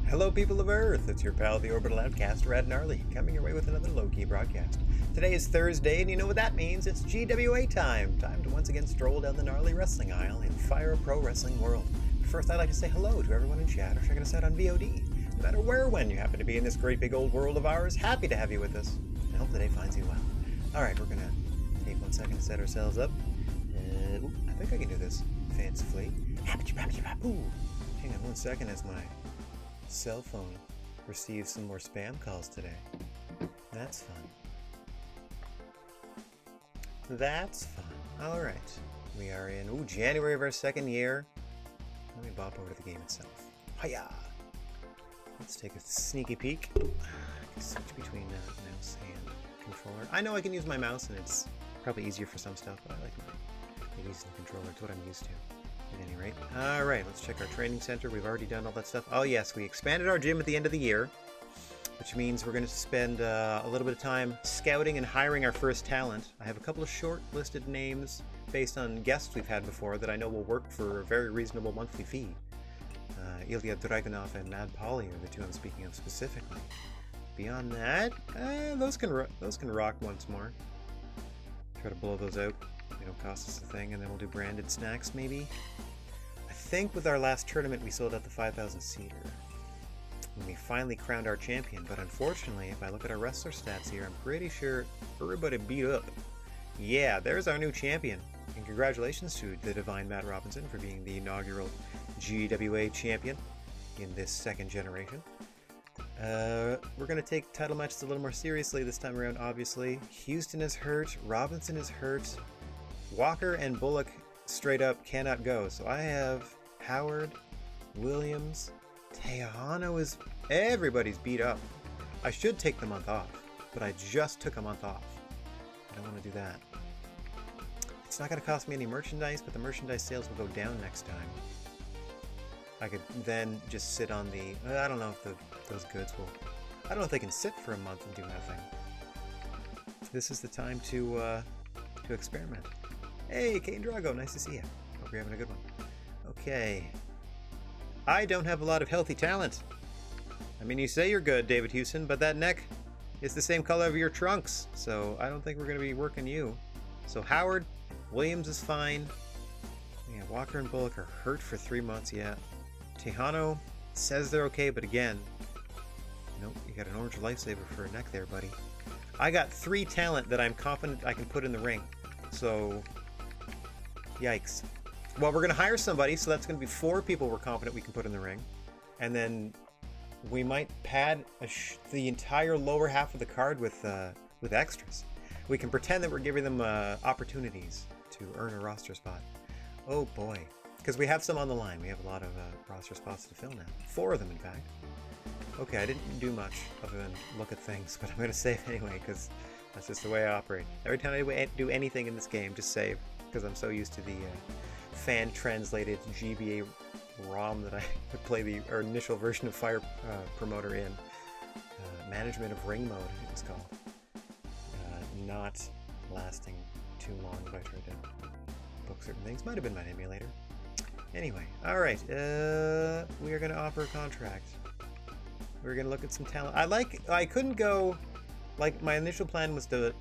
Hello people of Earth, it's your pal the Orbital Outcast, Rad Gnarly, coming your way with another low-key broadcast. Today is Thursday, and you know what that means, it's GWA time! Time to once again stroll down the gnarly wrestling aisle and fire a pro wrestling world. First, I'd like to say hello to everyone in chat or checking us out on VOD. No matter where or when you happen to be in this great big old world of ours, happy to have you with us. I hope today finds you well. Alright, we're gonna take 1 second to set ourselves up. I think I can do this fancifully. Ooh. Hang on 1 second as my cell phone receives some more spam calls today. That's fun. That's fun. Alright. We are in January of our second year. Let me bop over to the game itself. Hiya! Let's take a sneaky peek. I can switch between mouse and controller. I know I can use my mouse and it's probably easier for some stuff, but I like using the controller. It's what I'm used to. At any rate. Alright, let's check our training center. We've already done all that stuff. Oh yes, we expanded our gym at the end of the year, which means we're going to spend a little bit of time scouting and hiring our first talent. I have a couple of short-listed names based on guests we've had before that I know will work for a very reasonable monthly fee. Ilya Dragunov and Mad Polly are the two I'm speaking of specifically. Beyond that, those can rock once more. Try to blow those out. They don't cost us a thing, and then we'll do branded snacks, maybe. I think with our last tournament we sold out the 5,000 seater. And we finally crowned our champion, but unfortunately, if I look at our wrestler stats here, I'm pretty sure everybody beat up. Yeah, there's our new champion. And congratulations to the divine Matt Robinson for being the inaugural GWA champion in this second generation. We're going to take title matches a little more seriously this time around, obviously. Houston is hurt, Robinson is hurt, Walker and Bullock straight up cannot go. So I have Howard, Williams, Tejano is... Everybody's beat up. I should take the month off, but I just took a month off. I don't want to do that. It's not going to cost me any merchandise, but the merchandise sales will go down next time. I could then just sit on the... I don't know if those goods will... I don't know if they can sit for a month and do nothing. This is the time to experiment. Hey, Kane Drago, nice to see you. Hope you're having a good one. Okay. I don't have a lot of healthy talent. I mean, you say you're good, David Houston, but that neck is the same color of your trunks, so I don't think we're going to be working you. So Howard, Williams is fine. Yeah, Walker and Bullock are hurt for 3 months yet. Tejano says they're okay, but again, nope, you got an orange lifesaver for a neck there, buddy. I got 3 talent that I'm confident I can put in the ring, so yikes. Well, we're going to hire somebody, so that's going to be 4 people we're confident we can put in the ring. And then we might pad the entire lower half of the card with extras. We can pretend that we're giving them opportunities to earn a roster spot. Oh boy. Because we have some on the line. We have a lot of roster spots to fill now. 4 of them, in fact. Okay, I didn't do much other than look at things, but I'm going to save anyway, because that's just the way I operate. Every time I do anything in this game, just save, because I'm so used to the fan-translated GBA ROM that I would play our initial version of Fire Promoter in. Management of Ring Mode, it was called. Not lasting too long if I tried to book certain things. Might have been my emulator. Anyway, alright, we are going to offer a contract. We're going to look at some talent. I couldn't go, like, my initial plan was to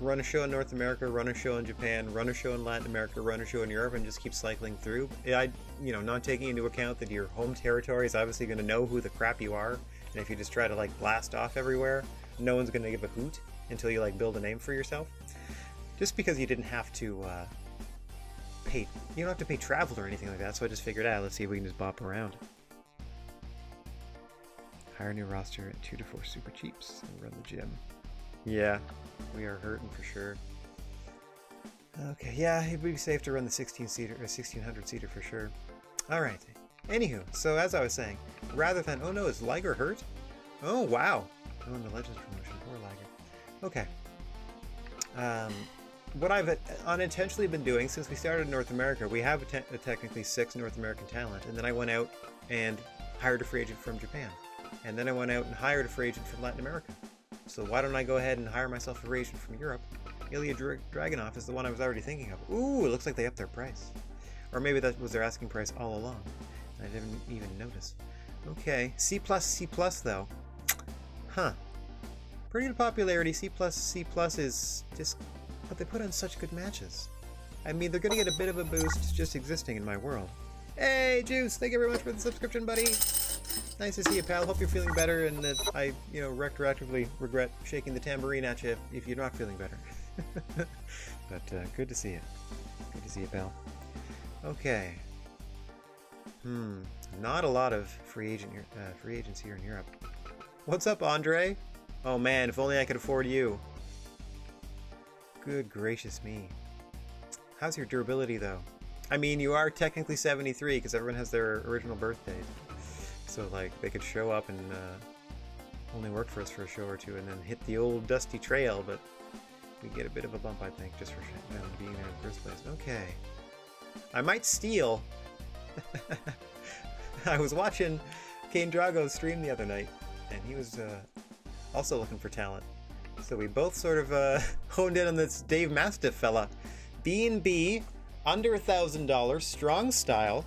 run a show in North America, run a show in Japan, run a show in Latin America, run a show in Europe, and just keep cycling through. Not taking into account that your home territory is obviously going to know who the crap you are, and if you just try to, like, blast off everywhere, no one's going to give a hoot until you, like, build a name for yourself. Just because you didn't have to, you don't have to pay travel or anything like that, so I just figured out, let's see if we can just bop around. Hire a new roster at 2 to 4 super cheaps and run the gym. Yeah, we are hurting for sure. Okay, yeah, it'd be safe to run the 16-seater or 1600-seater for sure. Alright, anywho, so as I was saying, rather than... Oh no, is Liger hurt? Oh, wow. Oh, in the Legends promotion, poor Liger. Okay. What I've unintentionally been doing since we started in North America, we have technically 6 North American talent, and then I went out and hired a free agent from Japan. And then I went out and hired a free agent from Latin America. So why don't I go ahead and hire myself a free agent from Europe? Ilya Dragunov is the one I was already thinking of. Ooh, it looks like they upped their price. Or maybe that was their asking price all along. I didn't even notice. Okay, C+, C+, though. Huh. Pretty good popularity. C+, C+, is just... But they put on such good matches. I mean, they're gonna get a bit of a boost just existing in my world. Hey, Juice! Thank you very much for the subscription, buddy! Nice to see you, pal. Hope you're feeling better and that I, you know, retroactively regret shaking the tambourine at you if you're not feeling better. But good to see you. Good to see you, pal. Okay. Not a lot of free agents here in Europe. What's up, Andre? Oh man, if only I could afford you. Good gracious me. How's your durability, though? I mean, you are technically 73 because everyone has their original birth date. So, like, they could show up and only work for us for a show or two and then hit the old dusty trail, but we get a bit of a bump, I think, just for being there in the first place. Okay. I might steal. I was watching Kane Drago's stream the other night, and he was also looking for talent. So we both sort of honed in on this Dave Mastiff fella. B&B, under $1,000, strong style,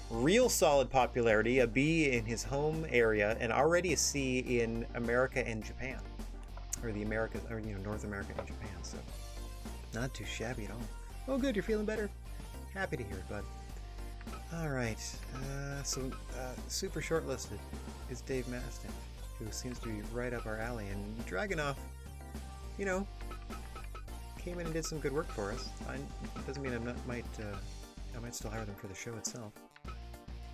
real solid popularity, a B in his home area, and already a C in America and Japan. Or the Americas, or, you know, North America and Japan, so not too shabby at all. Oh good, you're feeling better? Happy to hear it, bud. Alright, so super shortlisted is Dave Mastiff, who seems to be right up our alley, and Dragunov, you know, came in and did some good work for us. Doesn't mean I might still hire them for the show itself.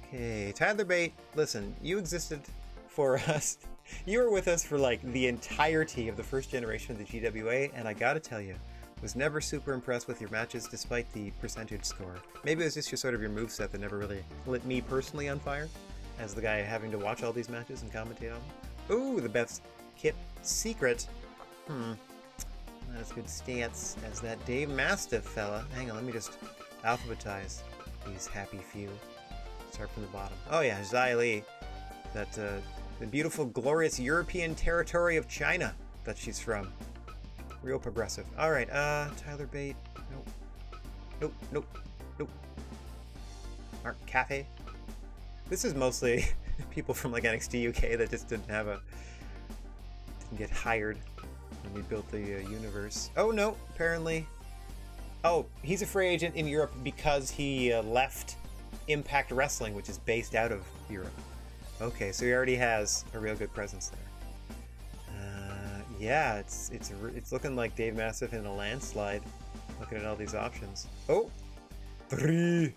Okay, Tyler Bate, listen, you existed for us. You were with us for like the entirety of the first generation of the GWA, and I gotta tell you, was never super impressed with your matches despite the percentage score. Maybe it was just your moveset that never really lit me personally on fire, as the guy having to watch all these matches and commentate on them. Ooh, the best kept secret. Not as good stance as that Dave Mastiff fella. Hang on, let me just alphabetize these happy few. Start from the bottom. Oh yeah, Zai Li. That, the beautiful, glorious European territory of China that she's from. Real progressive. Alright, Tyler Bate. Nope. Mark Cafe. This is mostly people from like NXT UK that just didn't get hired when we built the universe. Oh no, apparently. Oh, he's a free agent in Europe because he left Impact Wrestling, which is based out of Europe. Okay, so he already has a real good presence there. Yeah, it's looking like Dave Mastiff in a landslide. Looking at all these options. Oh, 3.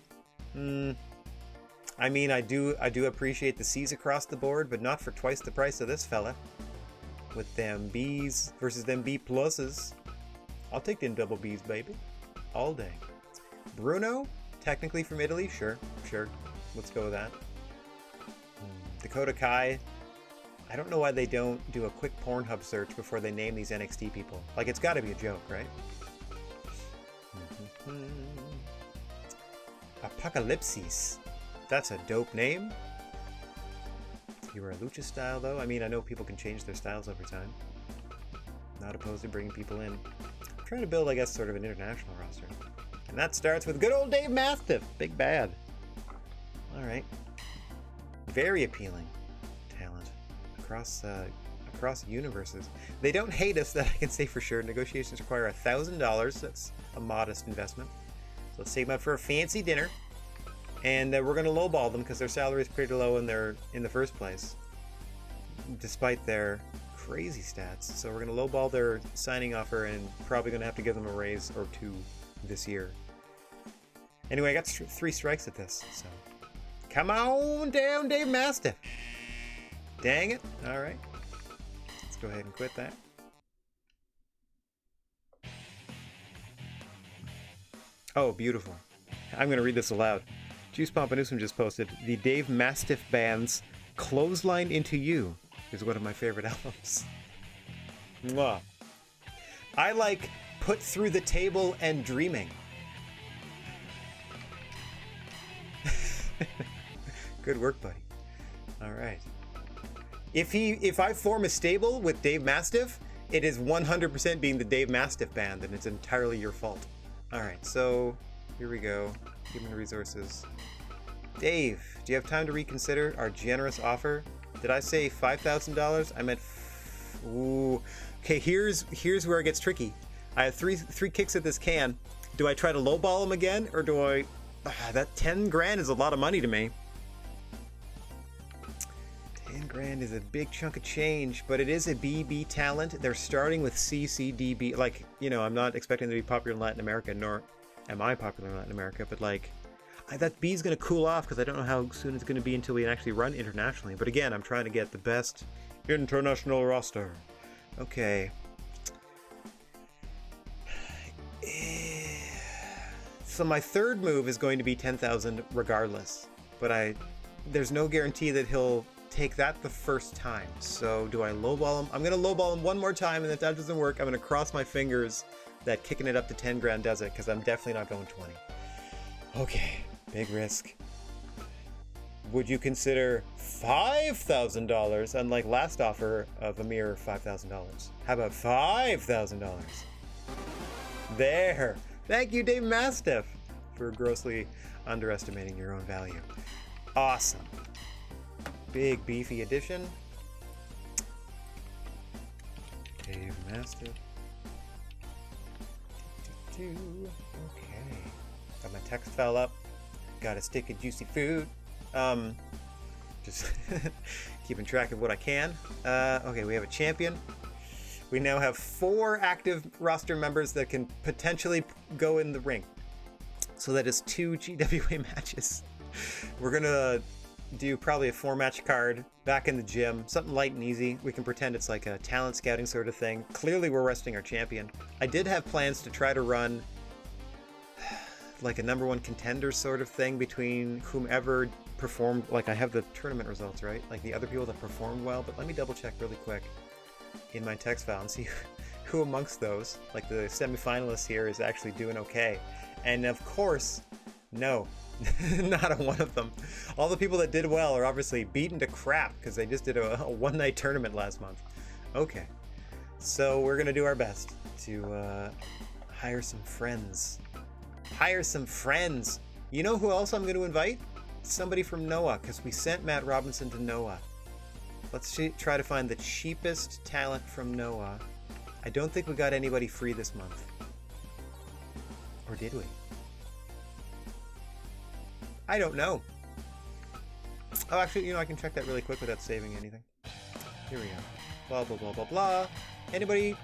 I mean, I do appreciate the C's across the board, but not for twice the price of this fella. With them B's versus them B pluses. I'll take them double B's, baby, all day. Bruno, technically from Italy, sure. Let's go with that. Dakota Kai. I don't know why they don't do a quick Pornhub search before they name these NXT people. Like, it's got to be a joke, right? Apocalypsis. That's a dope name. You were a lucha style, though. I mean, I know people can change their styles over time. Not opposed to bringing people in. I'm trying to build, I guess, sort of an international roster. And that starts with good old Dave Mastiff. Big bad. All right. Very appealing talent across universes. They don't hate us, that I can say for sure. Negotiations require $1,000. That's a modest investment. So let's take them out for a fancy dinner, and we're going to lowball them because their salary is pretty low in the first place, despite their crazy stats. So we're going to lowball their signing offer, and probably going to have to give them a raise or two this year. Anyway, I got 3 strikes at this, so come on down, Dave Mastiff. Dang it. All right. Let's go ahead and quit that. Oh, beautiful. I'm going to read this aloud. Juice Pompanusum just posted, the Dave Mastiff Band's Clothesline Into You is one of my favorite albums. Mwah. I like Put Through the Table and Dreaming. Good work, buddy. All right. If I form a stable with Dave Mastiff, it is 100% being the Dave Mastiff Band, and it's entirely your fault. All right, so here we go. Human resources. Dave, do you have time to reconsider our generous offer? Did I say $5,000? I meant... Ooh. Okay, here's where it gets tricky. I have three kicks at this can. Do I try to lowball him again, or do I... that 10 grand is a lot of money to me. 10 grand is a big chunk of change, but it is a BB talent. They're starting with CCDB. Like, you know, I'm not expecting them to be popular in Latin America, nor am I popular in Latin America, but like, that B's going to cool off because I don't know how soon it's going to be until we can actually run internationally. But again, I'm trying to get the best international roster. Okay. So my third move is going to be 10,000 regardless, but there's no guarantee that he'll take that the first time. So do I lowball him? I'm going to lowball him one more time, and if that doesn't work, I'm going to cross my fingers that kicking it up to 10 grand does it, because I'm definitely not going 20. Okay, big risk. Would you consider $5,000, unlike last offer of a mere $5,000? How about $5,000? There! Thank you, Dave Mastiff, for grossly underestimating your own value. Awesome. Big beefy addition. Dave Mastiff. Okay. Got my text file up. Got a stick of juicy food. Just keeping track of what I can. Okay, we have a champion. We now have 4 active roster members that can potentially go in the ring. So that is 2 GWA matches. We're gonna do probably a 4-match card back in the gym, something light and easy. We can pretend it's like a talent scouting sort of thing. Clearly we're resting our champion. I did have plans to try to run like a #1 contender sort of thing between whomever performed. Like, I have the tournament results, right? Like the other people that performed well, but let me double check really quick in my text file and see who amongst those, like the semifinalists here, is actually doing okay. And of course, no, not a one of them. All the people that did well are obviously beaten to crap because they just did a one-night tournament last month. Okay, so we're gonna do our best to hire some friends. Hire some friends. You know who else I'm going to invite? Somebody from NOAA, because we sent Matt Robinson to NOAA. Let's try to find the cheapest talent from NOAA. I don't think we got anybody free this month. Or did we? I don't know. Oh, actually, you know, I can check that really quick without saving anything. Here we go. Blah, blah, blah, blah, blah. Anybody?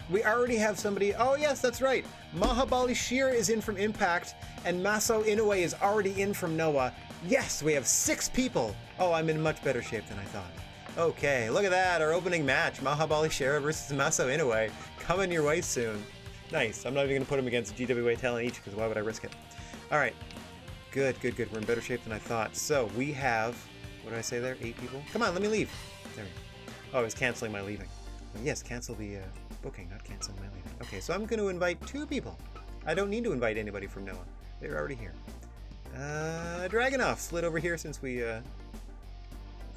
We already have somebody. Oh, yes, that's right. Mahabali Shira is in from Impact, and Maso Inoue is already in from NOAA. Yes, we have 6 people. Oh, I'm in much better shape than I thought. Okay, look at that. Our opening match, Mahabali Shira versus Maso Inoue. Coming your way soon. Nice. I'm not even going to put them against GWA talent each, because why would I risk it? All right. Good, good, good. We're in better shape than I thought. So we have, what did I say there? 8 people? Come on, let me leave. There we go. Oh, I was canceling my leaving. Yes, cancel the booking, not canceling my leaving. Okay, so I'm going to invite 2 people. I don't need to invite anybody from NOAA. They're already here. Dragunov slid over here since we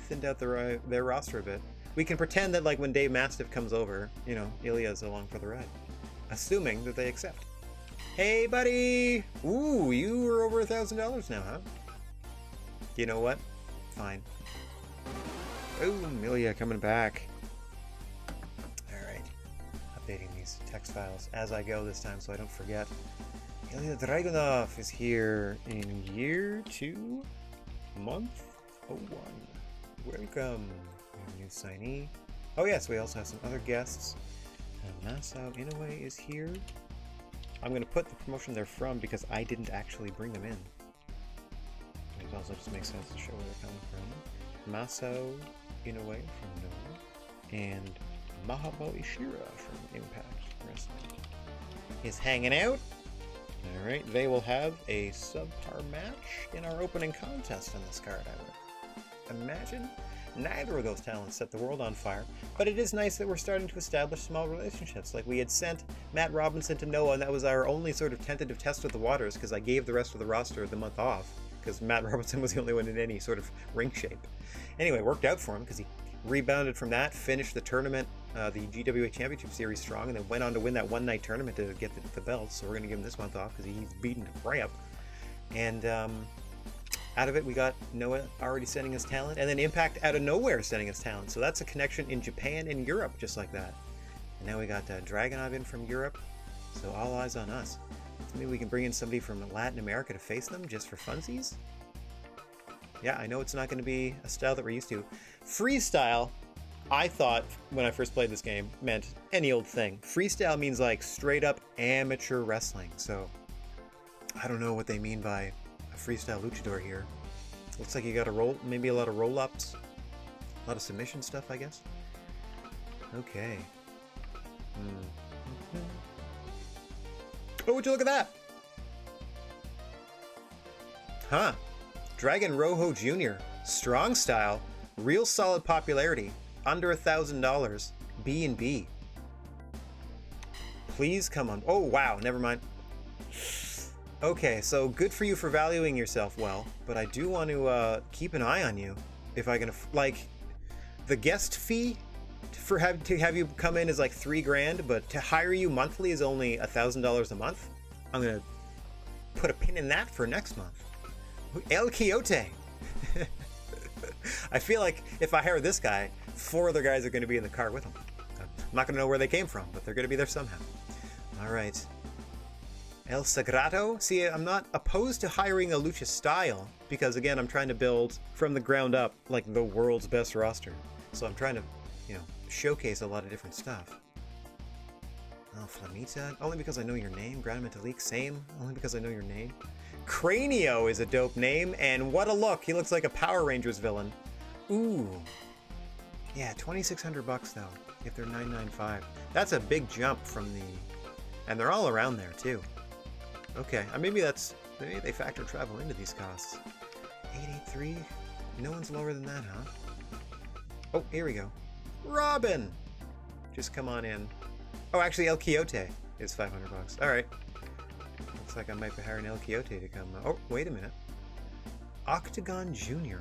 thinned out their roster a bit. We can pretend that, like, when Dave Mastiff comes over, you know, Ilya's along for the ride. Assuming that they accept. Hey, buddy! Ooh, you were over $1,000 now, huh? You know what? Fine. Boom, Ilya coming back. Alright. Updating these text files as I go this time so I don't forget. Ilya Dragunov is here in year 2, month 01. Welcome. We have a new signee. Oh yes, we also have some other guests. Masao Inoue is here. I'm going to put the promotion they're from because I didn't actually bring them in. It also just makes sense to show where they're coming from. Masao Inoue from NOAA and Mahabali Shira from Impact Wrestling is hanging out. Alright, they will have a subpar match in our opening contest on this card, I would imagine. Neither of those talents set the world on fire, but it is nice that we're starting to establish small relationships. Like, we had sent Matt Robinson to NOAA, and that was our only sort of tentative test of the waters, because I gave the rest of the roster the month off, because Matt Robinson was the only one in any sort of ring shape. Anyway, it worked out for him, because he rebounded from that, finished the tournament, the GWA Championship Series strong, and then went on to win that one-night tournament to get the belt, so we're going to give him this month off, because he's beaten to crap. And, Out of it, we got Noah already sending us talent, and then Impact out of nowhere sending us talent. So that's a connection in Japan and Europe, just like that. And now we got Dragonov in from Europe, so all eyes on us. So maybe we can bring in somebody from Latin America to face them, just for funsies? Yeah, I know it's not going to be a style that we're used to. Freestyle, I thought, when I first played this game, meant any old thing. Freestyle means like straight up amateur wrestling, so I don't know what they mean by a freestyle luchador here. Looks like you got to roll, maybe a lot of roll-ups, a lot of submission stuff, I guess. Okay. Oh, would you look at that? Huh. Dragon Rojo Jr. Strong style, real solid popularity, under $1,000, B&B. Please come on. Oh, wow, never mind. Okay, so good for you for valuing yourself well, but I do want to keep an eye on you. If I can, like, the guest fee to have you come in is like $3 grand, but to hire you monthly is only $1,000 a month. I'm gonna put a pin in that for next month. El Quixote. I feel like if I hire this guy, 4 other guys are going to be in the car with him. I'm not going to know where they came from, but they're going to be there somehow. All right. El Sagrado. See, I'm not opposed to hiring a lucha style because, again, I'm trying to build from the ground up like the world's best roster. So I'm trying to, showcase a lot of different stuff. Oh, Flamita. Only because I know your name. Grand Metalik. Same. Only because I know your name. Cranio is a dope name, and what a look. He looks like a Power Rangers villain. Ooh. Yeah, $2,600 though, if they're $995. That's a big jump from the... And they're all around there too. Okay, maybe they factor travel into these costs. 883? No one's lower than that, huh? Oh, here we go. Robin! Just come on in. Oh, actually, El Quixote is $500. All right. Looks like I might be hiring El Quixote to come. Oh, wait a minute. Octagon Jr.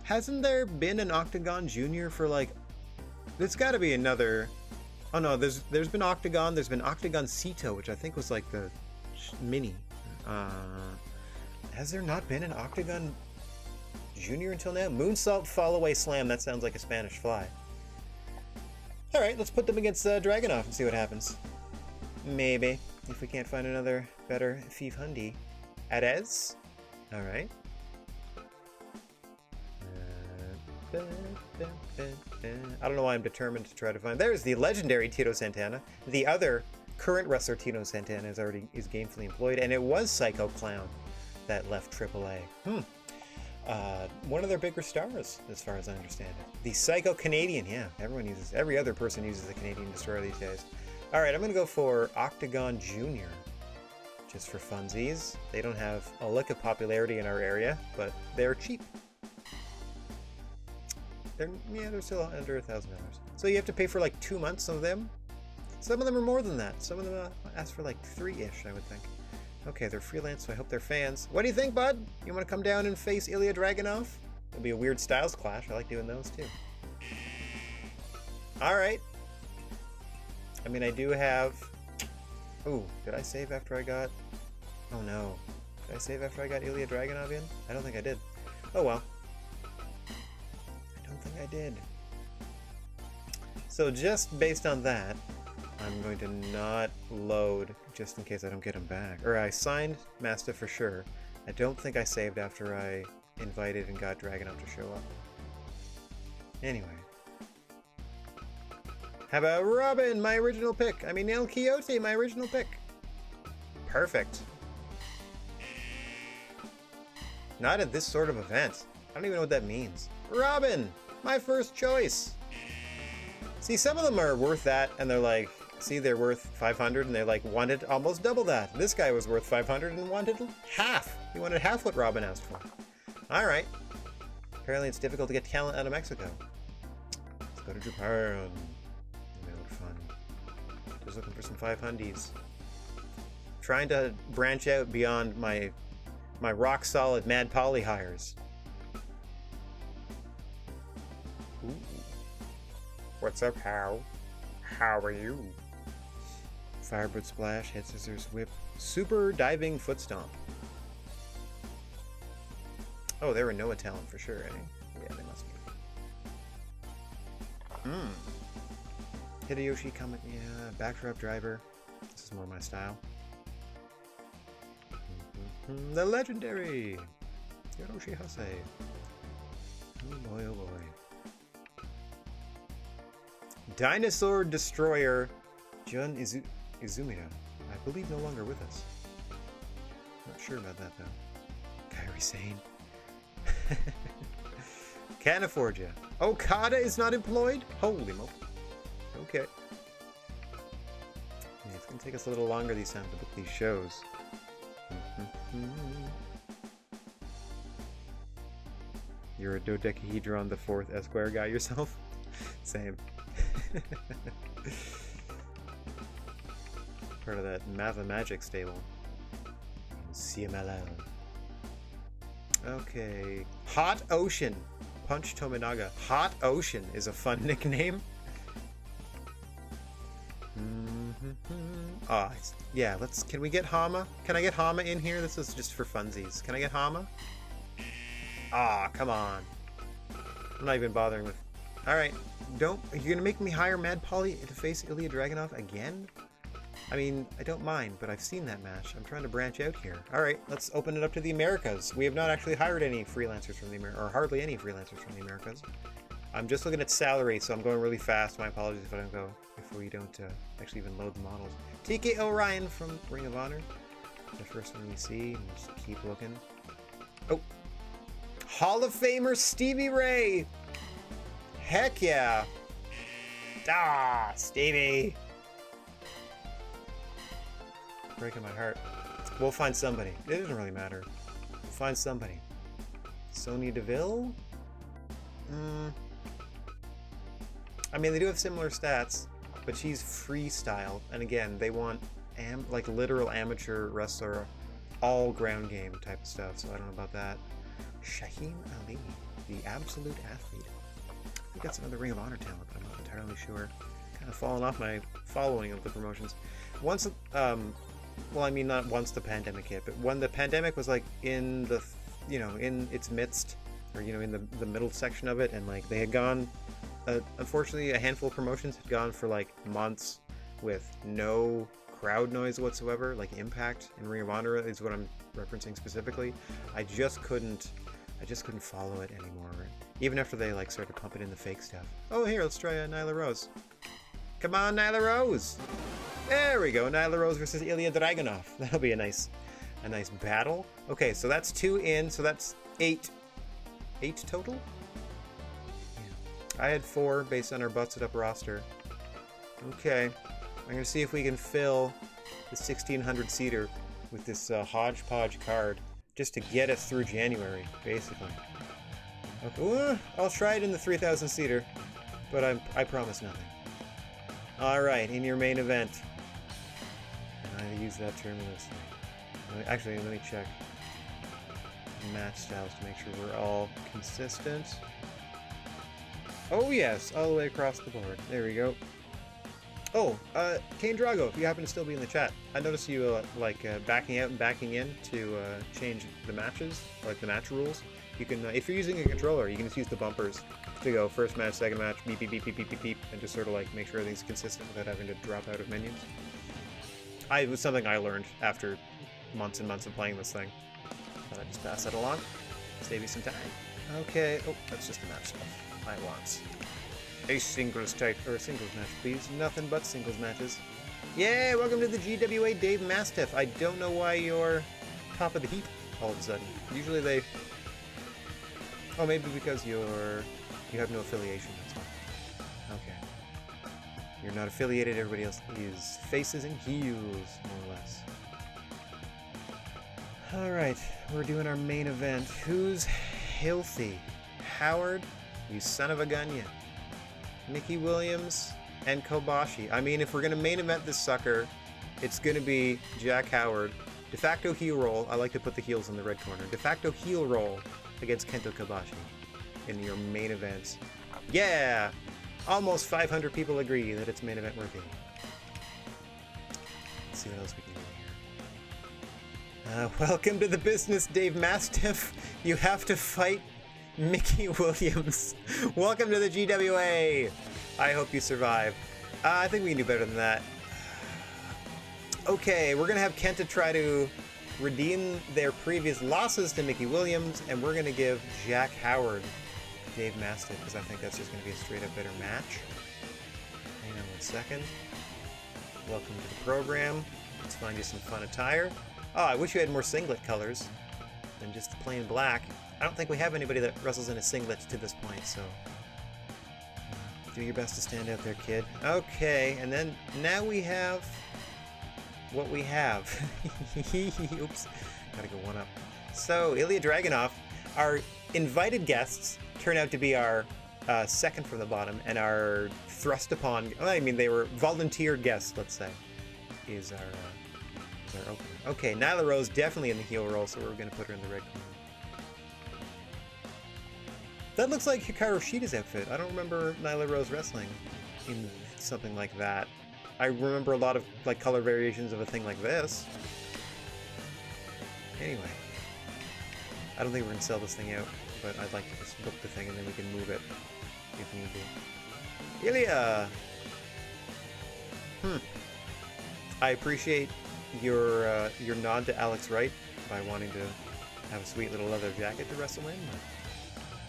Hasn't there been an Octagon Jr. for like... There's got to be another... Oh no, there's been Octagon. There's been Octagon Cito, which I think was like the mini. Has there not been an Octagon Jr. until now? Moonsault Fall Away Slam. That sounds like a Spanish fly. All right, let's put them against Dragonov and see what happens. Maybe. If we can't find another better Fief Hundi. Adez? All right. I don't know why I'm determined to try to find... There's the legendary Tito Santana. The other current wrestler, Tito Santana, is gainfully employed, and it was Psycho Clown that left AAA. One of their bigger stars, as far as I understand it. The Psycho Canadian, yeah. Every other person uses the Canadian Destroyer these days. All right, I'm going to go for Octagon Jr. Just for funsies. They don't have a lick of popularity in our area, but they're cheap. They're still under $1,000. So you have to pay for like 2 months, some of them. Some of them are more than that. Some of them ask for like 3-ish, I would think. Okay, they're freelance, so I hope they're fans. What do you think, bud? You want to come down and face Ilya Dragunov? It'll be a weird styles clash. I like doing those too. All right. I mean, I do have... Ooh, did I save after I got... Oh no. Did I save after I got Ilya Dragunov in? I don't think I did. Oh well. I don't think I did. So just based on that, I'm going to not load just in case I don't get him back. Or I signed Mastiff for sure. I don't think I saved after I invited and got Dragunov to show up. Anyway. How about Robin, my original pick? I mean, El Quixote, my original pick. Perfect. Not at this sort of event. I don't even know what that means. Robin, my first choice. See, some of them are worth that, and they're like, see, they're worth 500, and they like wanted almost double that. This guy was worth 500 and wanted half. He wanted half what Robin asked for. All right. Apparently, it's difficult to get talent out of Mexico. Let's go to Japan. That would be fun. Just looking for some 500s. Trying to branch out beyond my rock solid Mad Polly hires. Ooh. What's up, How? How are you? Firebird Splash, Head Scissors Whip, Super Diving Foot Stomp. Oh, they were Noah talent for sure, eh? Yeah, they must be. Hideyoshi Kamen, yeah, backdrop driver. This is more my style. The legendary Hiroshi Hase. Oh boy, oh boy. Dinosaur Destroyer Jun Izumida. I believe no longer with us. Not sure about that though. Kairi Sane. Canaforgia. Okada is not employed? Holy moly. Okay. Yeah, it's gonna take us a little longer these times to book these shows. You're a dodecahedron the 4th Esquire guy yourself? Same. Part of that Magic stable. CMLL. Okay. Hot Ocean. Punch Tominaga. Hot Ocean is a fun nickname. Yeah, can we get Hama? Can I get Hama in here? This is just for funsies. Can I get Hama? Come on. I'm not even bothering with... Alright, you're gonna make me hire Mad Polly to face Ilya Dragunov again? I mean, I don't mind, but I've seen that match. I'm trying to branch out here. Alright, let's open it up to the Americas. We have not actually hired any freelancers from the Americas, or hardly any freelancers from the Americas. I'm just looking at salary, so I'm going really fast. My apologies if we don't actually even load the models. TK Orion from Ring of Honor. The first one we see. We'll just keep looking. Oh! Hall of Famer Stevie Ray! Heck yeah! Stevie! Breaking my heart. We'll find somebody. It doesn't really matter. We'll find somebody. Sonya Deville? I mean, they do have similar stats, but she's freestyle, and again, they want like literal amateur wrestler, all ground game type of stuff, so I don't know about that. Shaheen Ali, the absolute athlete. I think that's another Ring of Honor talent, but I'm not entirely sure. Kind of fallen off my following of the promotions. Once, well, I mean, not once the pandemic hit, but when the pandemic was like in the, in its midst, or in the middle section of it, and like they had gone. Unfortunately, a handful of promotions had gone for like months with no crowd noise whatsoever, like Impact and Ring of Honor is what I'm referencing specifically. I just couldn't follow it anymore. Even after they like started pumping in the fake stuff. Oh, here, let's try Nyla Rose. Come on, Nyla Rose! There we go, Nyla Rose versus Ilya Dragunov. That'll be a nice battle. Okay, so that's 2 in, so that's 8. 8 total? I had 4 based on our busted up roster. Okay, I'm gonna see if we can fill the 1600 seater with this hodgepodge card just to get us through January, basically. Okay, I'll try it in the 3000 seater, but I promise nothing. All right, in your main event. And I use that term loosely. Actually, let me check match styles to make sure we're all consistent. Oh yes, all the way across the board. There we go. Oh, Kane Drago, if you happen to still be in the chat, I noticed you backing out and backing in to change the matches, like the match rules. You can, if you're using a controller, you can just use the bumpers to go first match, second match, beep beep beep beep beep beep beep, and just sort of like make sure everything's consistent without having to drop out of menus. It was something I learned after months and months of playing this thing. Thought I'd just pass that along, save you some time. Okay, oh, that's just the match stuff. I want a singles match, please. Nothing but singles matches. Yeah, welcome to the GWA, Dave Mastiff. I don't know why you're top of the heap all of a sudden. Usually they... Oh, maybe because you have no affiliation, that's why. Okay. You're not affiliated, everybody else is faces and heels, more or less. Alright, we're doing our main event. Who's healthy? Howard? You son of a gun, you. Nikki Williams and Kobashi. I mean, if we're going to main event this sucker, it's going to be Jack Howard. De facto heel roll. I like to put the heels in the red corner. De facto heel roll against Kento Kobashi in your main events. Yeah! Almost 500 people agree that it's main event worthy. Let's see what else we can do Welcome to the business, Dave Mastiff. You have to fight Mickey Williams. Welcome to the GWA. I hope you survive. I think we can do better than that. Okay, we're gonna have Kenta try to redeem their previous losses to Mickey Williams, and we're gonna give Jack Howard Dave Mastiff, because I think that's just gonna be a straight up better match. Hang on 1 second. Welcome to the program. Let's find you some fun attire. Oh, I wish you had more singlet colors than just plain black. I don't think we have anybody that wrestles in a singlet to this point, so do your best to stand out there, kid. Okay, and then now we have what we have. Oops, gotta go one up. So, Ilya Dragunov, our invited guests turn out to be our second from the bottom, and our thrust upon, well, I mean, they were volunteered guests, let's say, is our opener. Okay, Nyla Rose definitely in the heel role, so we're gonna put her in the red corner. That looks like Hikaru Shida's outfit. I don't remember Nyla Rose wrestling in something like that. I remember a lot of like color variations of a thing like this. Anyway, I don't think we're gonna sell this thing out, but I'd like to just book the thing and then we can move it if need be. Ilya! I appreciate your nod to Alex Wright by wanting to have a sweet little leather jacket to wrestle in.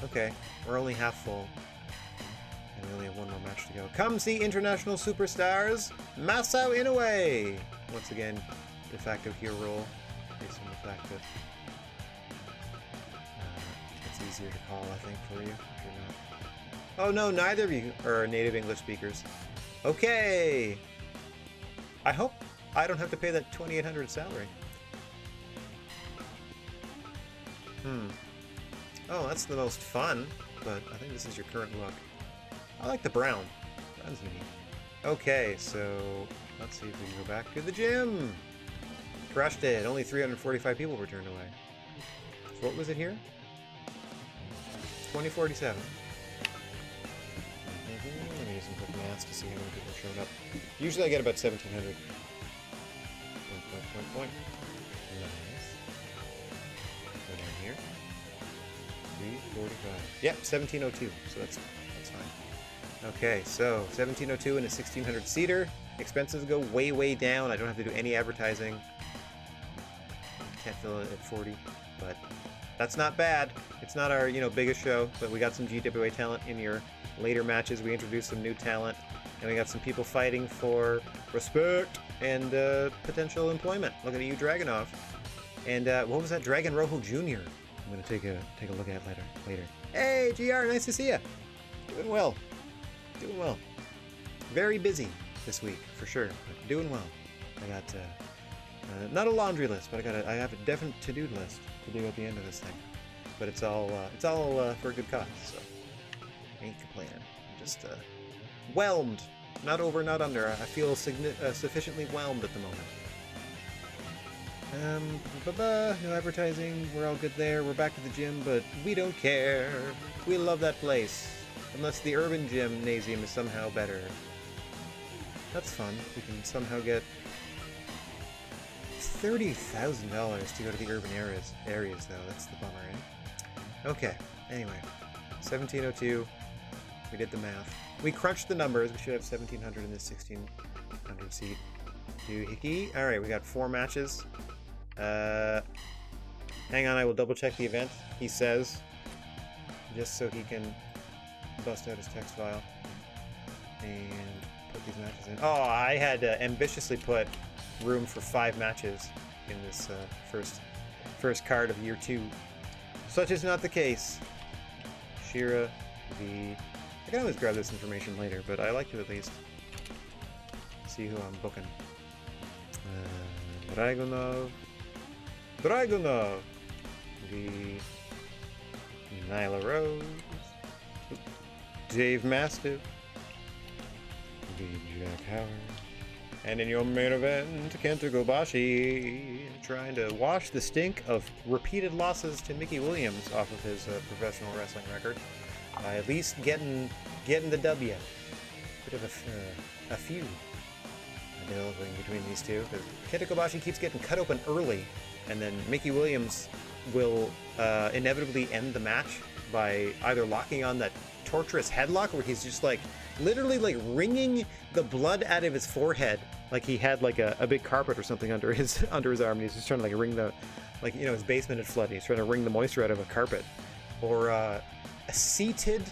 Okay, we're only half full. And we only have one more match to go. Come see international superstars, Masao Inoue! Once again, de facto heel role, based on the fact that it's easier to call, I think, for you, if you're not. Oh no, neither of you are native English speakers. Okay! I hope I don't have to pay that $2,800 salary. Oh, that's the most fun, but I think this is your current look. I like the brown. Brown's unique. Okay, so let's see if we can go back to the gym. Crushed it. Only 345 people were turned away. So what was it here? 2047. Let me do some quick maths to see how many people showed up. Usually I get about 1,700. Point. Nice. Go down here. 345. Yep, 1702. So that's fine. Okay, so 1702 in a 1,600 seater. Expenses go way down. I don't have to do any advertising. Can't fill it at 40, but that's not bad. It's not our biggest show, but we got some GWA talent in your later matches. We introduced some new talent, and we got some people fighting for respect and potential employment. Look at you, Dragunov. And what was that? Dragon Rojo Jr. I'm gonna take a look at it later. Hey, GR, nice to see you. Doing well. Very busy this week for sure, but doing well. I got not a laundry list, but I have a definite to-do list to do at the end of this thing. But it's all for a good cause, so I ain't complaining. I'm just whelmed. Not over, not under. I feel sufficiently whelmed at the moment. No advertising. We're all good there. We're back to the gym, but we don't care. We love that place. Unless the urban gymnasium is somehow better. That's fun. We can somehow get $30,000 to go to the urban areas though. That's the bummer, eh? Okay. Anyway, 1702. We did the math. We crunched the numbers. We should have 1,700 in this 1,600 seat. Doohickey. All right, we got 4 matches. Hang on, I will double check the event. He says, just so he can bust out his text file and put these matches in. Oh, I had ambitiously put room for 5 matches in this first card of year 2. Such is not the case. Shira, I can always grab this information later, but I like to at least see who I'm booking. Dragunov, the Nyla Rose, Dave Mastiff, the Jack Howard, and in your main event, Kenta Kobashi, trying to wash the stink of repeated losses to Mickey Williams off of his professional wrestling record by at least getting the W. Bit of a feud developing between these two, because Kenta Kobashi keeps getting cut open early and then Mickey Williams will inevitably end the match by either locking on that torturous headlock where he's just like literally like wringing the blood out of his forehead, like he had like a big carpet or something under his arm, and he's just trying to like wring the, like, you know, his basement had flooded, he's trying to wring the moisture out of a carpet. Or a seated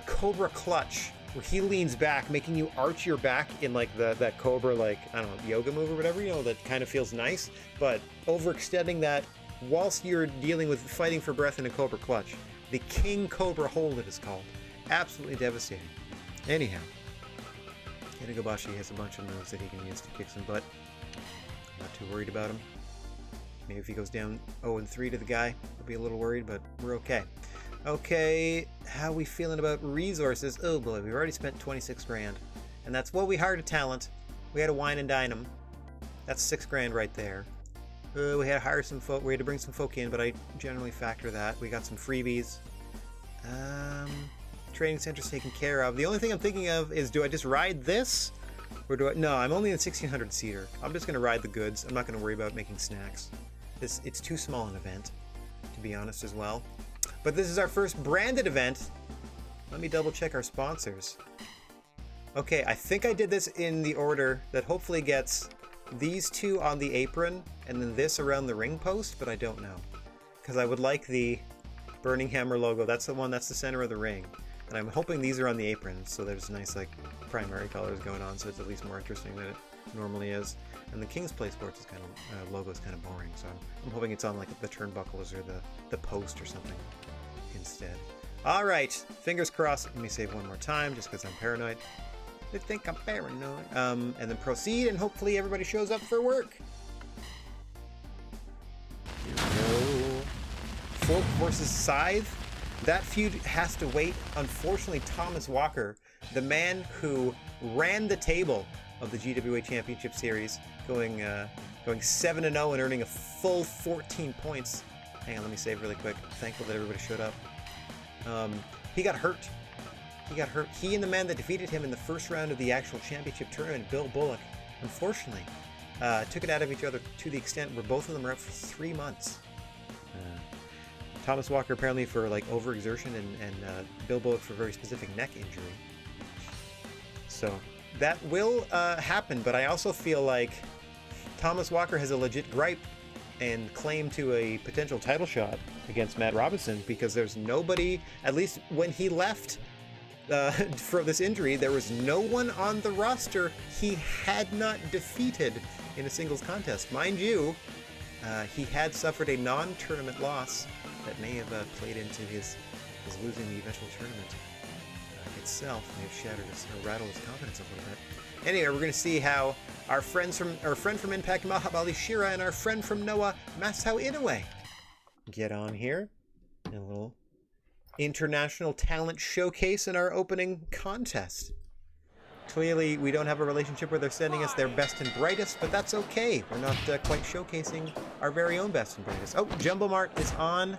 Cobra clutch where he leans back, making you arch your back in like that Cobra, like, I don't know, yoga move or whatever, you know, that kind of feels nice, but overextending that whilst you're dealing with fighting for breath in a Cobra clutch. The King Cobra hold, it is called. Absolutely devastating. Anyhow, Itagobashi has a bunch of moves that he can use to kick some butt. I'm not too worried about him. Maybe if he goes down 0-3 to the guy, I'll be a little worried, but we're okay. Okay, how we feeling about resources? Oh boy, we've already spent 26 grand. And that's what we hired a talent. We had to wine and dine him. That's 6 grand right there. We had to hire some folk. We had to bring some folk in, but I generally factor that. We got some freebies. Training center's taken care of. The only thing I'm thinking of is, do I just ride this? Or do I... No, I'm only in 1600 seater. I'm just going to ride the goods. I'm not going to worry about making snacks. It's too small an event, to be honest as well. But this is our first branded event. Let me double check our sponsors. Okay, I think I did this in the order that hopefully gets these two on the apron and then this around the ring post, but I don't know. Because I would like the Burning Hammer logo. That's the one that's the center of the ring. And I'm hoping these are on the apron, so there's nice like primary colors going on, so it's at least more interesting than it normally is. And the King's Play Sports is kind of logo is kind of boring, so I'm hoping it's on like the turnbuckles or the post or something instead. All right, fingers crossed. Let me save one more time, just because I'm paranoid. I think I'm paranoid. And then proceed, and hopefully everybody shows up for work. Here we go. Folk versus Scythe. That feud has to wait. Unfortunately, Thomas Walker, the man who ran the table of the GWA Championship Series, going 7-0 and earning a full 14 points. Hang on, let me save really quick. Thankful that everybody showed up. He got hurt. He and the man that defeated him in the first round of the actual championship tournament, Bill Bullock, unfortunately, took it out of each other to the extent where both of them are out for 3 months. Thomas Walker apparently for like overexertion, and Bill Bullock for a very specific neck injury. So that will happen, but I also feel like Thomas Walker has a legit gripe and claim to a potential title shot against Matt Robinson, because there's nobody, at least when he left for this injury, there was no one on the roster he had not defeated in a singles contest. Mind you, he had suffered a non-tournament loss that may have played into his losing the eventual tournament itself, may have shattered his, or rattled his confidence a little bit. Anyway, we're going to see how our friend from Impact, Mahabali Shira, and our friend from Noah, Masao Inoue, get on here in a little international talent showcase in our opening contest. Clearly, we don't have a relationship where they're sending us their best and brightest, but that's okay. We're not quite showcasing our very own best and brightest. Oh, Jumbo Mart is on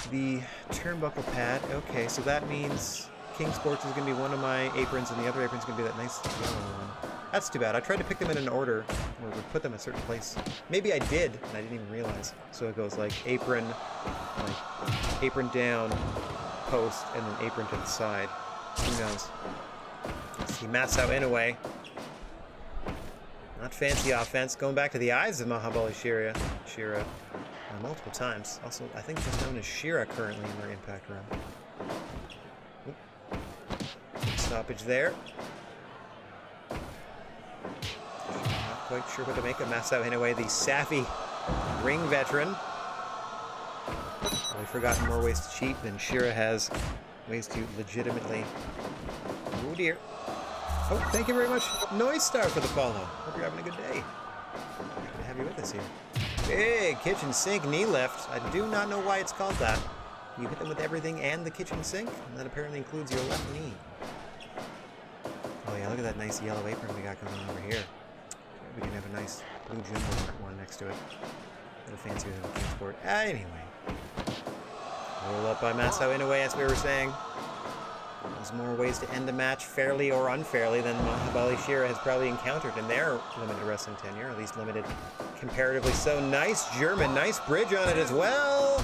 the turnbuckle pad. Okay, so that means King Sports is going to be one of my aprons, and the other apron's going to be that nice yellow one. That's too bad. I tried to pick them in an order where we put them in a certain place. Maybe I did, and I didn't even realize. So it goes like apron down, post, and then apron to the side. Who knows? Let's see Masao Inoue. Not fancy offense. Going back to the eyes of Mahabali Shira multiple times. Also, I think just known as Shira currently in their Impact run. Stoppage there. Not quite sure what to make of Masao Inoue, the savvy ring veteran. We've forgotten more ways to cheat than Shira has ways to legitimately... Oh dear. Oh, thank you very much, Noise Star, for the follow. Hope you're having a good day. Happy to have you with us here. Big kitchen sink knee lift. I do not know why it's called that. You hit them with everything and the kitchen sink, and that apparently includes your left knee. Oh yeah, look at that nice yellow apron we got going on over here. We can have a nice blue Jumbo one next to it. A little fancier than the King Sport. Anyway. Roll up by Masao Inoue, as we were saying. There's more ways to end a match fairly or unfairly than Mahabali Shera has probably encountered in their limited wrestling tenure, at least limited comparatively so. Nice German, nice bridge on it as well.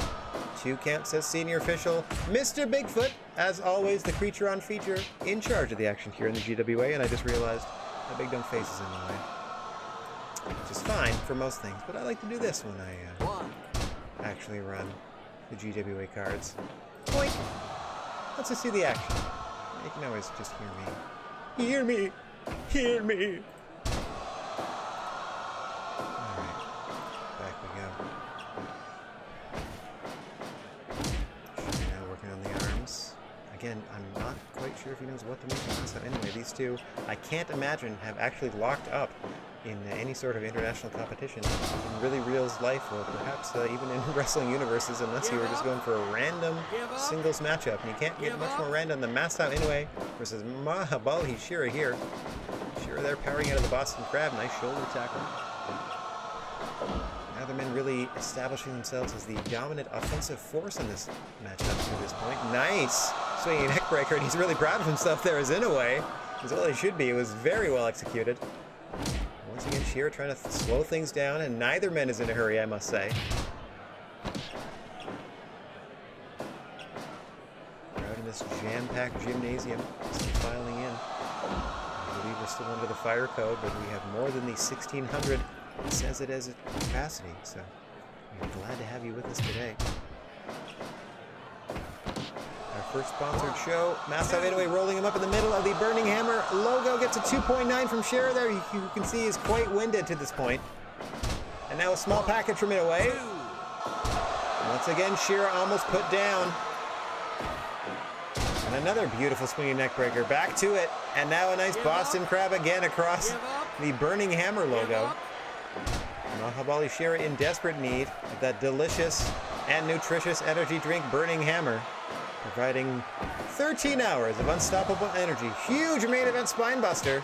2 count, says senior official Mr. Bigfoot. As always, the creature on feature in charge of the action here in the GWA, and I just realized my big dumb face is in the way. Which is fine for most things, but I like to do this when I actually run the GWA cards. Point! Let's just see the action. You can always just hear me. Hear me! Hear me! Alright. Back we go. Now working on the arms. Again, I'm not quite sure if he knows what to make of this. So anyway, these two, I can't imagine, have actually locked up in any sort of international competition in really real life, or perhaps even in wrestling universes, unless you were just going for a random singles matchup. And you can't get much more random than Masao Inoue versus Mahabali Shera here. Shera there powering out of the Boston Crab. Nice shoulder tackle. Now the men really establishing themselves as the dominant offensive force in this matchup to this point. Nice swinging neck breaker, and he's really proud of himself there as Inoue. As well he should be. It was very well executed. Once again, Shera trying to slow things down, and neither man is in a hurry, I must say. Crowd in this jam-packed gymnasium, still filing in. I believe we're still under the fire code, but we have more than the 1,600 that says it as a capacity, so we're glad to have you with us today. Our first sponsored show, Masao Inoue rolling him up in the middle of the Burning Hammer logo, gets a 2.9 from Shera there. You can see he's quite winded to this point. And now a small package from Inoue. Once again, Shera almost put down. And another beautiful swinging neck breaker. Back to it. And now a nice Boston Crab again across the Burning Hammer logo. Mahabali Shera in desperate need of that delicious and nutritious energy drink, Burning Hammer, providing 13 hours of unstoppable energy. Huge main event spinebuster.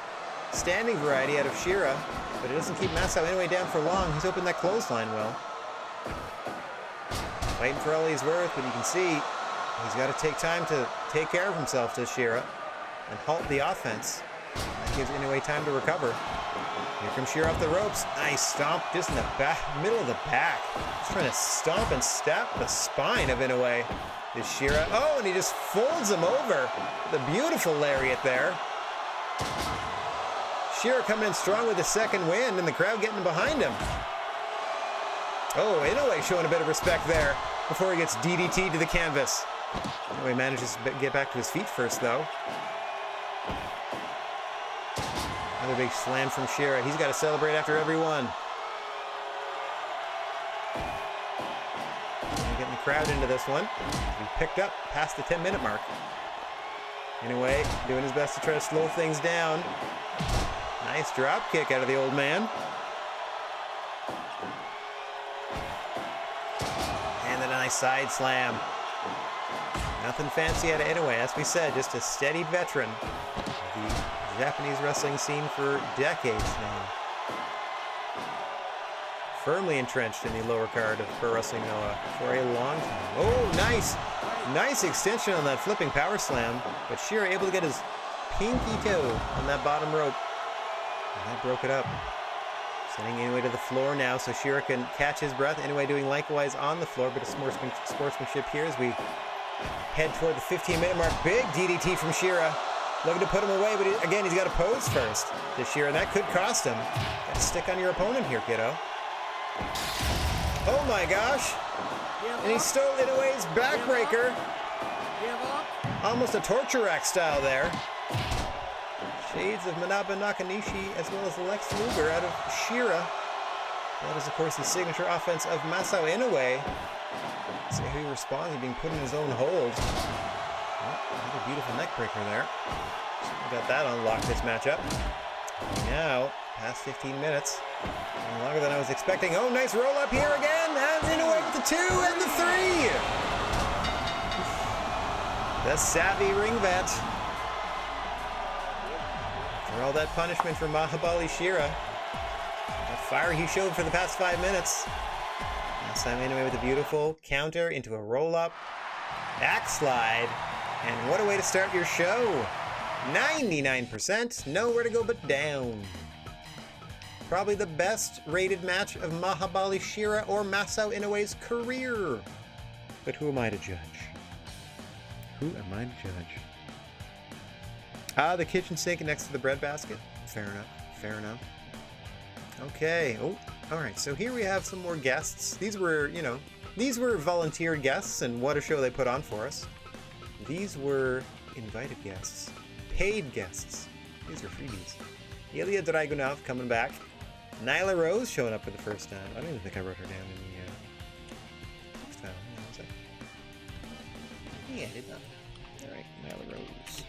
Standing variety out of Shera, but it doesn't keep Masao Inoue down for long. He's opened that clothesline well. Fighting for all he's worth, but you can see he's got to take time to take care of himself to Shera and halt the offense. That gives Inoue time to recover. Here comes Shera off the ropes. Nice stomp just in the back, middle of the back. Just trying to stomp and stab the spine of Inoue. Is Shera. Oh, and he just folds him over. The beautiful lariat there. Shera coming in strong with the second wind, and the crowd getting behind him. Oh, Inoue showing a bit of respect there before he gets DDT'd to the canvas. Inoue manages to get back to his feet first, though. Another big slam from Shera. He's got to celebrate after every one. Getting the crowd into this one. He picked up past the 10-minute mark. Anyway, doing his best to try to slow things down. Nice drop kick out of the old man. And then a nice side slam. Nothing fancy out of Inoue, as we said, just a steady veteran of the Japanese wrestling scene for decades now. Firmly entrenched in the lower card of Pro Wrestling Noah for a long time. Oh, nice! Nice extension on that flipping power slam, but Shera able to get his pinky toe on that bottom rope. And that broke it up. Sending Inoue to the floor now so Shera can catch his breath. Inoue doing likewise on the floor, but a sportsmanship here as we head toward the 15-minute mark. Big DDT from Shera. Looking to put him away, but again, he's got to pose first to Shera, and that could cost him. Got to stick on your opponent here, kiddo. Oh my gosh. And he stole Inoue's backbreaker. Almost a torture rack style there. Shades of Manaba Nakanishi as well as Lex Luger out of Shera. That is, of course, the signature offense of Masao Inoue. See how he responds. He's being put in his own hold. Oh, another beautiful neck breaker there. We got that unlocked this matchup. Now, past 15 minutes. Longer than I was expecting. Oh, nice roll up here again. Has Inoue with the 2 and the 3. The savvy ring vet. For all that punishment for Mahabali Shera. The fire he showed for the past 5 minutes. Last time Inoue with a beautiful counter into a roll up. Backslide. And what a way to start your show. 99%, nowhere to go but down. Probably the best rated match of Mahabali Shira or Masao Inoue's career. But who am I to judge? Who am I to judge? Ah, the kitchen sink next to the breadbasket. Fair enough, fair enough. Okay, oh, alright, so here we have some more guests. These were, you know, these were volunteered guests, and what a show they put on for us. These were invited guests. Paid guests. These are freebies. Ilya Dragunov coming back. Nyla Rose showing up for the first time. I don't even think I wrote her down in the text file. Yeah, I did not. Alright, Nyla Rose.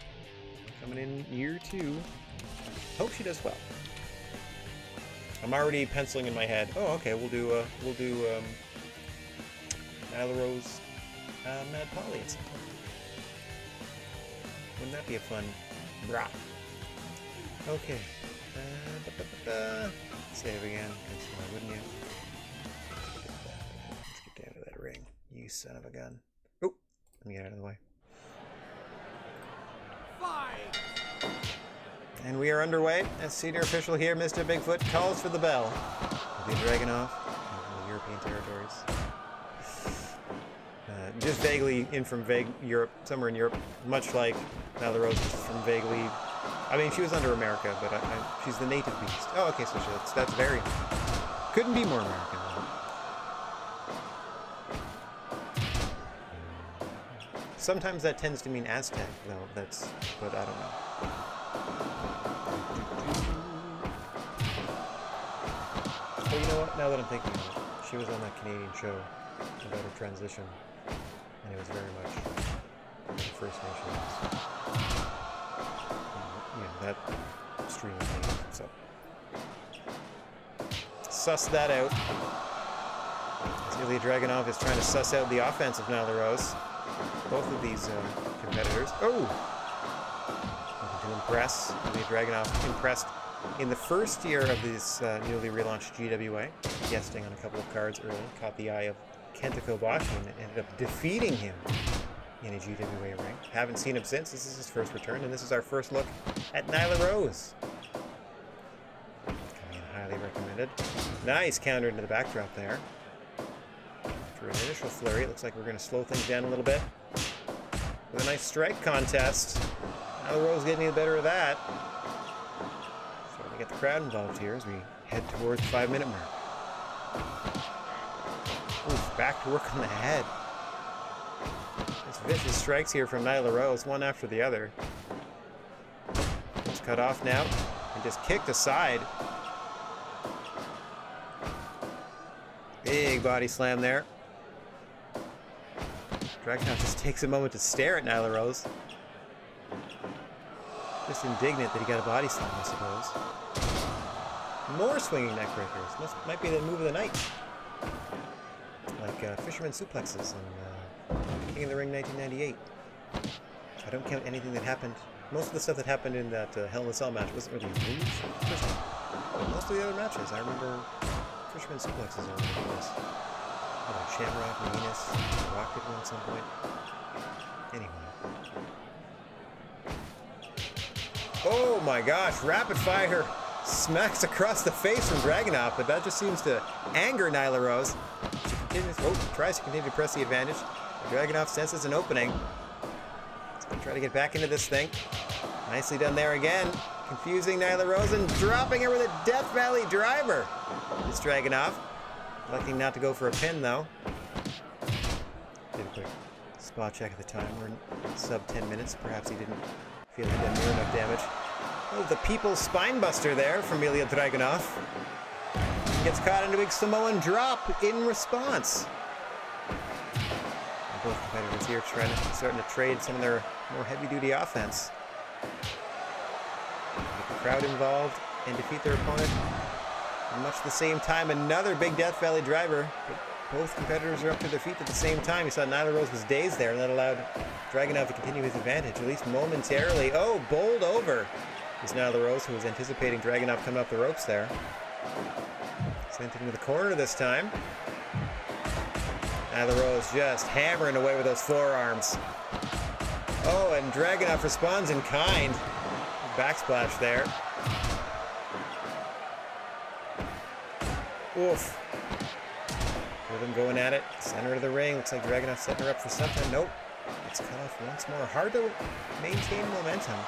Coming in year 2. Hope she does well. I'm already penciling in my head. Oh, okay, we'll do Nyla Rose, Mad Polly at some point. Wouldn't that be a fun brah? Okay. Save again, because why wouldn't you? Let's get down to that ring. You son of a gun. Oh, let me get out of the way. And we are underway. As senior official here, Mr. Bigfoot calls for the bell. The Dragunov, European territories. Just vaguely in from Europe, somewhere in Europe, much like Nyla Rose is from vaguely. I mean, she was under America, but she's the native beast. Oh, okay, so that's very. Couldn't be more American. Sometimes that tends to mean Aztec, though. But I don't know. Well, you know what? Now that I'm thinking of it, she was on that Canadian show about her transition. And it was very much First Nations. Yeah, that extreme thing. So, suss that out. As Ilya Dragunov is trying to suss out the offense of Nyla Rose. Both of these competitors. Oh! Looking to impress. Ilya Dragunov impressed in the first year of this newly relaunched GWA. Guesting on a couple of cards early. Caught the eye of Kenta Kobashi and ended up defeating him in a GWA ring. Haven't seen him since. This is his first return, and this is our first look at Nyla Rose. Coming in highly recommended. Nice counter into the backdrop there. After an initial flurry, it looks like we're going to slow things down a little bit. With a nice strike contest. Nyla Rose getting the better of that. Starting to get the crowd involved here as we head towards the 5-minute mark. Oof, back to work on the head. There's vicious strikes here from Nyla Rose, one after the other. It's cut off now and just kicked aside. Big body slam there. Dragunov just takes a moment to stare at Nyla Rose. Just indignant that he got a body slam, I suppose. More swinging neck breakers. Might be the move of the night. Like fisherman suplexes on King of the Ring 1998. I don't count anything that happened. Most of the stuff that happened in that Hell in a Cell match wasn't really moves. But most of the other matches, I remember fisherman suplexes on the place. Shamrock, Venus, Rock did one at some point. Anyway. Oh my gosh, rapid fire smacks across the face from Dragunov, but that just seems to anger Nyla Rose. She continues, tries to continue to press the advantage. Dragunov senses an opening. He's going to try to get back into this thing. Nicely done there again. Confusing Nyla Rose and dropping her with a Death Valley driver. It's Dragunov. Electing not to go for a pin, though. Did a quick spot check at the time. We're in sub 10 minutes. Perhaps he didn't feel he did near enough damage. Oh, the People's Spinebuster there from Ilya Dragunov. Gets caught in a big Samoan drop in response. And both competitors here starting to trade some of their more heavy-duty offense. Get the crowd involved and defeat their opponent. In much the same time, another big Death Valley driver. But both competitors are up to their feet at the same time. You saw Nyla Rose was dazed there, and that allowed Dragunov to continue his advantage, at least momentarily. Oh, bowled over is Nyla Rose, who was anticipating Dragunov coming up the ropes there. Sent into the corner this time. Nyla Rose just hammering away with those forearms. Oh, and Dragunov responds in kind. Backsplash there. Oof. With him going at it. Center of the ring. Looks like Dragunov setting her up for something. Nope. It's cut off once more. Hard to maintain momentum.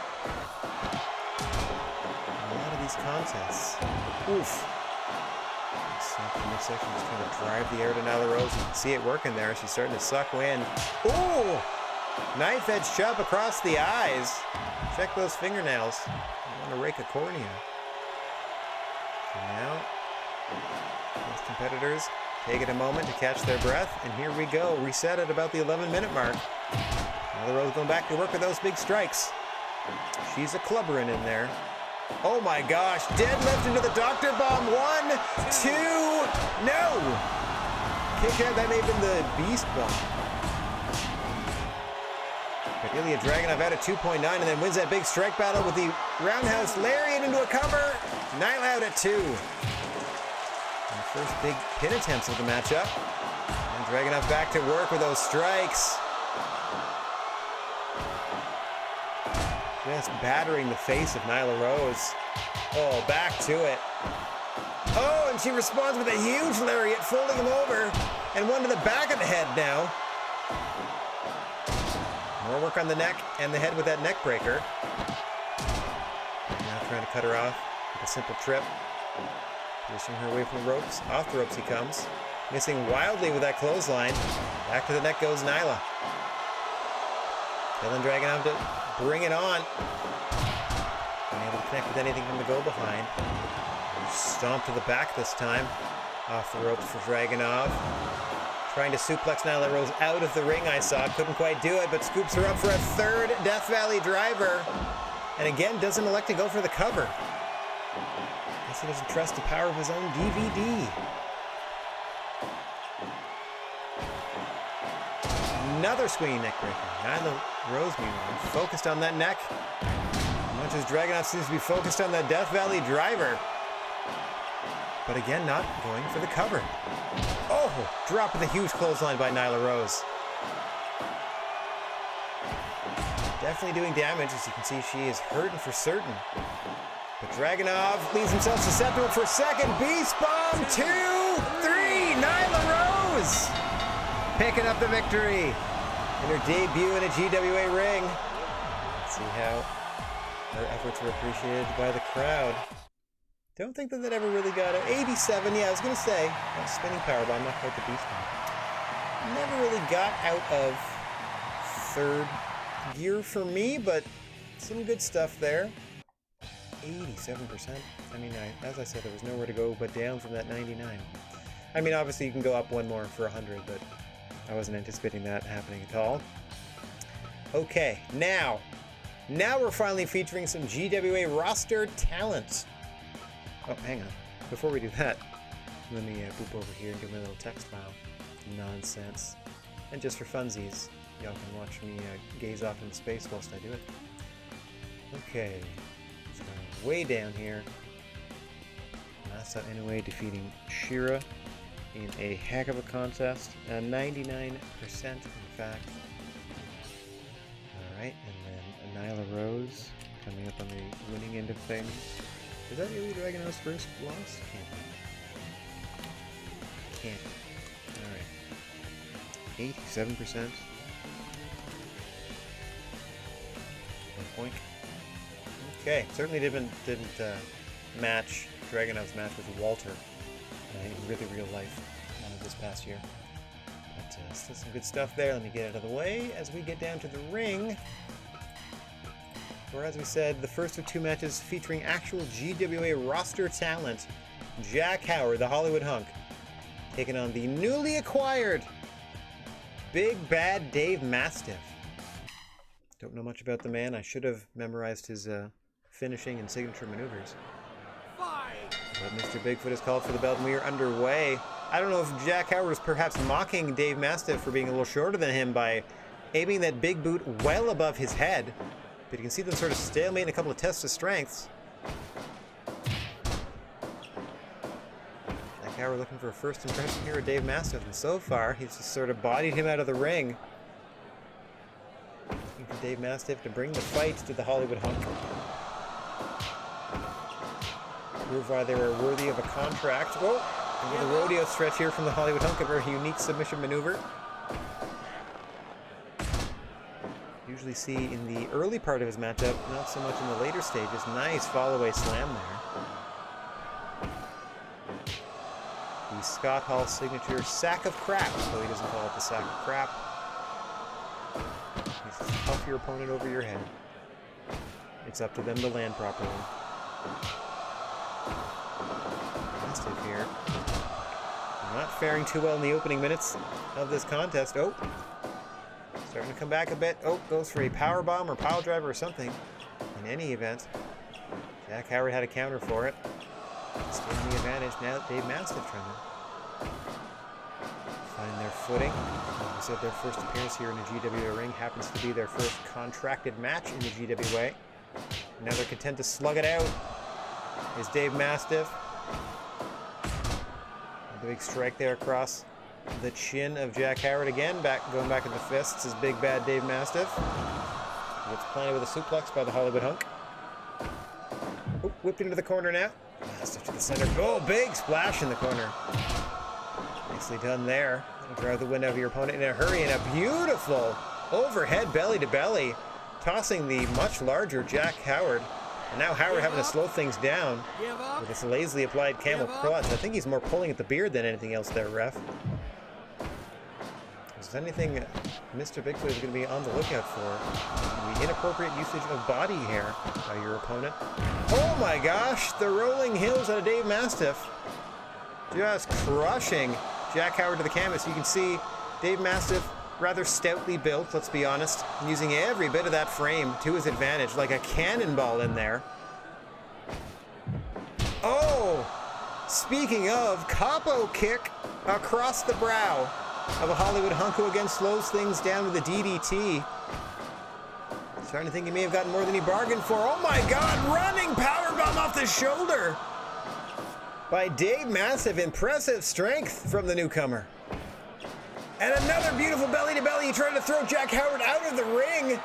A lot of these contests. Oof. Snap the midsection, just trying to drive the air to Nyla Rose. You can see it working there. She's starting to suck wind. Ooh! Knife edge chop across the eyes. Check those fingernails. I want to rake a cornea. So now, those competitors taking a moment to catch their breath. And here we go. Reset at about the 11-minute mark. Nyla Rose going back to work with those big strikes. She's a clubbering in there. Oh my gosh, deadlift into the doctor bomb. 1, 2, no! Kick out, that may have been the beast bomb. But Ilya Dragunov out at 2.9 and then wins that big strike battle with the roundhouse lariat into a cover. Nyla out at 2. And the first big pin attempts of the matchup. And Dragunov back to work with those strikes. Just battering the face of Nyla Rose. Oh, back to it. Oh, and she responds with a huge lariat, folding him over. And one to the back of the head now. More work on the neck and the head with that neck breaker. Now trying to cut her off with a simple trip. Pushing her away from the ropes. Off the ropes he comes. Missing wildly with that clothesline. Back to the neck goes Nyla. Dylan Dragunov to bring it on. Unable to connect with anything from the go behind. Stomp to the back this time. Off the ropes for Dragunov. Trying to suplex Nyla Rose out of the ring, I saw. Couldn't quite do it, but scoops her up for a third Death Valley driver. And again, doesn't elect to go for the cover. Guess he doesn't trust the power of his own DVD. Another swinging neck breaker. Nyla Rose, meanwhile, focused on that neck. As much as Dragunov seems to be focused on that Death Valley driver. But again, not going for the cover. Oh, drop with a huge clothesline by Nyla Rose. Definitely doing damage. As you can see, she is hurting for certain. But Dragunov leaves himself susceptible for a second. Beast Bomb, 2, 3, Nyla Rose! Picking up the victory in her debut in a GWA ring. Let's see how her efforts were appreciated by the crowd. Don't think that ever really got it. 87, yeah, I was going to say. That spinning powerbomb, not quite the beast bomb. Never really got out of third gear for me, but some good stuff there. 87%. I mean, as I said, there was nowhere to go but down from that 99. I mean, obviously you can go up one more for 100, but I wasn't anticipating that happening at all. Okay, now we're finally featuring some GWA roster talent. Oh, hang on. Before we do that, let me boop over here and do my little text file. Nonsense. And just for funsies, y'all can watch me gaze off into space whilst I do it. Okay, so way down here. Masa Inoue defeating Shira in a heck of a contest. 99% in fact. Alright, and then Nyla Rose coming up on the winning end of things. Is that Ilya Dragunov's first loss? Can't. Alright. 87%. 1 point. Okay, certainly didn't match Dragunov's match with Walter in really real life this past year. But still some good stuff there. Let me get it out of the way as we get down to the ring. Where, as we said, the first of 2 matches featuring actual GWA roster talent. Jack Howard, the Hollywood Hunk, taking on the newly acquired Big Bad Dave Mastiff. Don't know much about the man. I should have memorized his finishing and signature maneuvers. But Mr. Bigfoot has called for the belt and we are underway. I don't know if Jack Howard was perhaps mocking Dave Mastiff for being a little shorter than him by aiming that big boot well above his head. But you can see them sort of stalemate in a couple of tests of strengths. Jack Howard looking for a first impression here of Dave Mastiff, and so far he's just sort of bodied him out of the ring. Looking for Dave Mastiff to bring the fight to the Hollywood Hunk. Prove why they were worthy of a contract. Whoa! With a rodeo stretch here from the Hollywood Hunk, a very unique submission maneuver. Usually see in the early part of his matchup, not so much in the later stages. Nice fall-away slam there. The Scott Hall signature sack of crap, though he doesn't call it the sack of crap. He's puff your opponent over your head. It's up to them to land properly. Mastiff here. Not faring too well in the opening minutes of this contest. Oh, starting to come back a bit. Oh, goes for a power bomb or pile driver or something. In any event, Jack Howard had a counter for it. Still in the advantage now. Dave Mastiff trying to find their footing. Like I said, their first appearance here in the GWA ring happens to be their first contracted match in the GWA. Now they're content to slug it out. Is Dave Mastiff. The big strike there across the chin of Jack Howard again. Going back in the fists is big bad Dave Mastiff. He gets planted with a suplex by the Hollywood Hunk. Oh, whipped into the corner now. Mastiff to the center. Oh, big splash in the corner. Nicely done there. Drive the wind out of your opponent in a hurry, and a beautiful overhead belly to belly, tossing the much larger Jack Howard. And now Howard having to slow things down with this lazily applied camel clutch. I think he's more pulling at the beard than anything else there, ref. Is there anything Mr. Bigfoot is going to be on the lookout for? The inappropriate usage of body hair by your opponent. Oh my gosh, the rolling hills out of Dave Mastiff. Just crushing Jack Howard to the canvas. You can see Dave Mastiff, rather stoutly built, let's be honest, using every bit of that frame to his advantage, like a cannonball in there. Oh! Speaking of, capo kick across the brow of a Hollywood Hunk who again slows things down with a DDT. Starting to think he may have gotten more than he bargained for. Oh my god, running powerbomb off the shoulder by Dave Mastiff. Impressive strength from the newcomer. And another beautiful belly-to-belly. He tried to throw Jack Howard out of the ring.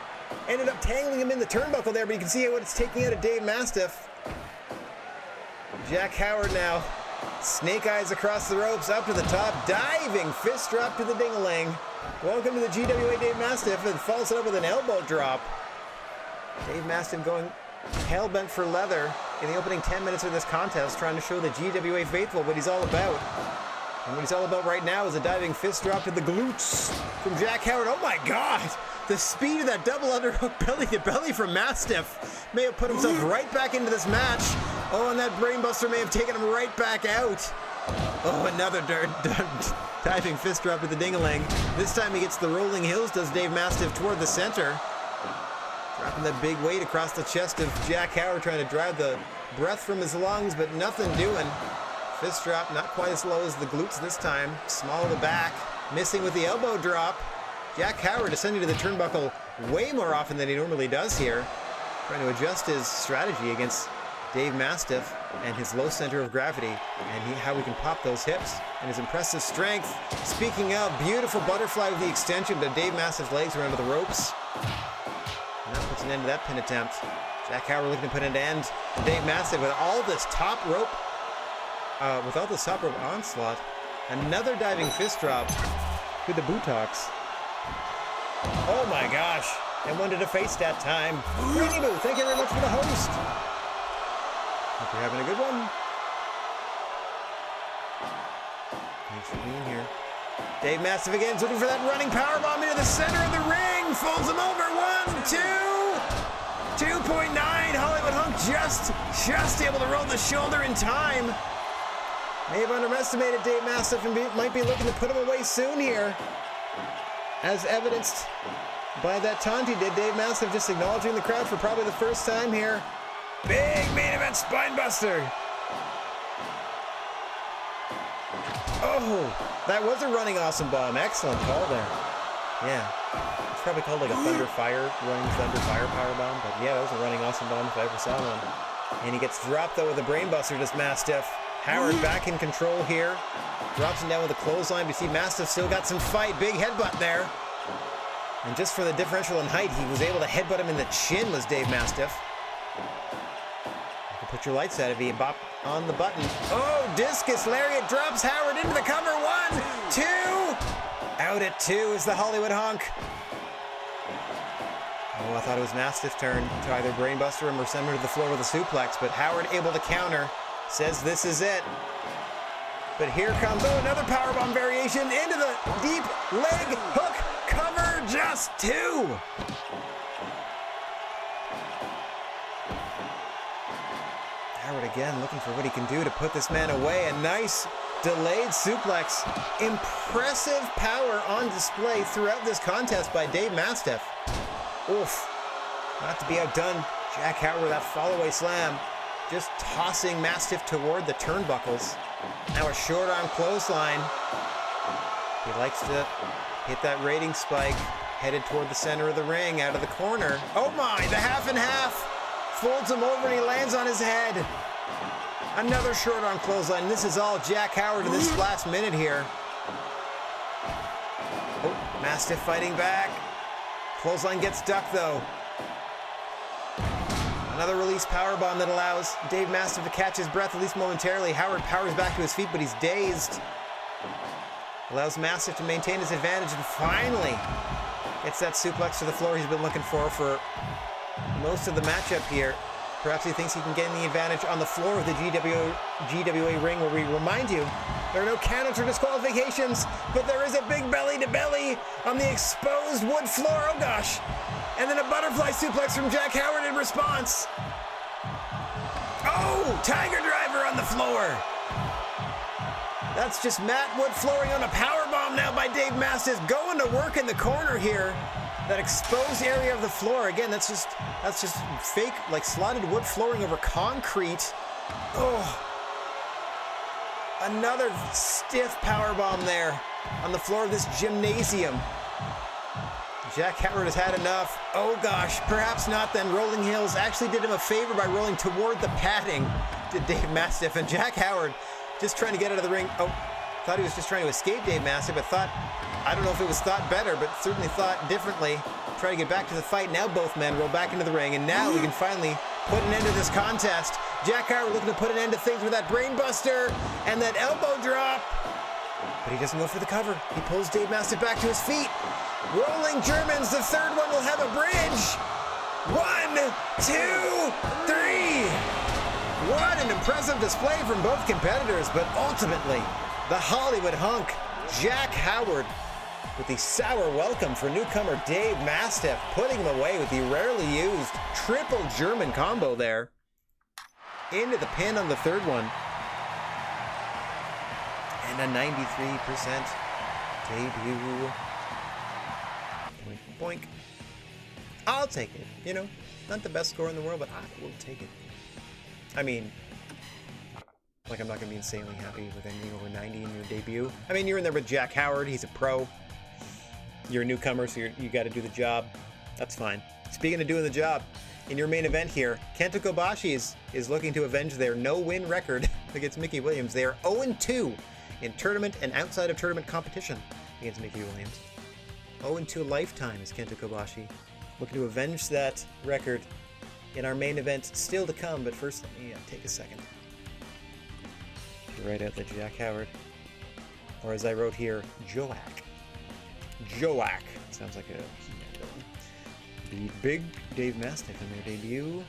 Ended up tangling him in the turnbuckle there, but you can see what it's taking out of Dave Mastiff. Jack Howard now. Snake eyes across the ropes, up to the top. Diving fist drop to the ding-a-ling. Welcome to the GWA Dave Mastiff, and follows it up with an elbow drop. Dave Mastiff going hell-bent for leather in the opening 10 minutes of this contest, trying to show the GWA faithful what he's all about. And what he's all about right now is a diving fist drop to the glutes from Jack Howard. Oh my god! The speed of that double underhook belly to belly from Mastiff may have put himself right back into this match. Oh, and that brainbuster may have taken him right back out. Oh, another diving fist drop to the ding-a-ling. This time he gets the rolling hills, does Dave Mastiff, toward the center. Dropping that big weight across the chest of Jack Howard, trying to drive the breath from his lungs, but nothing doing. Fist drop, not quite as low as the glutes this time. Small of the back, missing with the elbow drop. Jack Howard ascending to the turnbuckle way more often than he normally does here. Trying to adjust his strategy against Dave Mastiff and his low center of gravity, and how he can pop those hips and his impressive strength. Speaking of, beautiful butterfly with the extension, but Dave Mastiff's legs are under the ropes. And that puts an end to that pin attempt. Jack Howard looking to put an end to Dave Mastiff with all this top rope. Without the top rope onslaught, another diving fist drop to the buttocks. Oh my gosh, and one to the face that time. Greeny Boo, thank you very much for the host. Hope you're having a good one. Thanks for being here. Dave Mastiff again is looking for that running powerbomb into the center of the ring. Folds him over, 1, 2, 2.9. Hollywood Hunk just able to roll the shoulder in time. May have underestimated Dave Mastiff and might be looking to put him away soon here. As evidenced by that taunt he did, Dave Mastiff just acknowledging the crowd for probably the first time here. Big main event spine buster. Oh, that was a running awesome bomb. Excellent call there. Yeah, it's probably called like a running thunder fire power bomb, but yeah, that was a running awesome bomb if I ever saw one. And he gets dropped though with a brainbuster, just Mastiff. Howard back in control here. Drops him down with a clothesline. We see Mastiff still got some fight. Big headbutt there. And just for the differential in height, he was able to headbutt him in the chin, was Dave Mastiff. You can put your lights out if you bop on the button. Oh, discus lariat drops Howard into the cover. 1, 2. Out at 2 is the Hollywood Honk. Oh, I thought it was Mastiff's turn to either brainbuster him or send him to the floor with a suplex, but Howard able to counter. Says this is it. But here comes, oh, another powerbomb variation into the deep leg hook cover, just 2. Howard again looking for what he can do to put this man away. A nice delayed suplex. Impressive power on display throughout this contest by Dave Mastiff. Oof. Not to be outdone, Jack Howard with that follow-away slam. Just tossing Mastiff toward the turnbuckles. Now a short arm clothesline. He likes to hit that rating spike. Headed toward the center of the ring, out of the corner. Oh my, the half and half. Folds him over and he lands on his head. Another short arm clothesline. This is all Jack Howard in this last minute here. Oh, Mastiff fighting back. Clothesline gets ducked though. Another release powerbomb that allows Dave Mastiff to catch his breath, at least momentarily. Howard powers back to his feet, but he's dazed. Allows Mastiff to maintain his advantage, and finally gets that suplex to the floor he's been looking for most of the matchup here. Perhaps he thinks he can gain the advantage on the floor of the GWA ring, where we remind you there are no countouts or disqualifications, but there is a big belly-to-belly on the exposed wood floor. Oh gosh. And then a butterfly suplex from Jack Howard in response. Oh, tiger driver on the floor. That's just matte wood flooring on a powerbomb now by Dave Mastiff, going to work in the corner here. That exposed area of the floor, again, that's just fake, like slotted wood flooring over concrete. Oh, another stiff powerbomb there on the floor of this gymnasium. Jack Howard has had enough. Oh gosh, perhaps not then. Rolling Hills actually did him a favor by rolling toward the padding to Dave Mastiff, and Jack Howard just trying to get out of the ring. Oh, thought he was just trying to escape Dave Mastiff, but thought, I don't know if it was thought better, but certainly thought differently. Try to get back to the fight. Now both men roll back into the ring, and now we can finally put an end to this contest. Jack Howard looking to put an end to things with that brain buster and that elbow drop. But he doesn't go for the cover. He pulls Dave Mastiff back to his feet. Rolling Germans, the third one will have a bridge. 1, 2, 3. What an impressive display from both competitors, but ultimately, the Hollywood Hunk, Jack Howard, with the sour welcome for newcomer Dave Mastiff, putting him away with the rarely used triple German combo there. Into the pin on the third one. And a 93% debut. Boink, boink. I'll take it. You know, not the best score in the world, but I will take it. I mean, like, I'm not going to be insanely happy with anything over 90 in your debut. I mean, you're in there with Jack Howard. He's a pro. You're a newcomer, so you got to do the job. That's fine. Speaking of doing the job, in your main event here, Kenta Kobashi is looking to avenge their no-win record against Mickey Williams. They are 0-2 in tournament and outside of tournament competition against Mickey Williams. 0-2 lifetime is Kenta Kobashi. Looking to avenge that record in our main event still to come, but first let me take a second to write out the Jack Howard, or as I wrote here, Joak. Joak. Sounds like a the big Dave Mastiff in their debut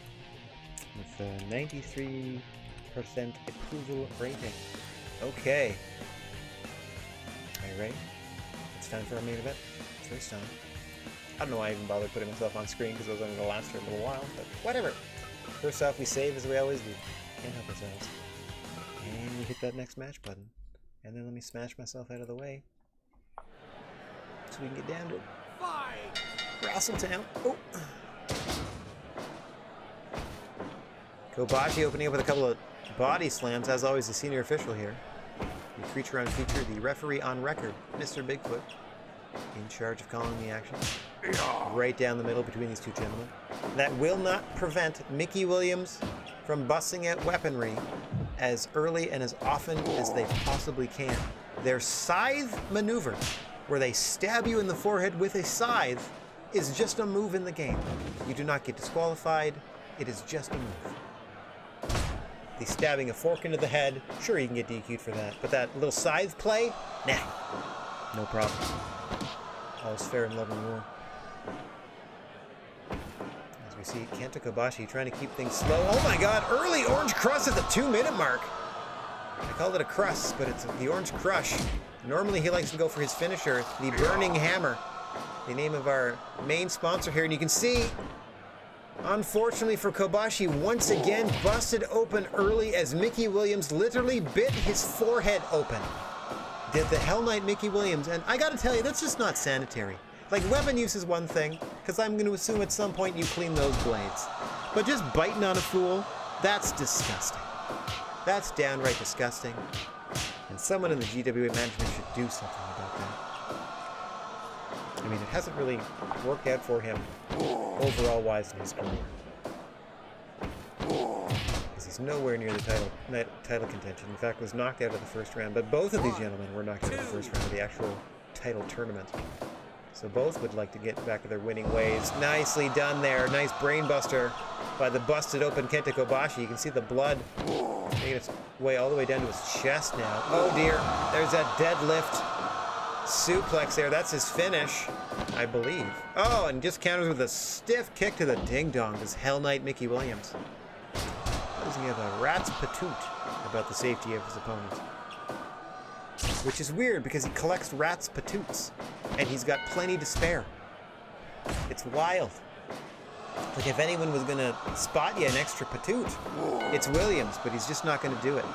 with a 93% approval rating. Okay. Are you ready? It's time for our main event. First time. I don't know why I even bothered putting myself on screen because I was only going to last for a little while, but whatever. First off, we save as we always do. Can't help ourselves. And we hit that next match button. And then let me smash myself out of the way so we can get down to Rosseltown. Oh. Kobashi opening up with a couple of body slams, as always, the senior official here. The creature on feature, the referee on record, Mr. Bigfoot, in charge of calling the action. Right down the middle between these two gentlemen. That will not prevent Mickey Williams from busting out weaponry as early and as often as they possibly can. Their scythe maneuver, where they stab you in the forehead with a scythe, is just a move in the game. You do not get disqualified. It is just a move. The stabbing a fork into the head, sure, you can get DQ'd for that. But that little scythe play? Nah. No problem. All's fair in love and war. As we see Kenta Kobashi trying to keep things slow. Oh my god, early orange crush at the 2-minute mark. I called it a crust, but it's the orange crush. Normally he likes to go for his finisher, the Burning Hammer. The name of our main sponsor here. And you can see, unfortunately for Kobashi, once again busted open early as Mickey Williams literally bit his forehead open. Did the Hell Knight Mickey Williams. And I gotta tell you, that's just not sanitary. Like, weapon use is one thing, because I'm going to assume at some point you clean those blades. But just biting on a fool, that's disgusting. That's downright disgusting. And someone in the GWA management should do something about that. I mean, it hasn't really worked out for him overall-wise in his career. Because he's nowhere near the title contention. In fact, was knocked out of the first round. But both of these gentlemen were knocked out of the first round of the actual title tournament. So both would like to get back to their winning ways. Nicely done there. Nice brainbuster by the busted open Kenta Kobashi. You can see the blood making its way all the way down to his chest now. Oh dear. There's that deadlift suplex there. That's his finish, I believe. Oh, and just counters with a stiff kick to the ding-dong. This Hell Knight Mickey Williams. Doesn't he have a rat's patoot about the safety of his opponent? Which is weird because he collects rat's patoots. And he's got plenty to spare. It's wild. Like, if anyone was going to spot you an extra patoot, it's Williams, but he's just not going to do it.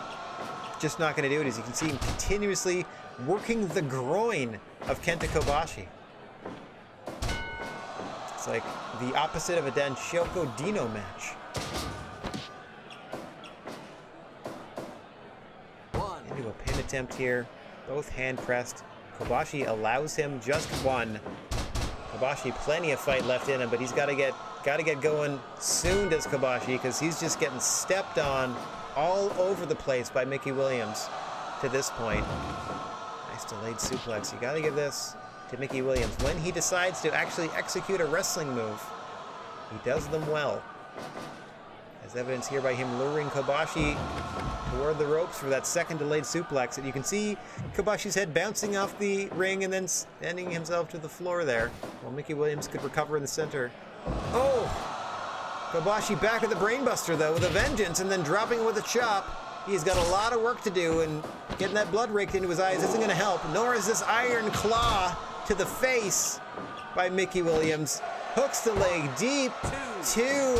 Just not going to do it. As you can see him continuously working the groin of Kenta Kobashi. It's like the opposite of a Danshoku Dino match. Into a pin attempt here. Both hand pressed. Kobashi allows him just one. Kobashi, plenty of fight left in him, but he's got to get going soon, does Kobashi, because he's just getting stepped on all over the place by Mickey Williams to this point. Nice delayed suplex. You got to give this to Mickey Williams. When he decides to actually execute a wrestling move, he does them well. As evidence here by him luring Kobashi toward the ropes for that second delayed suplex. And you can see Kobashi's head bouncing off the ring and then sending himself to the floor there. While Mickey Williams could recover in the center. Oh! Kobashi back with the brainbuster, though, with a vengeance, and then dropping it with a chop. He's got a lot of work to do, and getting that blood raked into his eyes isn't going to help. Nor is this iron claw to the face by Mickey Williams. Hooks the leg deep. Two.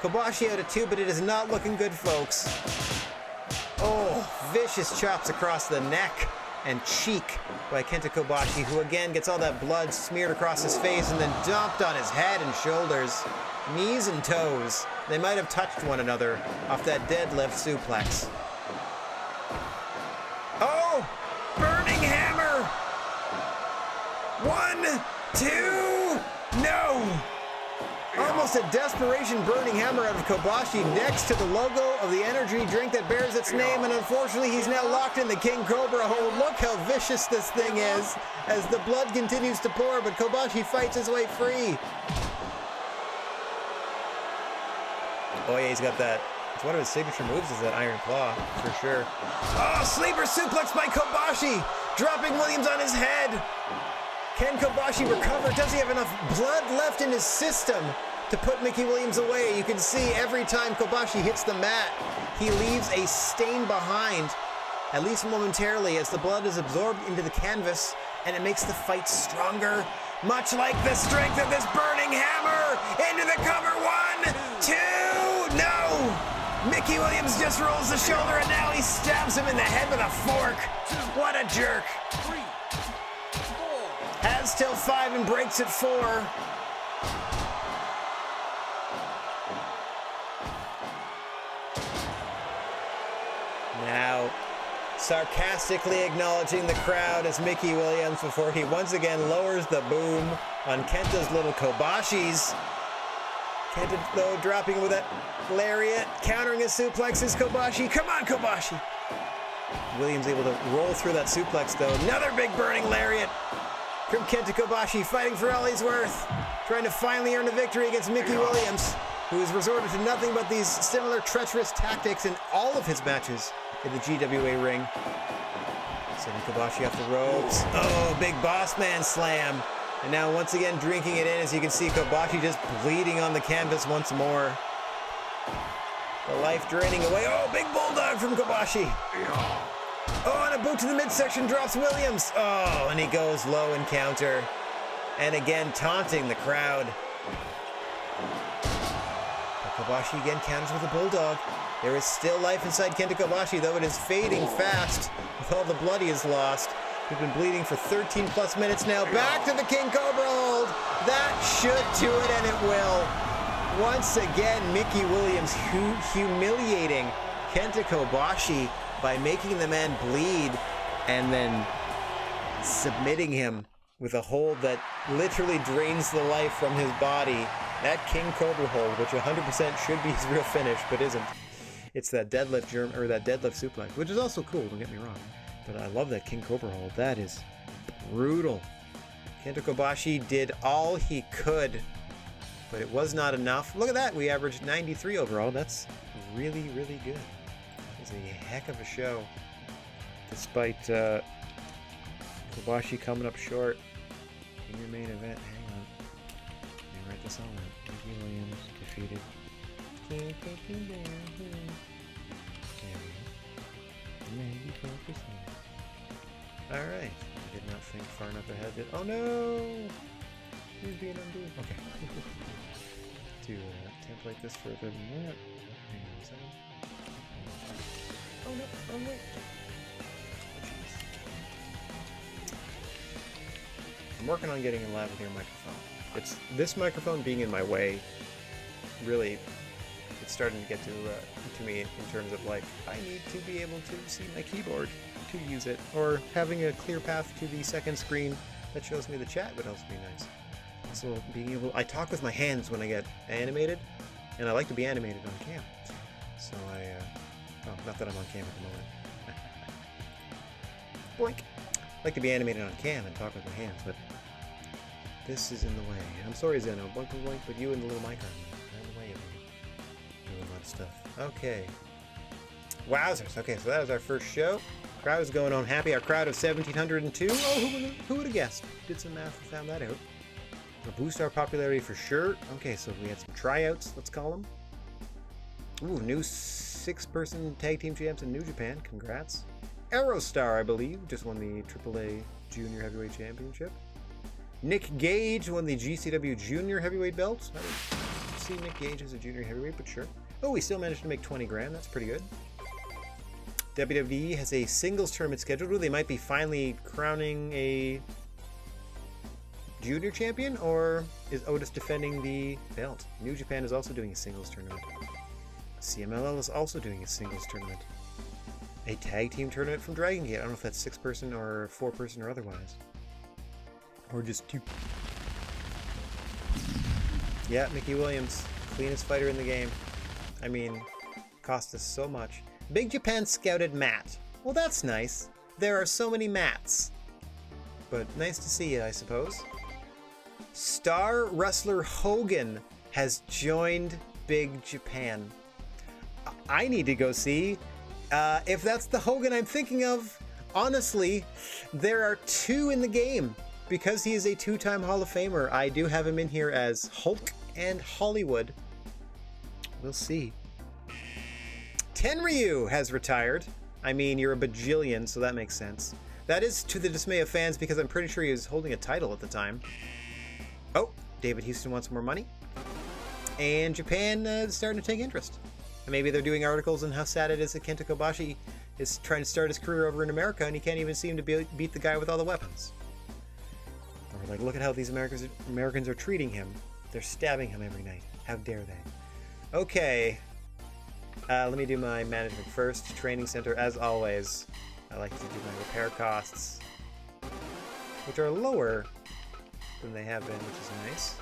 Kobashi out of two, but it is not looking good, folks. Oh, vicious chops across the neck and cheek by Kenta Kobashi, who again gets all that blood smeared across his face and then dumped on his head and shoulders, knees and toes. They might have touched one another off that deadlift suplex. Oh, burning hammer. 1, 2, no. Almost a desperation burning hammer out of Kobashi next to the logo of the energy drink that bears its name, and unfortunately he's now locked in the King Cobra hold. Look how vicious this thing is as the blood continues to pour, but Kobashi fights his way free. Oh yeah, he's got that. It's one of his signature moves is that iron claw, for sure. Oh, sleeper suplex by Kobashi, dropping Williams on his head. Can Kobashi recover? Does he have enough blood left in his system to put Mickey Williams away? You can see every time Kobashi hits the mat, he leaves a stain behind, at least momentarily, as the blood is absorbed into the canvas, and it makes the fight stronger, much like the strength of this burning hammer. Into the cover. 1, 2, no! Mickey Williams just rolls the shoulder, and now he stabs him in the head with a fork. What a jerk. Has till 5 and breaks at 4. Now, sarcastically acknowledging the crowd as Mickey Williams before he once again lowers the boom on Kenta's little Kobashis. Kenta, though, dropping with that lariat, countering his suplexes. Kobashi, come on, Kobashi! Williams able to roll through that suplex, though. Another big burning lariat. from Kenta Kobashi, fighting for all he's worth, trying to finally earn a victory against Mickey Williams, who has resorted to nothing but these similar treacherous tactics in all of his matches in the GWA ring. Sending Kobashi off the ropes. Oh, big boss man slam. And now once again drinking it in, as you can see Kobashi just bleeding on the canvas once more. The life draining away. Oh, big bulldog from Kobashi. Oh, and a boot to the midsection drops Williams. Oh, and he goes low in counter. And again, taunting the crowd. But Kobashi again counters with a bulldog. There is still life inside Kenta Kobashi, though it is fading fast with all the blood he has lost. He's been bleeding for 13 plus minutes now. Back to the King Cobra hold. That should do it, and it will. Once again, Mickey Williams humiliating Kenta Kobashi by making the man bleed and then submitting him with a hold that literally drains the life from his body. That King Cobra hold, which 100% should be his real finish, but isn't. It's that deadlift that deadlift suplex, which is also cool, don't get me wrong. But I love that King Cobra hold. That is brutal. Kenta Kobashi did all he could, but it was not enough. Look at that. We averaged 93 overall. That's really, really good. That was a heck of a show. Despite Kobashi coming up short in your main event. Hang on. Let me write this all out. Mickey Williams defeated. Alright. I did not think far enough ahead. Oh no! Who's being undue? Okay. To template this further than that. Hang on a second. Oh no! Oh wait! Oh, jeez. I'm working on getting a lavalier microphone. It's this microphone being in my way. Really, it's starting to get to me in terms of like I need to be able to see my keyboard to use it, or having a clear path to the second screen that shows me the chat would also be nice. Also, being able, I talk with my hands when I get animated, and I like to be animated on cam. So oh, not that I'm on cam at the moment. Boink! I like to be animated on cam and talk with my hands, but this is in the way. I'm sorry, Zeno. Boink, boink, boink, but you and the little mic are in the way of me. Doing a lot of stuff. Okay. Wowzers. Okay, so that was our first show. Crowd is going on happy. Our crowd of 1,702. Oh, who would have guessed? Did some math and found that out. We'll boost our popularity for sure. Okay, so we had some tryouts, let's call them. Ooh, new 6-person tag team champs in New Japan. Congrats. Aerostar, I believe, just won the AAA Junior Heavyweight Championship. Nick Gage won the GCW Junior Heavyweight belt. I don't see Nick Gage as a Junior Heavyweight, but sure. Oh, we still managed to make 20 grand. That's pretty good. WWE has a singles tournament scheduled. Ooh, they might be finally crowning a junior champion, or is Otis defending the belt? New Japan is also doing a singles tournament. CMLL is also doing a singles tournament. A tag team tournament from Dragon Gate. I don't know if that's 6-person or 4-person or otherwise. Or just 2. Yeah, Mickey Williams, cleanest fighter in the game. I mean, cost us so much. Big Japan scouted Matt. Well, that's nice. There are so many Matts. But nice to see you, I suppose. Star wrestler Hogan has joined Big Japan. I need to go see if that's the Hogan I'm thinking of. Honestly, there are 2 in the game. Because he is a 2-time Hall of Famer, I do have him in here as Hulk and Hollywood. We'll see. Tenryu has retired. I mean, you're a bajillion, so that makes sense. That is to the dismay of fans because I'm pretty sure he was holding a title at the time. Oh, David Houston wants more money. And Japan is starting to take interest. And maybe they're doing articles on how sad it is that Kenta Kobashi is trying to start his career over in America and he can't even seem to beat the guy with all the weapons. Or like, look at how these Americans are treating him. They're stabbing him every night. How dare they? Okay. Let me do my management first. Training center, as always. I like to do my repair costs, which are lower than they have been, which is nice.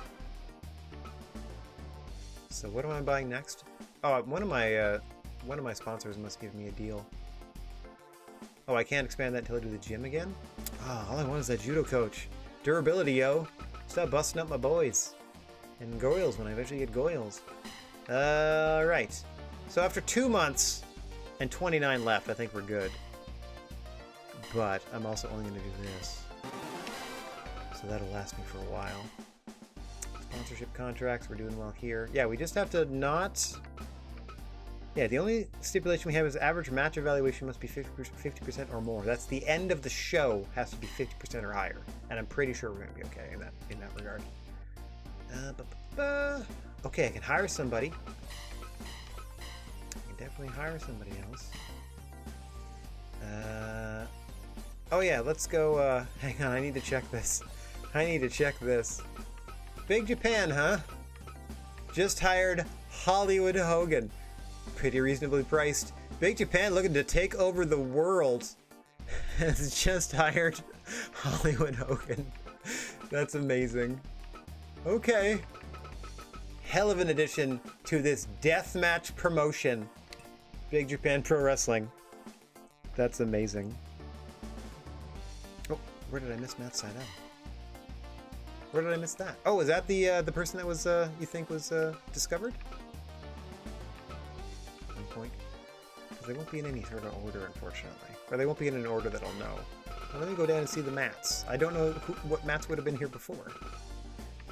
So what am I buying next? Oh, one of my sponsors must give me a deal. Oh, I can't expand that until I do the gym again? Oh, all I want is that judo coach. Durability, yo. Stop busting up my boys. And Goyles when I eventually get Goyles. Right. So after 2 months and 29 left, I think we're good. But I'm also only going to do this. So that'll last me for a while. Sponsorship contracts, we're doing well here. Yeah, we just have to not... Yeah, the only stipulation we have is average match evaluation must be 50% or more. That's the end of the show has to be 50% or higher. And I'm pretty sure we're going to be okay in that regard. Okay, I can hire somebody. I can definitely hire somebody else. Oh yeah, let's go, hang on, I need to check this. Big Japan, huh? Just hired Hollywood Hogan. Pretty reasonably priced. Big Japan looking to take over the world. Has just hired Hollywood Hogan. That's amazing. Okay. Hell of an addition to this deathmatch promotion. Big Japan Pro Wrestling. That's amazing. Oh, where did I miss Matt's side out? Where did I miss that? Oh, is that the person that was you think was discovered? One point. Because they won't be in any sort of order, unfortunately, or they won't be in an order that I'll know. Well, let me go down and see the mats. I don't know what mats would have been here before,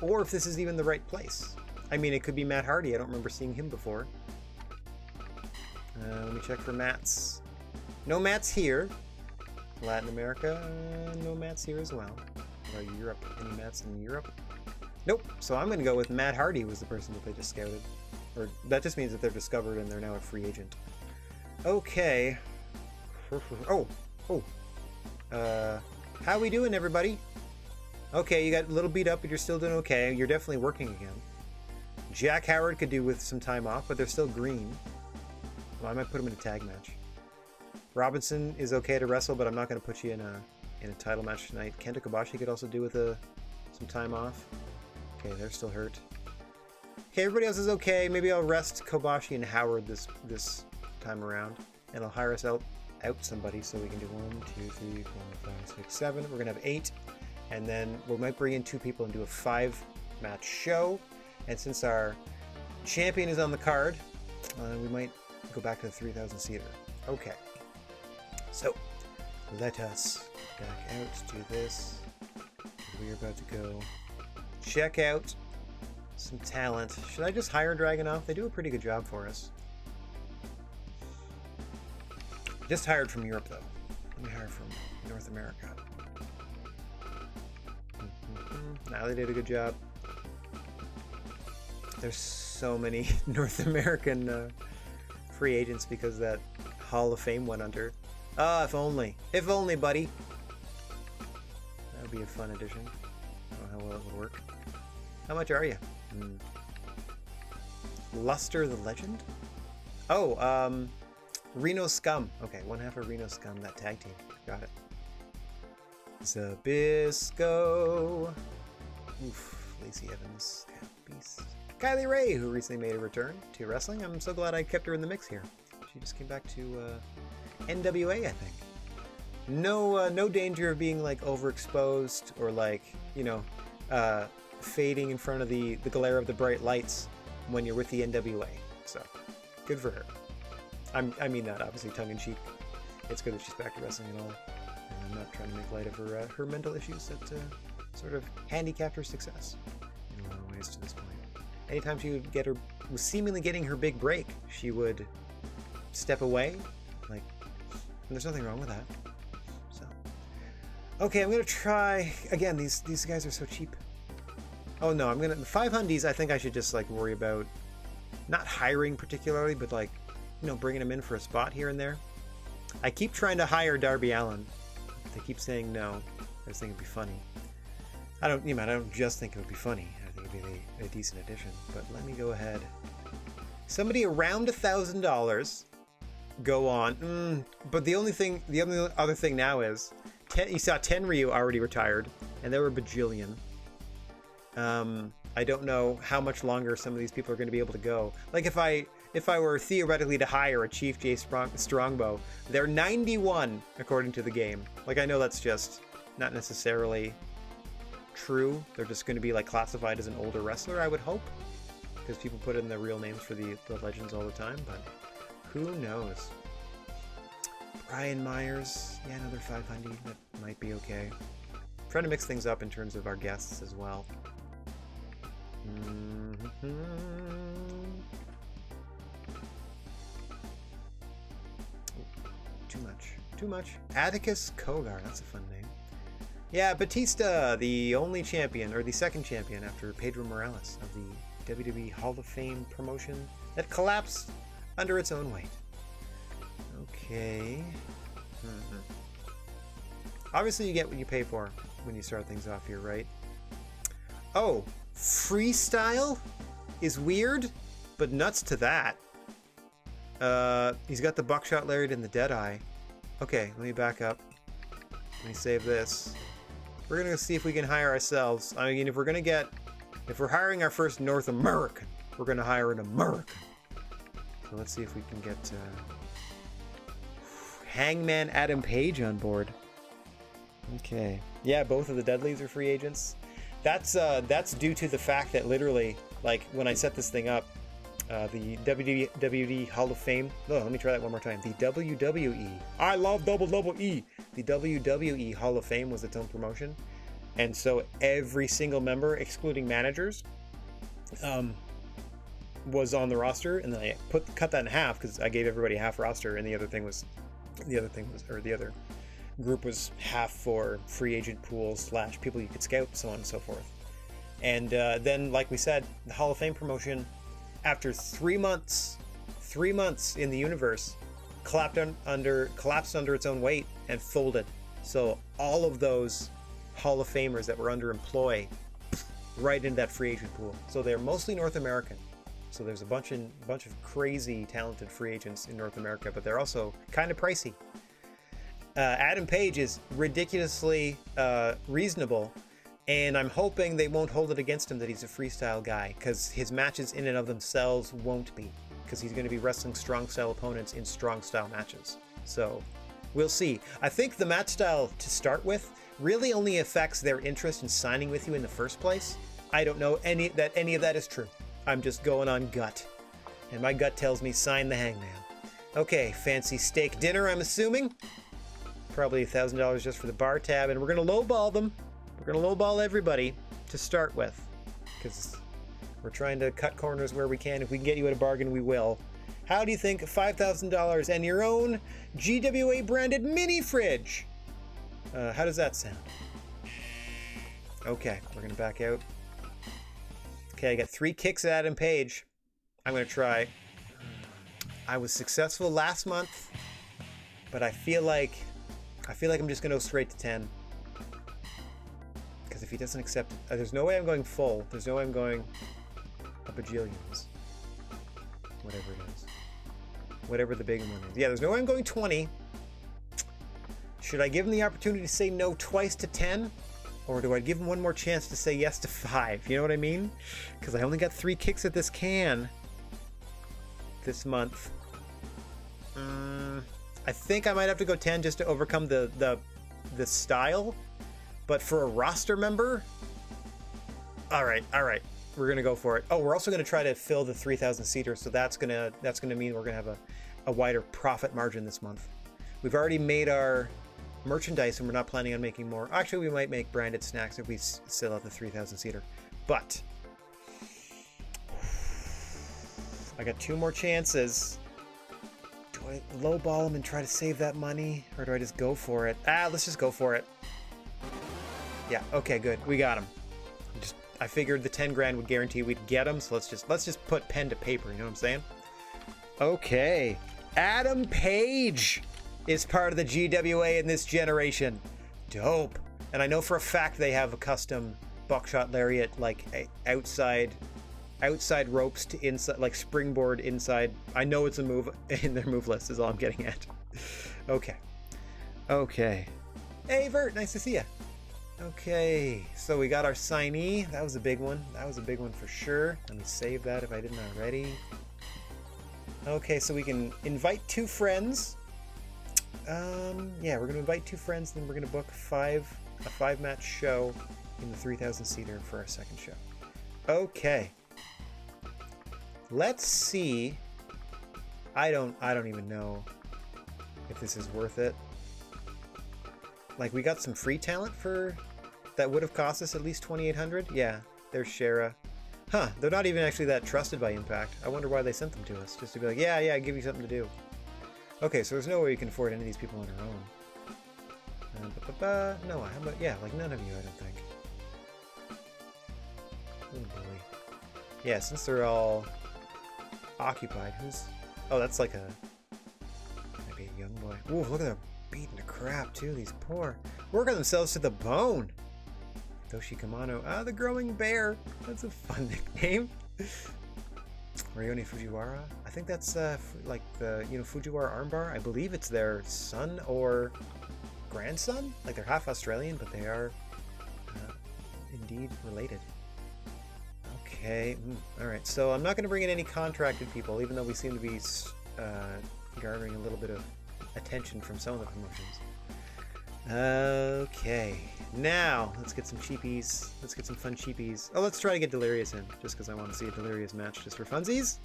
or if this is even the right place. I mean, it could be Matt Hardy. I don't remember seeing him before. Let me check for mats. No mats here. Latin America, no mats here as well. Europe, any mats in Europe? Nope. So I'm going to go with Matt Hardy was the person that they just scouted. Or that just means that they're discovered and they're now a free agent. Okay. How we doing, everybody? Okay, you got a little beat up, but you're still doing okay. You're definitely working again. Jack Howard could do with some time off, but they're still green. Well, I might put him in a tag match. Robinson is okay to wrestle, but I'm not going to put you in a title match tonight. Kenta Kobashi could also do with some time off. Okay, they're still hurt. Okay, everybody else is okay. Maybe I'll rest Kobashi and Howard this time around, and I'll hire us out somebody so we can do 1, 2, 3, 4, 5, 6, 7. We're gonna have 8, and then we might bring in 2 people and do a 5-match show. And since our champion is on the card, we might go back to the 3,000 seater. Okay, so let us back out, do this. We're about to go check out some talent. Should I just hire Dragunov? They do a pretty good job for us. Just hired from Europe, though. Let me hire from North America. Now they did a good job. There's so many North American free agents because that Hall of Fame went under. Ah, if only. If only, buddy. That would be a fun addition. I don't know how well it would work. How much are you? Luster the Legend? Oh, Reno Scum. Okay, 1/2 of Reno Scum, that tag team. Got it. Zabisco. Oof, Lacey Evans. Beast. Kylie Ray, who recently made a return to wrestling. I'm so glad I kept her in the mix here. She just came back to NWA, I think. No danger of being like overexposed or like, you know, fading in front of the glare of the bright lights when you're with the NWA. So, good for her. I mean that obviously tongue-in-cheek. It's good that she's back to wrestling and all. And I'm not trying to make light of her mental issues that sort of handicapped her success in a lot of ways to this point. Anytime she would get her, was seemingly getting her big break, she would step away, like, and there's nothing wrong with that. So, okay, I'm gonna try again. These guys are so cheap. Oh no, I'm gonna 500s. I think I should just like worry about not hiring particularly, but like, you know, bringing them in for a spot here and there. I keep trying to hire Darby Allin. They keep saying no. I just think it'd be funny. I don't just think it would be funny. I think it'd be a decent addition. But let me go ahead. Somebody around $1,000 go on. But the only other thing now is, you saw Tenryu already retired, and there were a bajillion. I don't know how much longer some of these people are going to be able to go. Like if I were theoretically to hire a Chief J Strongbow, they're 91 according to the game. Like I know that's just not necessarily true. They're just going to be like classified as an older wrestler, I would hope, because people put in the real names for the legends all the time, but who knows. Brian Myers, yeah, another 500. That might be okay. Trying to mix things up in terms of our guests as well. Too much. Atticus Kogar, that's a fun name. Yeah, Batista, the only champion, or the second champion after Pedro Morales of the WWE Hall of Fame promotion that collapsed under its own weight. Okay. Obviously you get what you pay for when you start things off here, right? Oh, freestyle is weird, but nuts to that. He's got the buckshot lariat and the deadeye. Okay, let me back up. Let me save this. We're gonna see if we can hire ourselves. I mean, if we're hiring our first North American, we're gonna hire an American. So let's see if we can get Hangman Adam Page on board. Okay. Yeah, both of the Dudleys are free agents. That's due to the fact that literally, like, when I set this thing up, the WWE Hall of Fame. Oh, let me try that one more time. The WWE. I love double E. The WWE Hall of Fame was its own promotion, and so every single member, excluding managers, was on the roster, and then I cut that in half because I gave everybody half roster, and the other group was half for free agent pools / people you could scout, so on and so forth. And then, like we said, the Hall of Fame promotion, after 3 months in the universe, collapsed under its own weight and folded. So all of those Hall of Famers that were under employ right into that free agent pool. So they're mostly North American. So there's a bunch of crazy talented free agents in North America, but they're also kind of pricey. Adam Page is ridiculously reasonable, and I'm hoping they won't hold it against him that he's a freestyle guy, because his matches in and of themselves won't be, because he's going to be wrestling strong style opponents in strong style matches. So we'll see. I think the match style to start with really only affects their interest in signing with you in the first place. I don't know any of that is true. I'm just going on gut, and my gut tells me sign the Hangman. Okay, fancy steak dinner, I'm assuming. Probably $1,000 just for the bar tab, and we're going to lowball them. We're going to lowball everybody to start with, because we're trying to cut corners where we can. If we can get you at a bargain, we will. How do you think $5,000 and your own GWA branded mini fridge? How does that sound? Okay, we're going to back out. Okay, I got 3 kicks at Adam Page. I'm going to try. I was successful last month, but I feel like I'm just going to go straight to 10. Because if he doesn't accept it, there's no way I'm going full. There's no way I'm going a bajillions. Whatever it is. Whatever the big one is. Yeah, there's no way I'm going 20. Should I give him the opportunity to say no twice to 10? Or do I give him one more chance to say yes to 5? You know what I mean? Because I only got 3 kicks at this can this month. I think I might have to go 10 just to overcome the style. But for a roster member, all right, we're gonna go for it. Oh, we're also gonna try to fill the 3,000 seater, so that's gonna mean we're gonna have a wider profit margin this month. We've already made our merchandise, and we're not planning on making more. Actually, we might make branded snacks if we sell out the 3,000 seater. But I got 2 more chances. Do I lowball him and try to save that money, or do I just go for it? Let's just go for it. Yeah, okay, good. We got him. I figured the 10 grand would guarantee we'd get him, so let's just put pen to paper, you know what I'm saying? Okay. Adam Page is part of the GWA in this generation. Dope. And I know for a fact they have a custom buckshot lariat, like outside ropes to inside, like springboard inside. I know it's a move in their move list is all I'm getting at. Okay. Hey, Vert, nice to see you. Okay, so we got our signee. That was a big one. That was a big one for sure. Let me save that if I didn't already. Okay, so we can invite 2 friends. Yeah, we're gonna invite 2 friends, then we're gonna book a 5-match show in the 3,000 seater for our second show. Okay. Let's see. I don't even know if this is worth it. Like, we got some free talent for that would have cost us at least 2,800. Yeah, there's Shara. Huh, they're not even actually that trusted by Impact. I wonder why they sent them to us, just to be like, yeah, give you something to do. Okay, so there's no way you can afford any of these people on our own. No, how about, yeah, like none of you, I don't think. Oh boy. Yeah, since they're all occupied, who's... Oh, that's like a... Maybe a young boy. Ooh, look at them beating the crap, too, these poor. Working themselves to the bone. Toshikimano. Ah, the growing bear. That's a fun nickname. Ryoni Fujiwara. I think that's like the, Fujiwara armbar. I believe it's their son or grandson. Like, they're half Australian, but they are indeed related. Okay. Alright, so I'm not going to bring in any contracted people, even though we seem to be garnering a little bit of attention from some of the promotions. Okay, now let's get some cheapies. Let's get some fun cheapies. Oh, let's try to get Delirious in, just because I want to see a Delirious match just for funsies.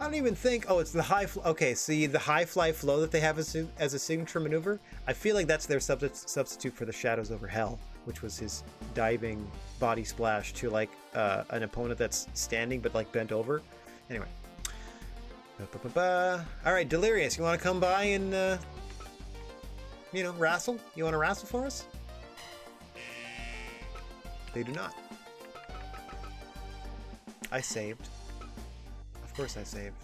I don't even think... Oh, it's the high... Okay, see, the high fly flow that they have as a signature maneuver, I feel like that's their substitute for the Shadows Over Hell, which was his diving body splash to, like, an opponent that's standing but, like, bent over. Anyway. Alright, Delirious, you want to come by and, wrestle? You want to wrestle for us? They do not. I saved. Of course I saved.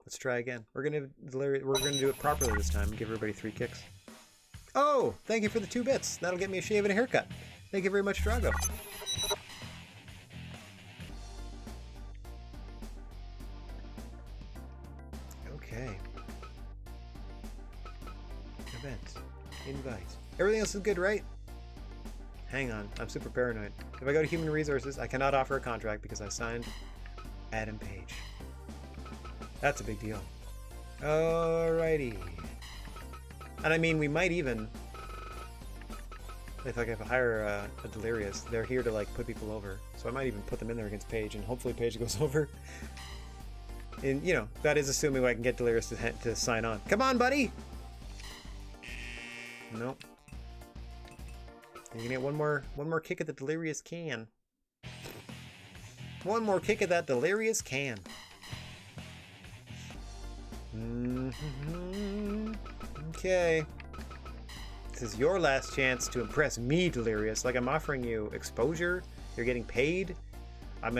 Let's try again. We're gonna do it properly this time and give everybody 3 kicks. Oh! Thank you for the 2 bits. That'll get me a shave and a haircut. Thank you very much, Drago. Okay. Event. Invite. Everything else is good, right? Hang on. I'm super paranoid. If I go to Human Resources, I cannot offer a contract because I signed Adam Page. That's a big deal. Alrighty. And I mean, we might even... If I hire a Delirious, they're here to, like, put people over. So I might even put them in there against Page, and hopefully Page goes over. And, that is assuming I can get Delirious to sign on. Come on, buddy! Nope. You can get one more kick at the Delirious can. One more kick at that Delirious can. Okay. This is your last chance to impress me, Delirious. Like, I'm offering you exposure. You're getting paid. I'm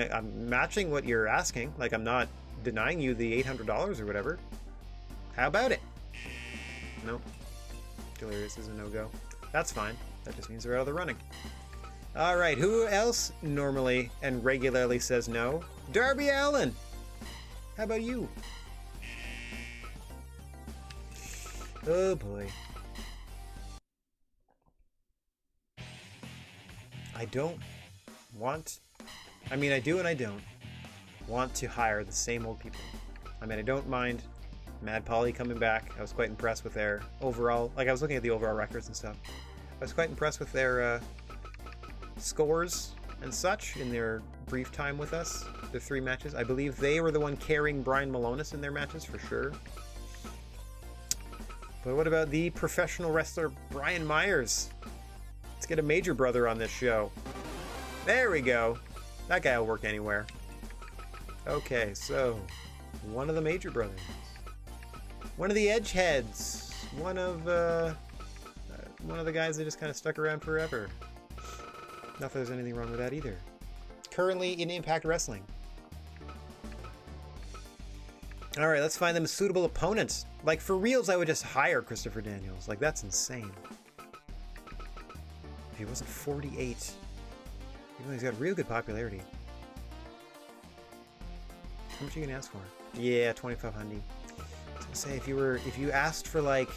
matching what you're asking. Like, I'm not denying you the $800 or whatever. How about it? Nope. Delirious is a no-go. That's fine. That just means they're out of the running. Alright, who else normally and regularly says no? Darby Allin! How about you? Oh boy. I don't want... I mean, I do and I don't want to hire the same old people. I mean, I don't mind Mad Polly coming back. I was quite impressed with their overall... Like, I was looking at the overall records and stuff. I was quite impressed with their scores and such in their brief time with us. The 3 matches. I believe they were the one carrying Brian Malonis in their matches, for sure. But what about the professional wrestler Brian Myers? Let's get a major brother on this show. There we go. That guy will work anywhere. Okay, so one of the major brothers. One of the Edgeheads. One of the guys that just kind of stuck around forever. Not that there's anything wrong with that either. Currently in Impact Wrestling. Alright, let's find them a suitable opponent. Like, for reals, I would just hire Christopher Daniels. Like, that's insane. If he wasn't 48. Even though he's got real good popularity. How much are you gonna ask for? Yeah, 2,500. I was gonna say, if you asked for, like,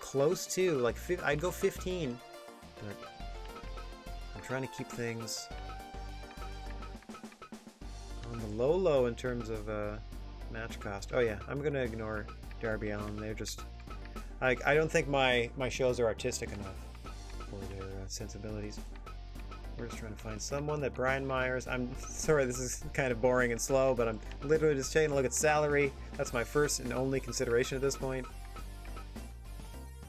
close to, like, I'd go 15. But I'm trying to keep things on the low in terms of, match cost. Oh yeah, I'm gonna ignore Darby Allin. They're just... I don't think my shows are artistic enough. sensibilities. We're just trying to find someone that Brian Myers. I'm sorry, this is kind of boring and slow, but I'm literally just taking a look at salary. That's my first and only consideration at this point.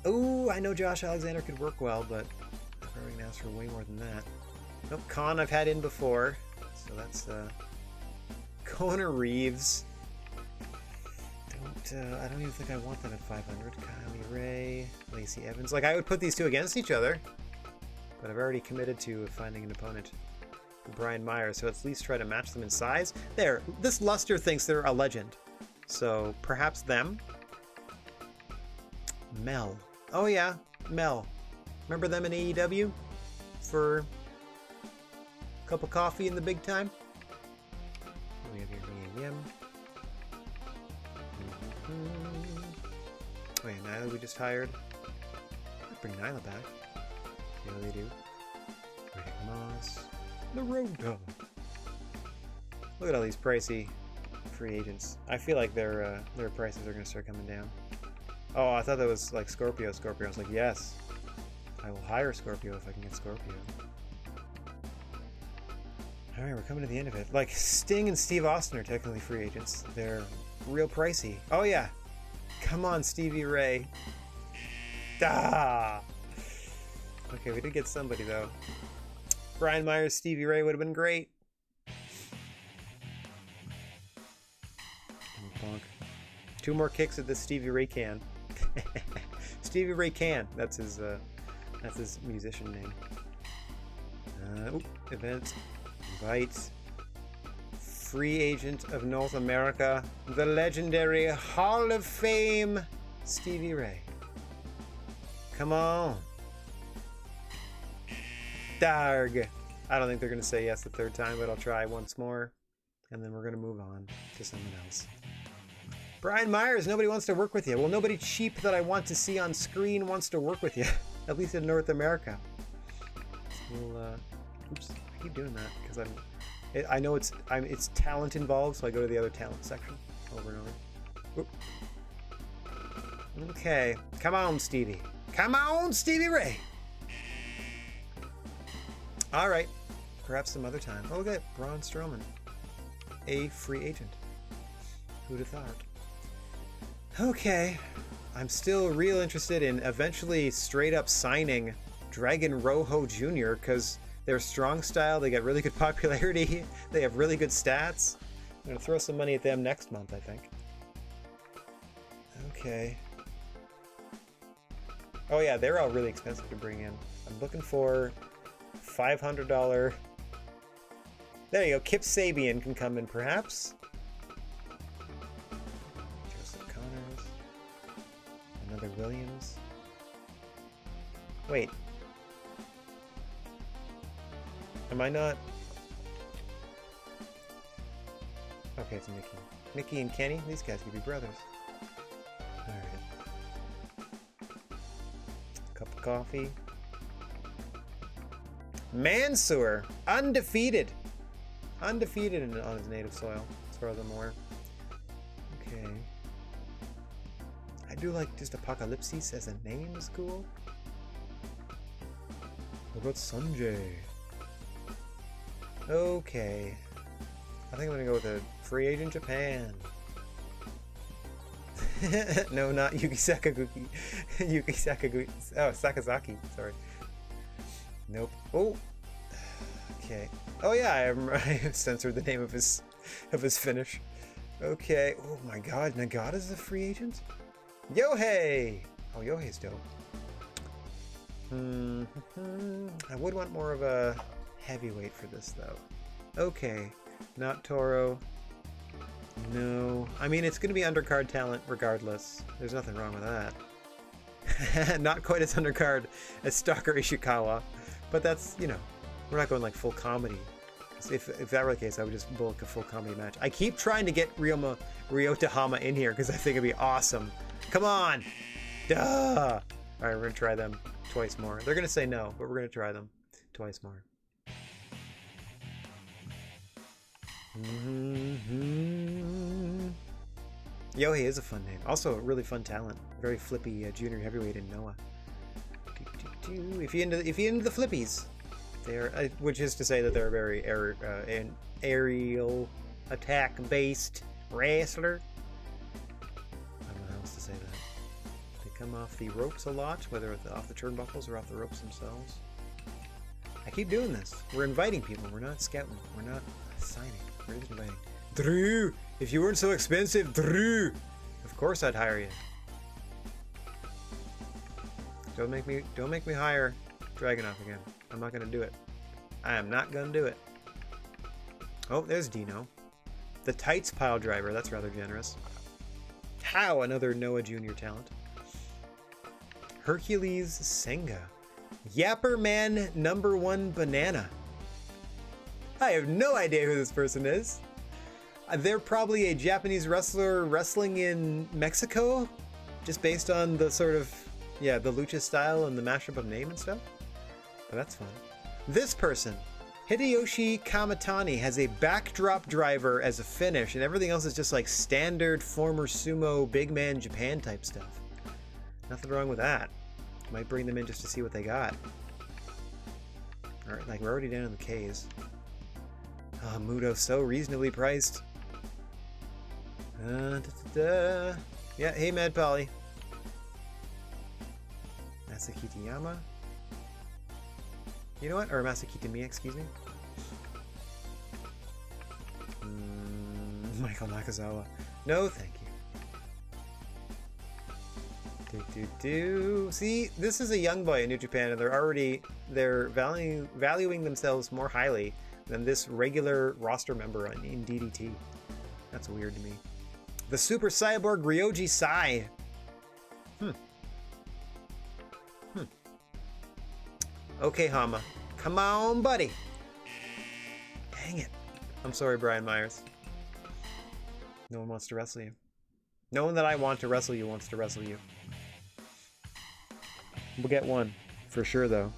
Oh, I know Josh Alexander could work well, but I'm probably gonna ask for way more than that. Nope, Khan I've had in before, so that's Connor Reeves. I don't even think I want them at 500. Kylie Ray, Lacey Evans. Like, I would put these two against each other, but I've already committed to finding an opponent for Brian Myers, so at least try to match them in size. There, this Luster thinks they're a legend, so perhaps them. Mel. Oh yeah, Mel. Remember them in AEW for a cup of coffee in the big time? We have here Yim. Oh yeah, Nyla we just hired. Let's bring Nyla back. Yeah, they do. Rick Moss. The Road Dog. Look at all these pricey free agents. I feel like their prices are going to start coming down. Oh, I thought that was like Scorpio. I was like, yes. I will hire Scorpio if I can get Scorpio. Alright, we're coming to the end of it. Like, Sting and Steve Austin are technically free agents. They're real pricey. Oh yeah. Come on, Stevie Ray. Ah! Okay, we did get somebody though. Brian Myers, Stevie Ray would have been great. Bonk. 2 more kicks at this Stevie Ray can. Stevie Ray Can. That's his musician name. Event. Invite. Free agent of North America, the legendary Hall of Fame, Stevie Ray. Come on. Darg. I don't think they're going to say yes the 3rd time, but I'll try once more. And then we're going to move on to someone else. Brian Myers, nobody wants to work with you. Well, nobody cheap that I want to see on screen wants to work with you. At least in North America. We'll, oops, I keep doing that because I know it's talent involved, so I go to the other talent section over and over. Oop. Okay, come on, Stevie. Come on, Stevie Ray. All right, perhaps some other time. Oh, look at Braun Strowman, a free agent. Who'd have thought? Okay, I'm still real interested in eventually straight up signing Dragon Rojo Jr. because they're strong style, they get really good popularity, they have really good stats. I'm gonna throw some money at them next month, I think. Okay. Oh yeah, they're all really expensive to bring in. I'm looking for $500. There you go, Kip Sabian can come in perhaps. Joseph Connors. Another Williams. Wait. Am I not? Okay, it's Mickey. Mickey and Kenny? These guys could be brothers. Alright. Cup of coffee. Mansoor! Undefeated! Undefeated on his native soil, as far as I'm aware. Okay. I do like just Apocalypsis as a name is cool. What about Sanjay? Okay. I think I'm gonna go with a free agent Japan. No, not Yuki Sakaguchi. Yuki Sakaguchi. Oh, Sakazaki. Sorry. Nope. Oh. Okay. Oh yeah, I censored the name of his finish. Okay. Oh my God, Nagata's a free agent. Yohei. Oh, Yohei's dope. I would want more of a heavyweight for this though. Okay. Not Toro. No. I mean, it's going to be undercard talent regardless. There's nothing wrong with that. Not quite as undercard as Stalker Ishikawa. But that's, you know, we're not going like full comedy. If that were the case, I would just book a full comedy match. I keep trying to get Ryota Hama in here because I think it'd be awesome. Come on! Duh! Alright, we're going to try them twice more. They're going to say no, but we're going to try them twice more. Yohei is a fun name. Also a really fun talent. Very flippy junior heavyweight in Noah. If you into the flippies, they're which is to say that they're a very an aerial attack based wrestler. I don't know how else to say that. They come off the ropes a lot, whether off the turnbuckles or off the ropes themselves. I keep doing this. We're inviting people. We're not scouting. We're not signing. We're just inviting. Drew, if you weren't so expensive, Drew, of course I'd hire you. Don't make me hire Dragunov again. I'm not gonna do it. I am not gonna do it. Oh, there's Dino. The tights pile driver. That's rather generous. How? Another Noah Jr. talent. Hercules Senga. Yapper Man #1 Banana. I have no idea who this person is. They're probably a Japanese wrestler wrestling in Mexico, just based on the sort of, yeah, the lucha style and the mashup of name and stuff. But that's fun. This person, Hideyoshi Kamatani, has a backdrop driver as a finish, and everything else is just like standard former sumo big man Japan type stuff. Nothing wrong with that. Might bring them in just to see what they got. Alright, like we're already down in the K's. Oh, Muto, so reasonably priced. Yeah, hey Mad Polly. Masakitayama. You know what? Or Masakitamiya, excuse me. Michael Nakazawa. No, thank you. See, this is a young boy in New Japan, and they're valuing themselves more highly than this regular roster member in DDT. That's weird to me. The Super Cyborg Ryoji Sai. Okay, Hama. Come on, buddy. Dang it. I'm sorry, Brian Myers. No one wants to wrestle you. No one that I want to wrestle you wants to wrestle you. We'll get one. For sure, though.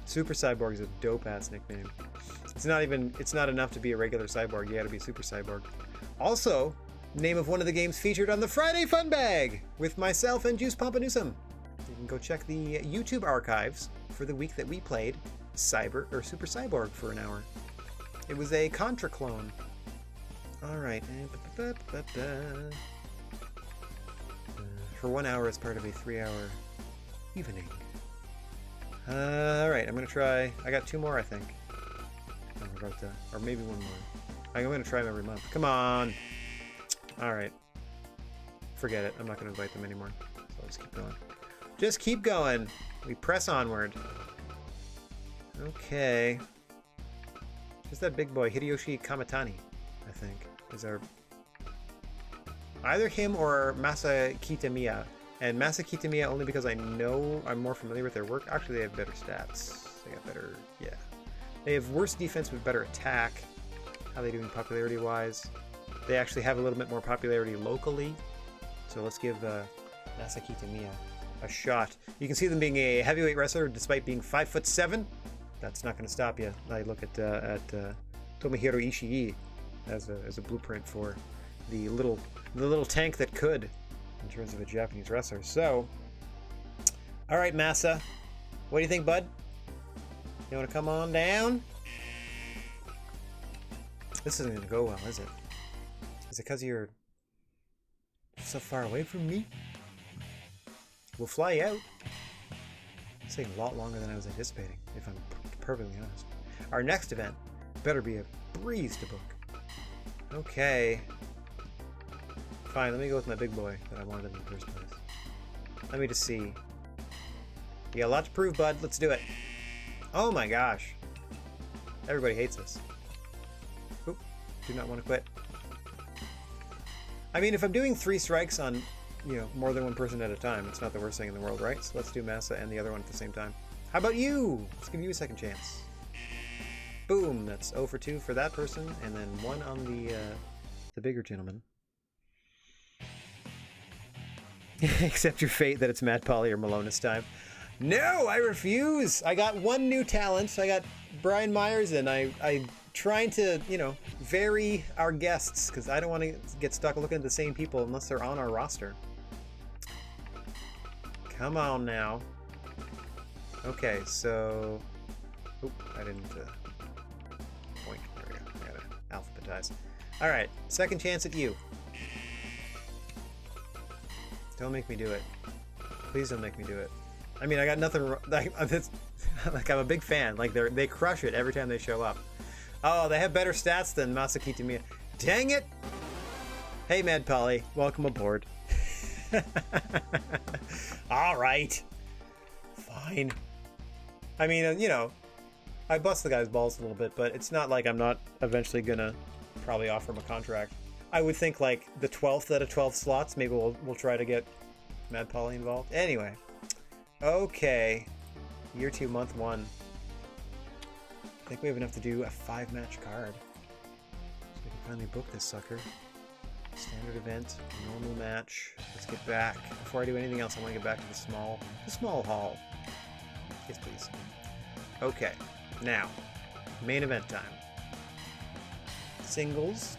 Super Cyborg is a dope-ass nickname. It's not enough to be a regular cyborg. You gotta be Super Cyborg. Also, name of one of the games featured on the Friday Fun Bag with myself and Juice Pompanusum. You can go check the YouTube archives for the week that we played Super Cyborg for an hour. It was a Contra clone. Alright. For 1 hour as part of a 3-hour evening. Alright, I'm gonna try. I got 2 more, I think. I'm about to, or maybe 1 more. I'm gonna try them every month. Come on! Alright. Forget it. I'm not gonna invite them anymore. So I'll just keep going. Just keep going! We press onward. Okay. Just that big boy, Hideyoshi Kamatani, I think, is our... Either him or Masa Kitamiya. And Masa Kitamiya only because I'm more familiar with their work. Actually, they have better stats. They got better, yeah. They have worse defense but better attack. How are they doing popularity-wise? They actually have a little bit more popularity locally. So let's give Masa Kitamiya a shot. You can see them being a heavyweight wrestler despite being 5'7". That's not going to stop you. I look at Tomohiro Ishii as a blueprint for the little tank that could, in terms of a Japanese wrestler. So, all right, Masa, what do you think, bud? You want to come on down? This isn't going to go well, is it? Is it because you're so far away from me? We'll fly you out. It's taking a lot longer than I was anticipating, if I'm perfectly honest. Our next event better be a breeze to book. Okay. Fine, let me go with my big boy that I wanted in the first place. Let me just see. You got a lot to prove, bud. Let's do it. Oh my gosh. Everybody hates us. Oop. Do not want to quit. I mean, if I'm doing 3 strikes on, more than one person at a time, it's not the worst thing in the world, right? So let's do Masa and the other one at the same time. How about you? Let's give you a second chance. Boom. That's 0 for 2 for that person, and then 1 on the bigger gentleman. Accept your fate that it's Matt Polly or Malone this time. No, I refuse. I got 1 new talent. I got Brian Myers, and I trying to, vary our guests because I don't want to get stuck looking at the same people unless they're on our roster. Come on now. Okay, so... Oop, I didn't... Point. There we go. I gotta alphabetize. Alright, second chance at you. Don't make me do it. Please don't make me do it. I mean, I got nothing... Like, I'm a big fan. Like, they crush it every time they show up. Oh, they have better stats than Masaki Tamiya. Dang it! Hey, Mad Polly. Welcome aboard. Alright. Fine. I mean, you know, I bust the guy's balls a little bit, but it's not like I'm not eventually gonna probably offer him a contract. I would think like the 12th out of 12 slots, maybe we'll try to get Mad Polly involved. Anyway. Okay. Year 2, month 1. I think we have enough to do a 5-match card. So we can finally book this sucker. Standard event, normal match. Let's get back. Before I do anything else, I want to get back to the small hall. Yes, please. Okay, now, main event time. Singles.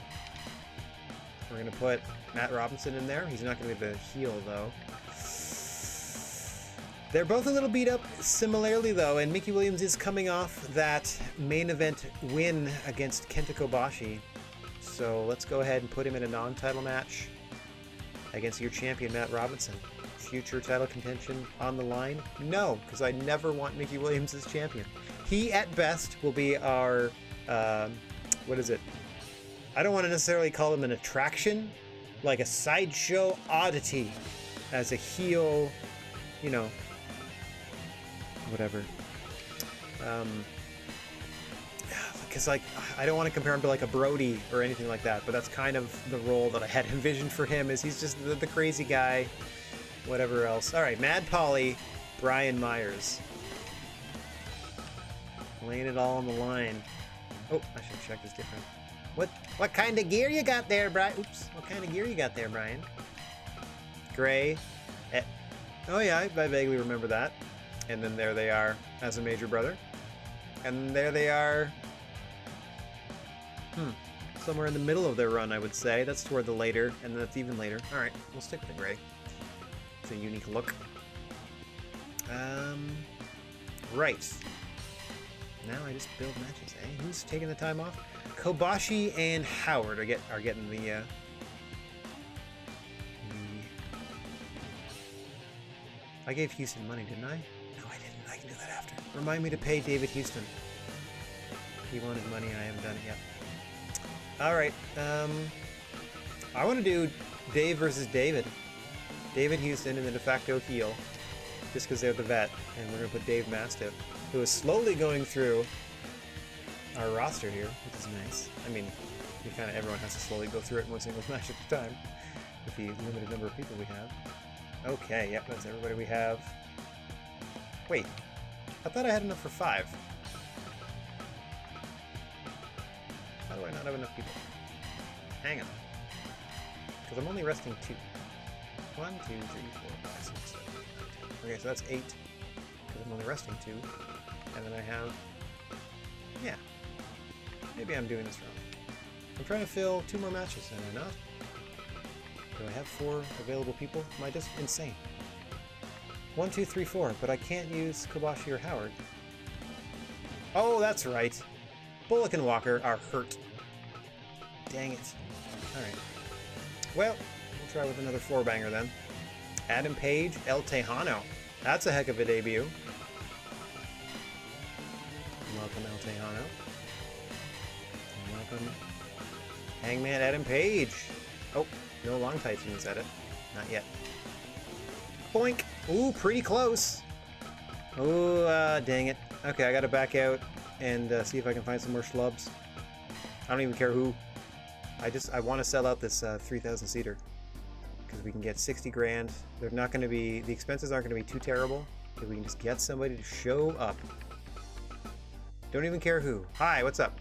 We're going to put Matt Robinson in there. He's not going to be the heel, though. They're both a little beat up similarly, though, and Mickey Williams is coming off that main event win against Kenta Kobashi. So let's go ahead and put him in a non-title match against your champion, Matt Robinson. Future title contention on the line? No, because I never want Mickey Williams as champion. He, at best, will be our, what is it? I don't want to necessarily call him an attraction, like a sideshow oddity as a heel, you know, whatever. Because, like, I don't want to compare him to, like, a Brody or anything like that, but that's kind of the role that I had envisioned for him, is he's just the crazy guy, whatever else. All right, Mad Polly, Brian Myers. Laying it all on the line. Oh, I should have checked this different. What kind of gear you got there, Brian? Oops, what kind of gear you got there, Brian? Gray. Oh, yeah, I vaguely remember that. And then there they are as a major brother. And there they are... somewhere in the middle of their run, I would say. That's toward the later, and that's even later. Alright, we'll stick with the gray. It's a unique look. Right. Now I just build matches, eh? Who's taking the time off? Kobashi and Howard are getting the I gave Houston money, didn't I? No, I didn't. I can do that after. Remind me to pay David Houston. He wanted money and I haven't done it yet. Alright, I want to do Dave versus David. David Houston and the de facto heel, just because they're the vet, and we're going to put Dave Mastiff, who is slowly going through our roster here, which is nice. I mean, everyone has to slowly go through it one single match at a time, with the limited number of people we have. Okay, yep, that's everybody we have. Wait, I thought I had enough for 5. How do I not have enough people? Hang on. Because I'm only resting 2. 1, 2, 3, 4, 5, 6, 7, 8, 9, 10. Okay, so that's 8. Because I'm only resting 2. And then I have... Yeah. Maybe I'm doing this wrong. I'm trying to fill 2 more matches, am I not? Do I have 4 available people? Am I just insane? 1, 2, 3, 4, but I can't use Kobashi or Howard. Oh, that's right. Bullock and Walker are hurt. Dang it. Alright. Well, we'll try with another 4-banger then. Adam Page, El Tejano. That's a heck of a debut. Welcome, El Tejano. And welcome, Hangman Adam Page. Oh, no long tights when you said it. Not yet. Boink! Ooh, pretty close. Ooh, dang it. Okay, I gotta back out and see if I can find some more schlubs. I don't even care who. I want to sell out this 3,000 seater because we can get 60 grand. They're not going to be, the expenses aren't going to be too terrible if we can just get somebody to show up. Don't even care who. Hi, what's up?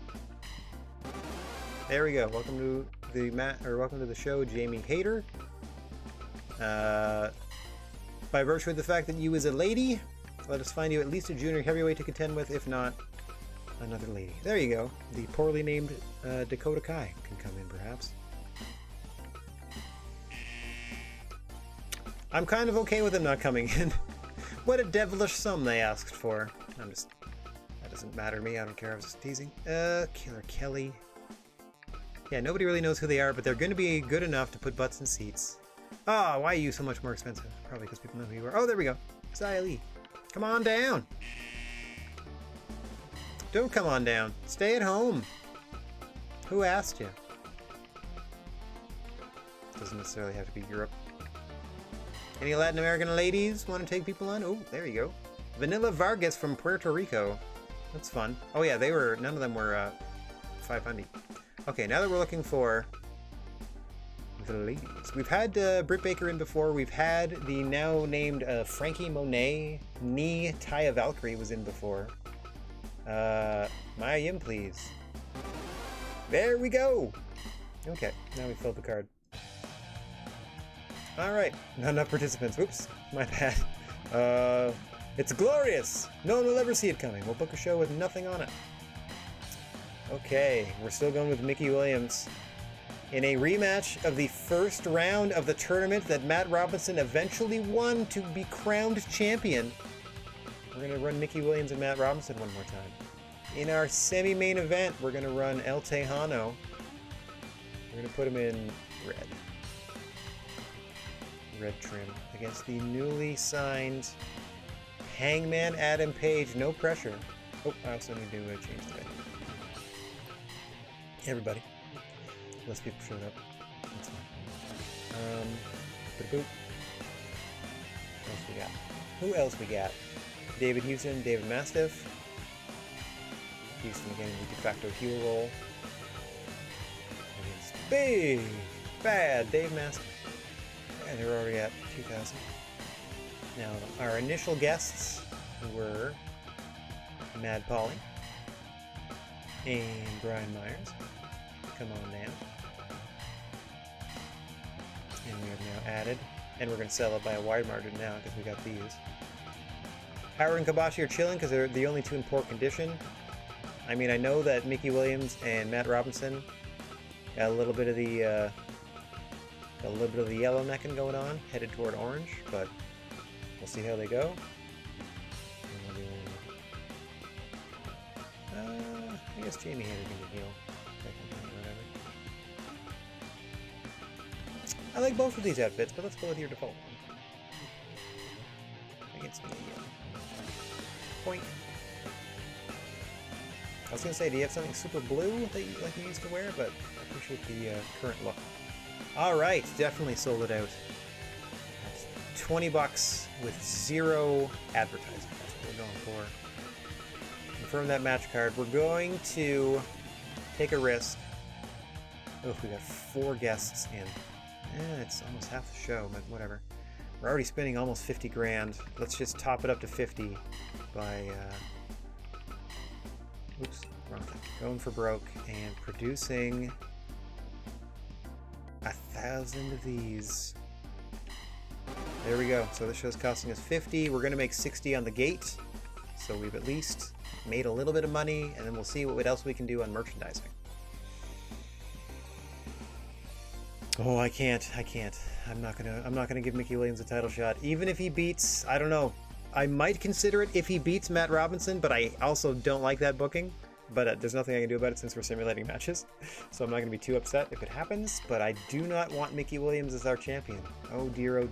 There we go. Welcome to the show, Jamie Hayter. By virtue of the fact that you is a lady, let us find you at least a junior heavyweight to contend with, if not another lady. There you go. The poorly named Dakota Kai can come in, perhaps. I'm kind of okay with him not coming in. What a devilish sum they asked for. That doesn't matter to me. I don't care. I was just teasing. Killer Kelly. Yeah, nobody really knows who they are, but they're going to be good enough to put butts in seats. Ah, why are you so much more expensive? Probably because people know who you are. Oh, there we go. Xia Li. Come on down. Don't come on down. Stay at home. Who asked you? Doesn't necessarily have to be Europe. Any Latin American ladies want to take people on? Oh, there you go. Vanilla Vargas from Puerto Rico. That's fun. Oh yeah, none of them were 500. Okay, now that we're looking for the ladies. We've had Britt Baker in before. We've had the now named Frankie Monet. Taya Valkyrie was in before. Maya Yim, please. There we go. Okay, now we filled the card. Alright, not enough participants. Whoops, my bad. It's glorious! No one will ever see it coming. We'll book a show with nothing on it. Okay, we're still going with Mickey Williams. In a rematch of the first round of the tournament that Matt Robinson eventually won to be crowned champion, we're going to run Mickey Williams and Matt Robinson one more time. In our semi-main event, we're going to run El Tejano. We're going to put him in red. Red trim against the newly signed Hangman Adam Page. No pressure. Oh, I also need to change the venue. Everybody. Less people showed up. That's fine. Boop. What else we got? Who else we got? David Houston, David Mastiff. Houston again in the de facto heel role. Against big, bad Dave Mastiff. And they're already at 2,000. Now, our initial guests were Mad Polly and Brian Myers. Come on down. And we have now added, and we're going to sell it by a wide margin now because we got these. Howard and Kabashi are chilling because they're the only two in poor condition. I mean, I know that Mickey Williams and Matt Robinson got a little bit of the yellow necking going on, headed toward orange, but we'll see how they go. I guess Jamie had it in the heel. I like both of these outfits, but let's go with your default one. Against me. Point. I was going to say, do you have something super blue that you used to wear? But I appreciate the current look. Alright, definitely sold it out. That's $20 with zero advertising. That's what we're going for. Confirm that match card. We're going to take a risk. Oh, we got 4 guests in. It's almost half the show, but whatever. We're already spending almost 50 grand. Let's just top it up to 50 by oops, wrong thing. Going for broke and producing 1,000 of these. There we go. So this show's costing us 50. We're going to make 60 on the gate. So we've at least made a little bit of money, and then we'll see what else we can do on merchandising. Oh, I can't. I'm not gonna give Mickey Williams a title shot. Even if he beats, I don't know. I might consider it if he beats Matt Robinson, but I also don't like that booking. But there's nothing I can do about it since we're simulating matches. So I'm not gonna be too upset if it happens, but I do not want Mickey Williams as our champion. Oh dear,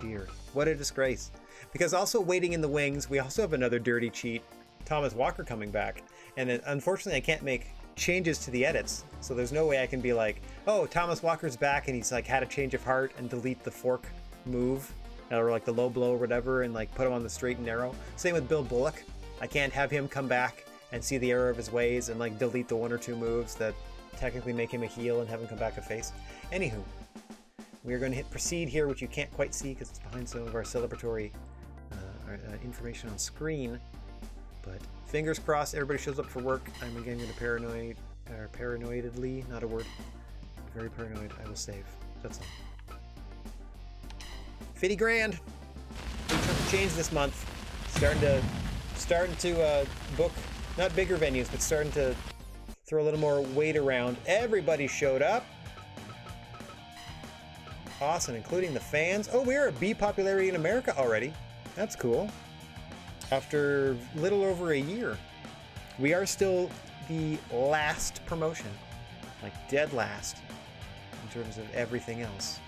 what a disgrace. Because also waiting in the wings, we also have another dirty cheat, Thomas Walker coming back. And then, unfortunately, I can't make changes to the edits, so there's no way I can be like, oh, Thomas Walker's back and he's like had a change of heart and delete the fork move or like the low blow or whatever and like put him on the straight and narrow. Same with Bill Bullock. I can't have him come back and see the error of his ways and like delete the 1 or 2 moves that technically make him a heel and have him come back a face. Anywho, we are going to hit proceed here, which you can't quite see because it's behind some of our celebratory information on screen. But fingers crossed, everybody shows up for work. I'm again going to paranoidly, not a word, very paranoid, I will save. That's all. 50 grand! Big chunk of change this month. Starting to book, not bigger venues, but starting to throw a little more weight around. Everybody showed up. Awesome, including the fans. Oh, we're at B popularity in America already. That's cool. after little over a year. We are still the last promotion, like dead last, in terms of everything else.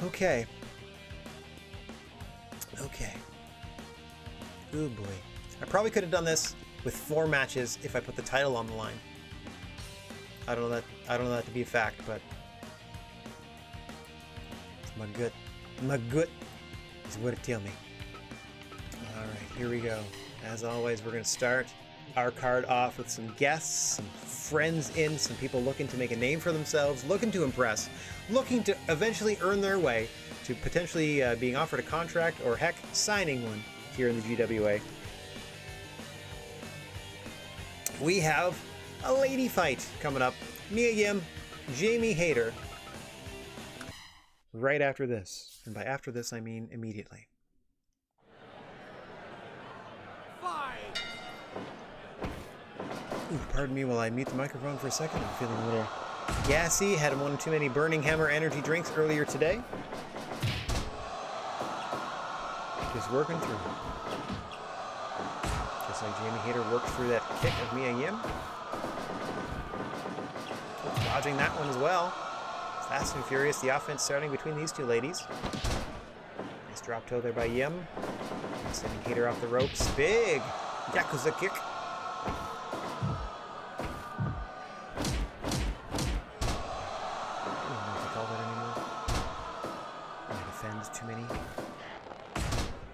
Okay. Okay. Oh boy. I probably could have done this with 4 matches if I put the title on the line. I don't know that to be a fact, but it's my gut. My gut is what it tell me. Alright, here we go. As always, we're going to start our card off with some guests, some friends in, some people looking to make a name for themselves, looking to impress, looking to eventually earn their way to potentially being offered a contract or, heck, signing one here in the GWA. We have a lady fight coming up. Mia Yim, Jamie Hayter. Right after this. And by after this, I mean immediately. Ooh, pardon me while I mute the microphone for a second. I'm feeling a little gassy. Had one too many Burning Hammer energy drinks earlier today. Just working through. Just like Jamie Hayter worked through that kick of Mia Yim. Dodging that one as well. Fast and furious, the offense starting between these two ladies. Nice drop toe there by Yim. Sending Hayter off the ropes. Big Yakuza kick.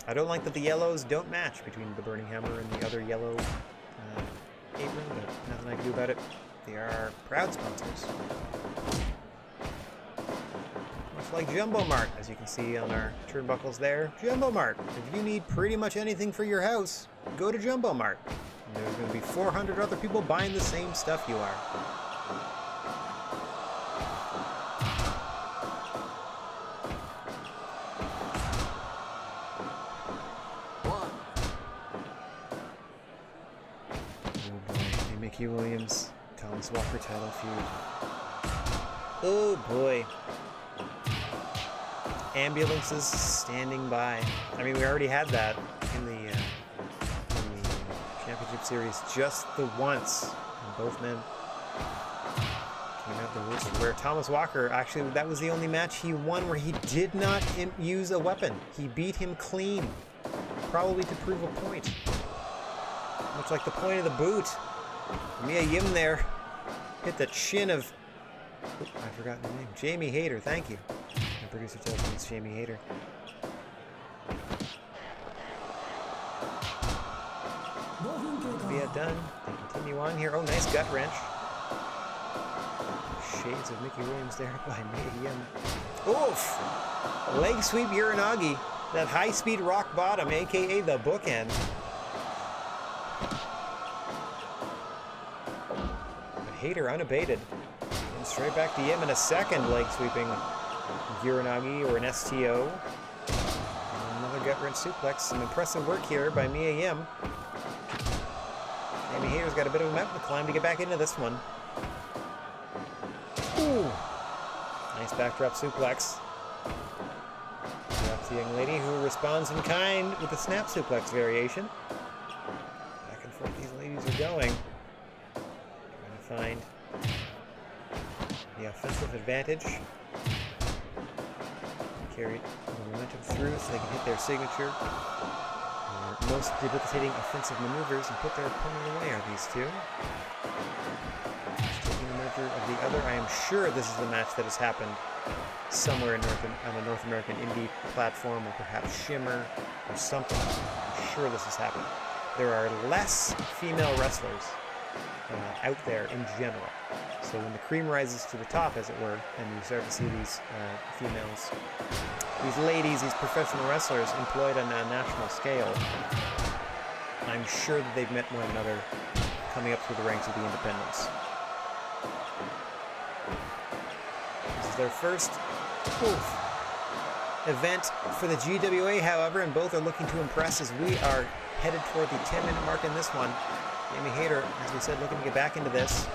I don't like that the yellows don't match between the Burning Hammer and the other yellow apron, but nothing I can do about it. They are proud sponsors. Much like Jumbo Mart, as you can see on our turnbuckles there. Jumbo Mart. If you need pretty much anything for your house, go to Jumbo Mart. And there's going to be 400 other people buying the same stuff you are. Williams, Thomas Walker title feud. Oh boy. Ambulances standing by. I mean, we already had that in the championship series just the once. And both men came out the worst. Where Thomas Walker, actually, that was the only match he won where he did not use a weapon. He beat him clean. Probably to prove a point. Much like the point of the boot. Mia Yim there hit the chin of... Oop, I forgot the name. Jamie Hayter, thank you. My producer tells me it's Jamie Hayter. To be outdone. They continue on here. Oh, nice gut wrench. Shades of Mickey Williams there by Mia Yim. Oof! Leg sweep Uranagi. That high-speed rock bottom, a.k.a. the bookend. Hayter unabated. And straight back to Yim in a second leg sweeping Uranagi or an STO. And another gut wrench suplex. Some impressive work here by Mia Yim. Jamie Hayter's got a bit of a mountain to climb to get back into this one. Ooh. Nice backdrop suplex. Drops the young lady who responds in kind with a snap suplex variation. Back and forth these ladies are going. Find the offensive advantage. Carry the momentum through so they can hit their signature. Most debilitating offensive maneuvers and put their opponent away are these two. Just taking a measure of the other. I am sure this is a match that has happened somewhere on a North American indie platform, or perhaps Shimmer or something. I'm sure this has happened. There are less female wrestlers out there in general. So when the cream rises to the top, as it were, and you start to see these females, these ladies, these professional wrestlers employed on a national scale, I'm sure that they've met one another coming up through the ranks of the independents. This is their first event for the GWA, however, and both are looking to impress as we are headed toward the 10-minute mark in this one. Jamie Hayter, as we said, looking to get back into this.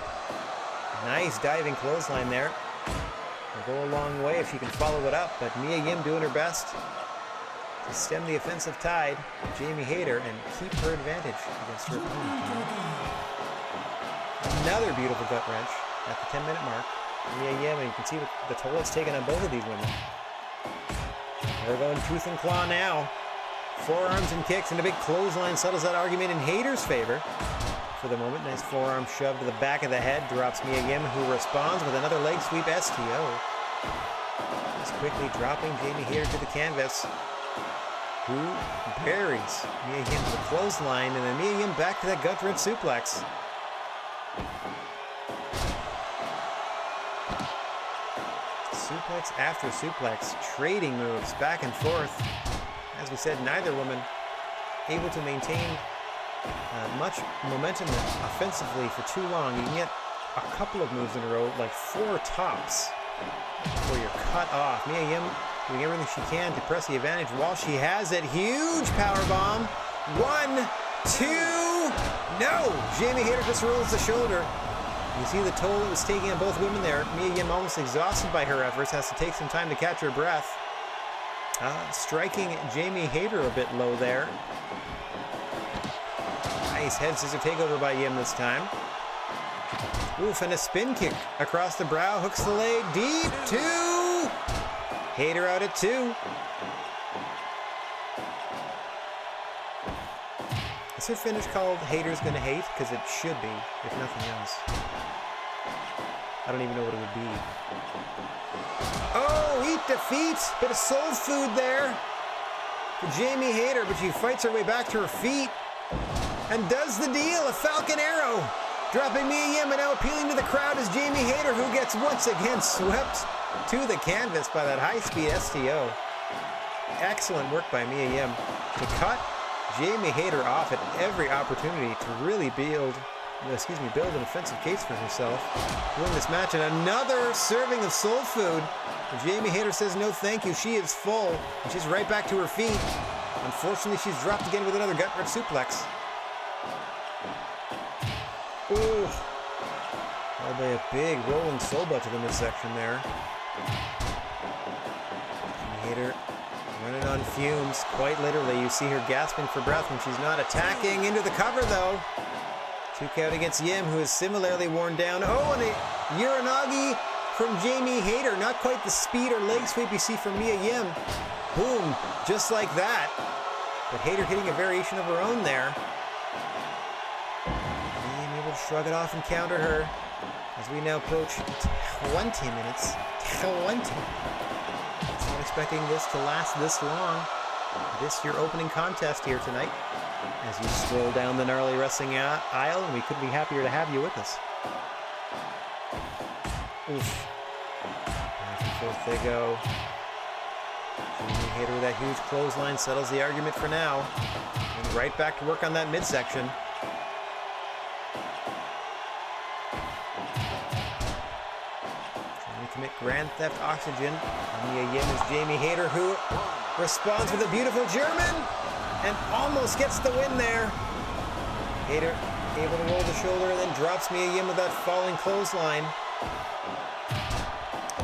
Nice diving clothesline there. Will go a long way if you can follow it up, but Mia Yim doing her best. to stem the offensive tide of Jamie Hayter and keep her advantage against her opponent. Another beautiful gut wrench at the 10-minute mark. Yeah, and you can see the toll it's taken on both of these women. They're going tooth and claw now. Forearms and kicks, and a big clothesline settles that argument in Hayter's favor. For the moment, nice forearm shove to the back of the head, drops Mia Yim, who responds with another leg sweep STO. Just quickly dropping Jamie Hayter to the canvas, who buries Mia Yim to the clothesline, and then Mia Yim back to that gut wrench suplex. Suplex after suplex, trading moves back and forth. As we said, neither woman able to maintain much momentum offensively for too long. You can get a couple of moves in a row, like 4 tops, before you're cut off. Mia Yim doing everything she can to press the advantage while she has it. Huge power bomb. 1, 2, no! Jamie Hayter just rolls the shoulder. You see the toll it was taking on both women there. Mia Yim, almost exhausted by her efforts, has to take some time to catch her breath. Striking Jamie Hayter a bit low there. Nice head scissor takeover by Yim this time. Oof, and a spin kick across the brow, hooks the leg deep. 2! Hayter out at 2. Is her finish called Hayter's Gonna Hate? Because it should be, if nothing else. I don't even know what it would be. Oh, eat defeat! Bit of soul food there for Jamie Hayter, but she fights her way back to her feet and does the deal. A Falcon Arrow, dropping Mia Yim and now appealing to the crowd as Jamie Hayter, who gets once again swept to the canvas by that high-speed STO. Excellent work by Mia Yim to cut Jamie Hayter off at every opportunity to really build an offensive case for herself to win this match. And another serving of soul food. And Jamie Hayter says no thank you. She is full. And she's right back to her feet. Unfortunately, she's dropped again with another gut wrench suplex. Ooh. Followed by a big rolling soul butt to the midsection there. Jamie Hayter running on fumes, quite literally. You see her gasping for breath when she's not attacking. Into the cover, though. 2 count against Yim, who is similarly worn down. Oh, and a Uranagi from Jamie Hayter. Not quite the speed or leg sweep you see from Mia Yim. Boom, just like that. But Hayter hitting a variation of her own there. Yim able to shrug it off and counter her as we now approach 20 minutes. 20. Not expecting this to last this long. This your opening contest here tonight. As you stroll down the gnarly wrestling aisle, and we couldn't be happier to have you with us. Oof. Back and forth they go. Jamie Hayter with that huge clothesline settles the argument for now. And right back to work on that midsection. Trying to commit Grand Theft Oxygen. Mia Yim is Jamie Hayter, who responds with a beautiful German and almost gets the win there. Hayter able to roll the shoulder and then drops Mia Yim with that falling clothesline.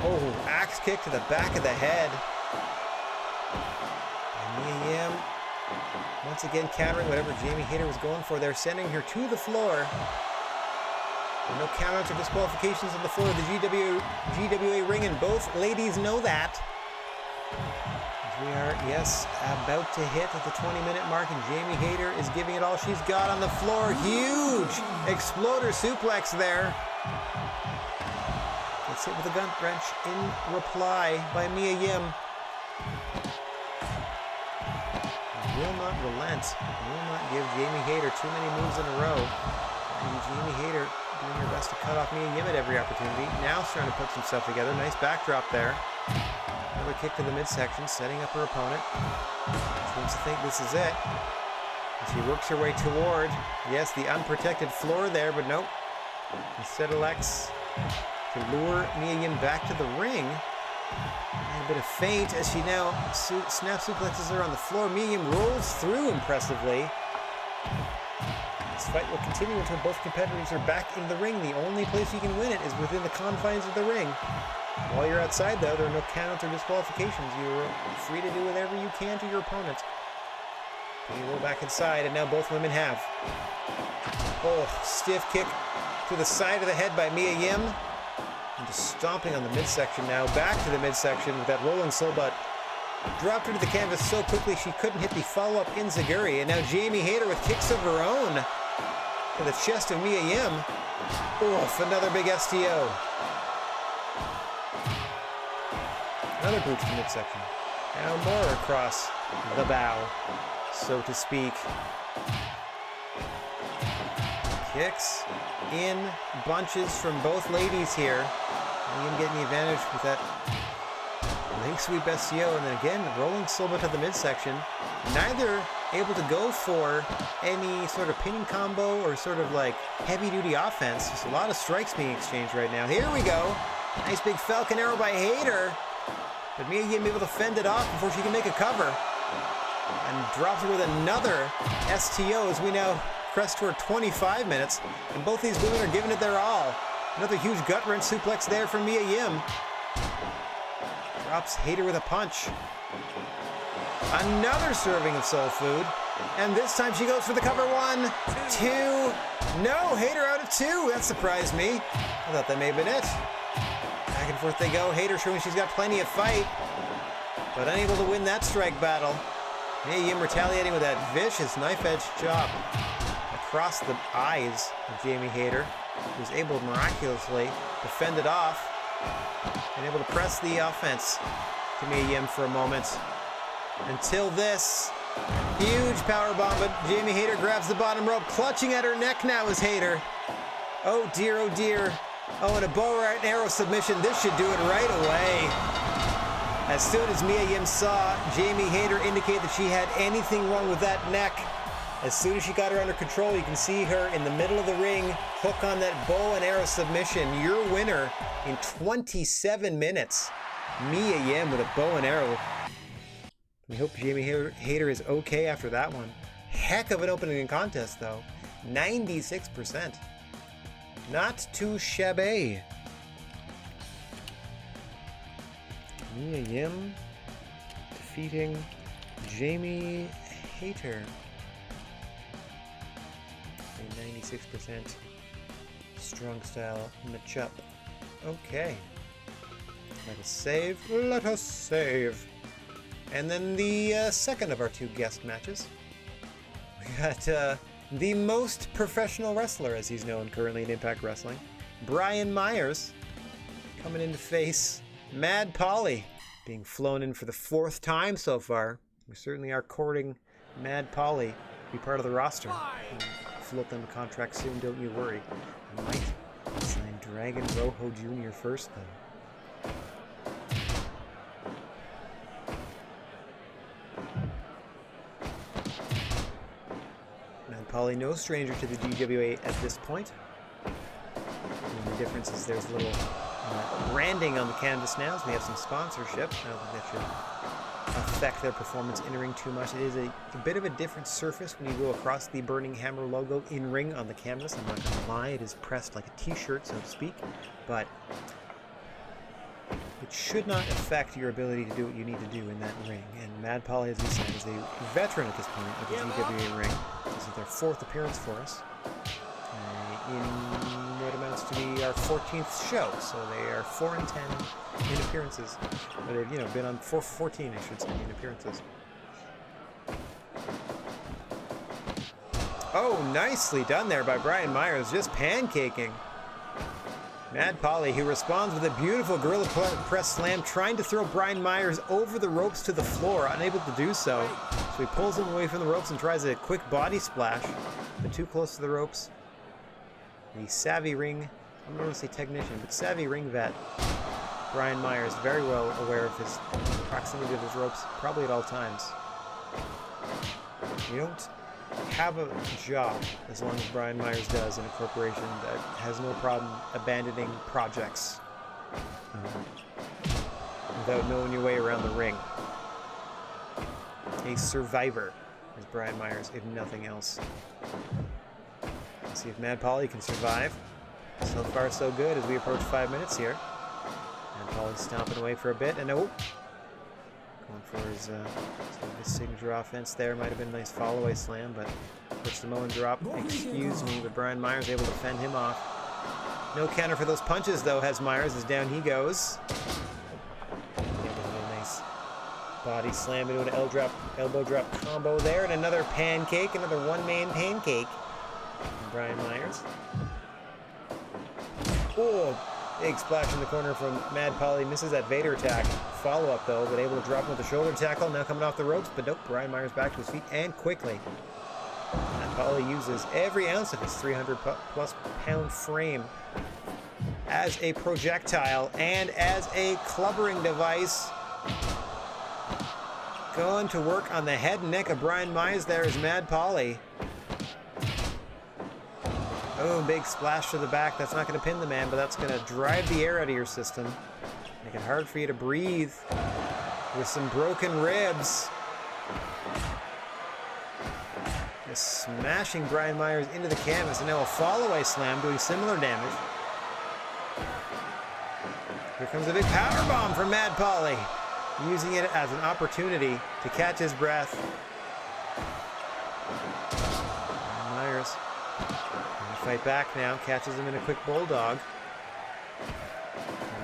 Oh, axe kick to the back of the head. And Mia Yim once again countering whatever Jamie Hayter was going for there, sending her to the floor. No countouts or disqualifications on the floor of the GWA ring, and both ladies know that. We are, yes, about to hit at the 20-minute mark, and Jamie Hayter is giving it all she's got on the floor. Huge exploder suplex there. Gets hit with a gut wrench in reply by Mia Yim. Will not relent. Will not give Jamie Hayter too many moves in a row. And Jamie Hayter doing her best to cut off Mia Yim at every opportunity. Now she's trying to put some stuff together. Nice backdrop there. Another kick to the midsection, setting up her opponent. Seems to think this is it. And she works her way toward, yes, the unprotected floor there, but nope. Instead elects to lure Mia Yim back to the ring. And a bit of feint as she now snap suplexes her on the floor. Mia Yim rolls through impressively. This fight will continue until both competitors are back in the ring. The only place you can win it is within the confines of the ring. While you're outside, though, there are no countouts or disqualifications. You're free to do whatever you can to your opponent. You roll back inside, and now both women have. Oh, stiff kick to the side of the head by Mia Yim. And just stomping on the midsection now. Back to the midsection with that rolling soul butt. Dropped her to the canvas so quickly she couldn't hit the follow-up enziguri. And now Jamie Hayter with kicks of her own to the chest of Mia Yim. Oof, another big STO. Another boot to the midsection. Now more across the bow, so to speak. Kicks in bunches from both ladies here. Mia Yim getting the advantage with that leg sweep STO, and then again, rolling Silva to the midsection. Neither able to go for any sort of pinning combo or sort of like heavy-duty offense. Just a lot of strikes being exchanged right now. Here we go. Nice big Falcon Arrow by Hayter. But Mia Yim able to fend it off before she can make a cover. And drops her with another STO as we now crest toward 25 minutes. And both these women are giving it their all. Another huge gut-wrench suplex there from Mia Yim. Drops Hayter with a punch. Another serving of soul food. And this time she goes for the cover. 1, 2. No, Hayter out of 2. That surprised me. I thought that may have been it. Back and forth they go. Hayter showing she's got plenty of fight, but unable to win that strike battle. Mia Yim retaliating with that vicious knife-edge chop across the eyes of Jamie Hayter, who's able miraculously to fend it off and able to press the offense to Mia Yim for a moment. Until this huge power bomb, but Jamie Hayter grabs the bottom rope, clutching at her neck now is Hayter. Oh dear, oh dear. Oh, and a bow and arrow submission. This should do it right away. As soon as Mia Yim saw Jamie Hayter indicate that she had anything wrong with that neck, as soon as she got her under control, you can see her in the middle of the ring, hook on that bow and arrow submission. Your winner in 27 minutes. Mia Yim with a bow and arrow. We hope Jamie Hayter is okay after that one. Heck of an opening contest, though. 96%. Not too shabby. Mia Yim defeating Jamie Hayter. A 96% strong style matchup. Okay. Let us save. Let us save. And then the second of our two guest matches. We got the most professional wrestler, as he's known currently in Impact Wrestling, Brian Myers, coming in to face Mad Polly, being flown in for the 4th time so far. We certainly are courting Mad Polly to be part of the roster. We'll float them a contract soon, don't you worry. I might sign Dragon Rojo Jr. first, though. Polly, no stranger to the GWA at this point. And the difference is there's a little branding on the canvas now, so we have some sponsorship. I don't think that should affect their performance in ring too much. It is a bit of a different surface when you go across the Burning Hammer logo in ring on the canvas. I'm not going to lie, it is pressed like a t-shirt, so to speak, but it should not affect your ability to do what you need to do in that ring. And Mad Polly, as we said, is a veteran at this point of the GWA ring. This is their 4th appearance for us. In what amounts to be our 14th show. So they are 4-10 in appearances. But they've, been on 14, I should say, in appearances. Oh, nicely done there by Brian Myers, just pancaking Mad Polly, who responds with a beautiful gorilla press slam, trying to throw Brian Myers over the ropes to the floor, unable to do so. So he pulls him away from the ropes and tries a quick body splash, but too close to the ropes. The savvy ring, I'm not going to say technician, but savvy ring vet, Brian Myers, very well aware of his proximity to those ropes, probably at all times. You don't have a job as long as Brian Myers does in a corporation that has no problem abandoning projects without knowing your way around the ring. A survivor is Brian Myers, if nothing else. Let's see if Mad Polly can survive. So far, so good as we approach 5 minutes here. And Paul's stomping away for a bit, and oh! Going for his signature offense there. Might have been a nice follow-away slam, but quick Samoan drop. Excuse me, but Brian Myers able to fend him off. No counter for those punches, though, as Myers is down he goes. A nice body slam into an elbow drop combo there, and another pancake, another one-man pancake from Brian Myers. Oh, big splash in the corner from Mad Polly. Misses that Vader attack. Follow-up, though, but able to drop him with a shoulder tackle. Now coming off the ropes, but nope, Brian Myers back to his feet, and quickly. Mad Polly uses every ounce of his 300-plus pound frame as a projectile and as a clubbering device. Going to work on the head and neck of Brian Myers there is Mad Polly. Oh, big splash to the back. That's not going to pin the man, but that's going to drive the air out of your system. Make it hard for you to breathe with some broken ribs. Just smashing Brian Myers into the canvas, and now a follow-away slam doing similar damage. Here comes a big powerbomb from Mad Polly, using it as an opportunity to catch his breath. Brian Myers fight back now, catches him in a quick bulldog.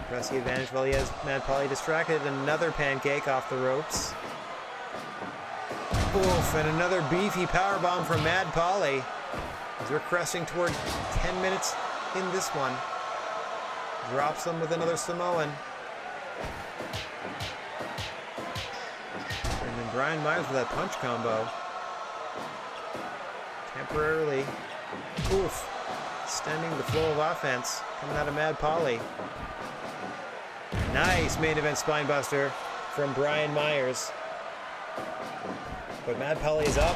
Press the advantage while he has Mad Polly distracted. Another pancake off the ropes. Oof, and another beefy powerbomb from Mad Polly as we're cresting toward 10 minutes in this one. Drops him with another Samoan. And then Brian Myers with that punch combo. Temporarily. Oof. Stemming the flow of offense coming out of Mad Polly. Nice main event spinebuster from Brian Myers. But Mad Polly is up.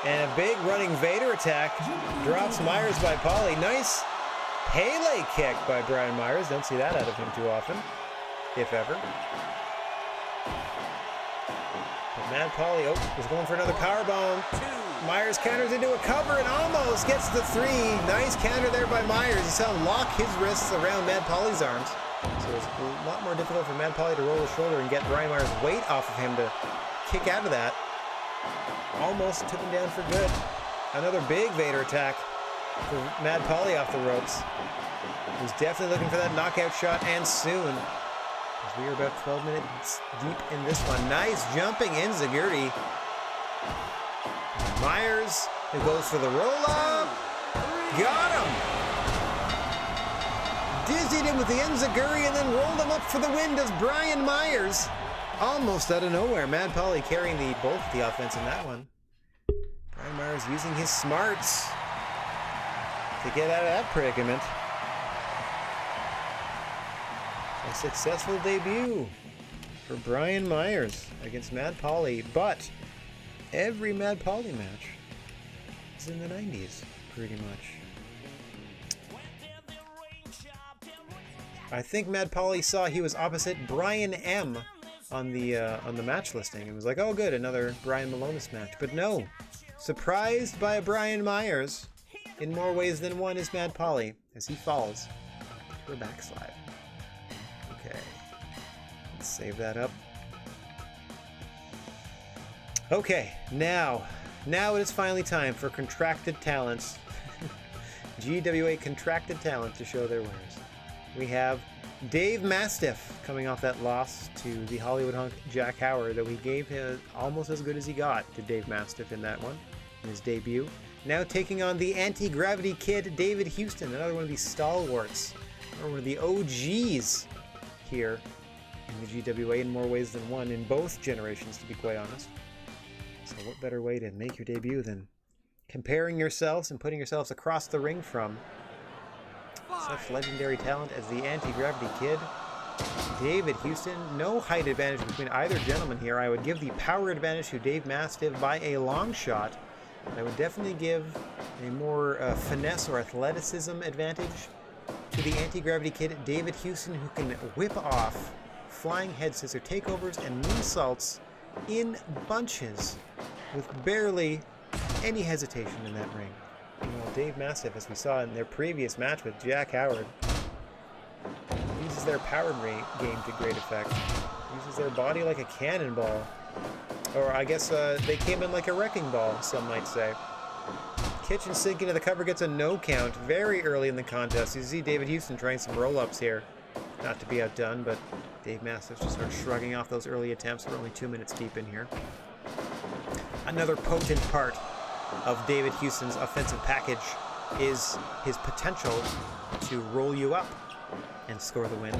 And a big running Vader attack drops Myers by Polly. Nice Pele kick by Brian Myers. Don't see that out of him too often, if ever. But Mad Polly, was going for another powerbomb. Myers counters into a cover and almost gets the 3. Nice counter there by Myers. He saw him lock his wrists around Mad Polly's arms. So it's a lot more difficult for Mad Polly to roll his shoulder and get Brian Myers' weight off of him to kick out of that. Almost took him down for good. Another big Vader attack for Mad Polly off the ropes. He's definitely looking for that knockout shot, and soon. As we are about 12 minutes deep in this one. Nice jumping enziguri. Myers, who goes for the roll-up. Got him! Dizzied him with the enziguri and then rolled him up for the win does Brian Myers. Almost out of nowhere. Mad Polly carrying the bulk of the offense in that one. Brian Myers using his smarts to get out of that predicament. A successful debut for Brian Myers against Mad Polly, but every Mad Polly match is in the 90s, pretty much. I think Mad Polly saw he was opposite Brian M on the match listing and was like, oh good, another Brian Malonis match. But no, surprised by a Brian Myers in more ways than one is Mad Polly as he falls to a backslide. Okay, let's save that up. Okay, now it is finally time for contracted talents. GWA contracted talent to show their wares. We have Dave Mastiff coming off that loss to the Hollywood hunk Jack Howard, though he gave him almost as good as he got to Dave Mastiff in that one, in his debut. Now taking on the anti-gravity kid, David Houston, another one of these stalwarts, or one of the OGs here in the GWA in more ways than one, in both generations, to be quite honest. So what better way to make your debut than comparing yourselves and putting yourselves across the ring from such legendary talent as the anti-gravity kid, David Houston. No height advantage between either gentleman here. I would give the power advantage to Dave Mastiff by a long shot. I would definitely give a more finesse or athleticism advantage to the anti-gravity kid, David Houston, who can whip off flying head scissor takeovers and moonsaults in bunches with barely any hesitation in that ring. Meanwhile, Dave Mastiff, as we saw in their previous match with Jack Howard, uses their power game to great effect. Uses their body like a cannonball. Or I guess they came in like a wrecking ball, some might say. Kitchen sink into the cover gets a no count very early in the contest. You see David Houston trying some roll-ups here. Not to be outdone, but Dave Mastiff just starts shrugging off those early attempts. We're only 2 minutes deep in here. Another potent part of David Houston's offensive package is his potential to roll you up and score the win.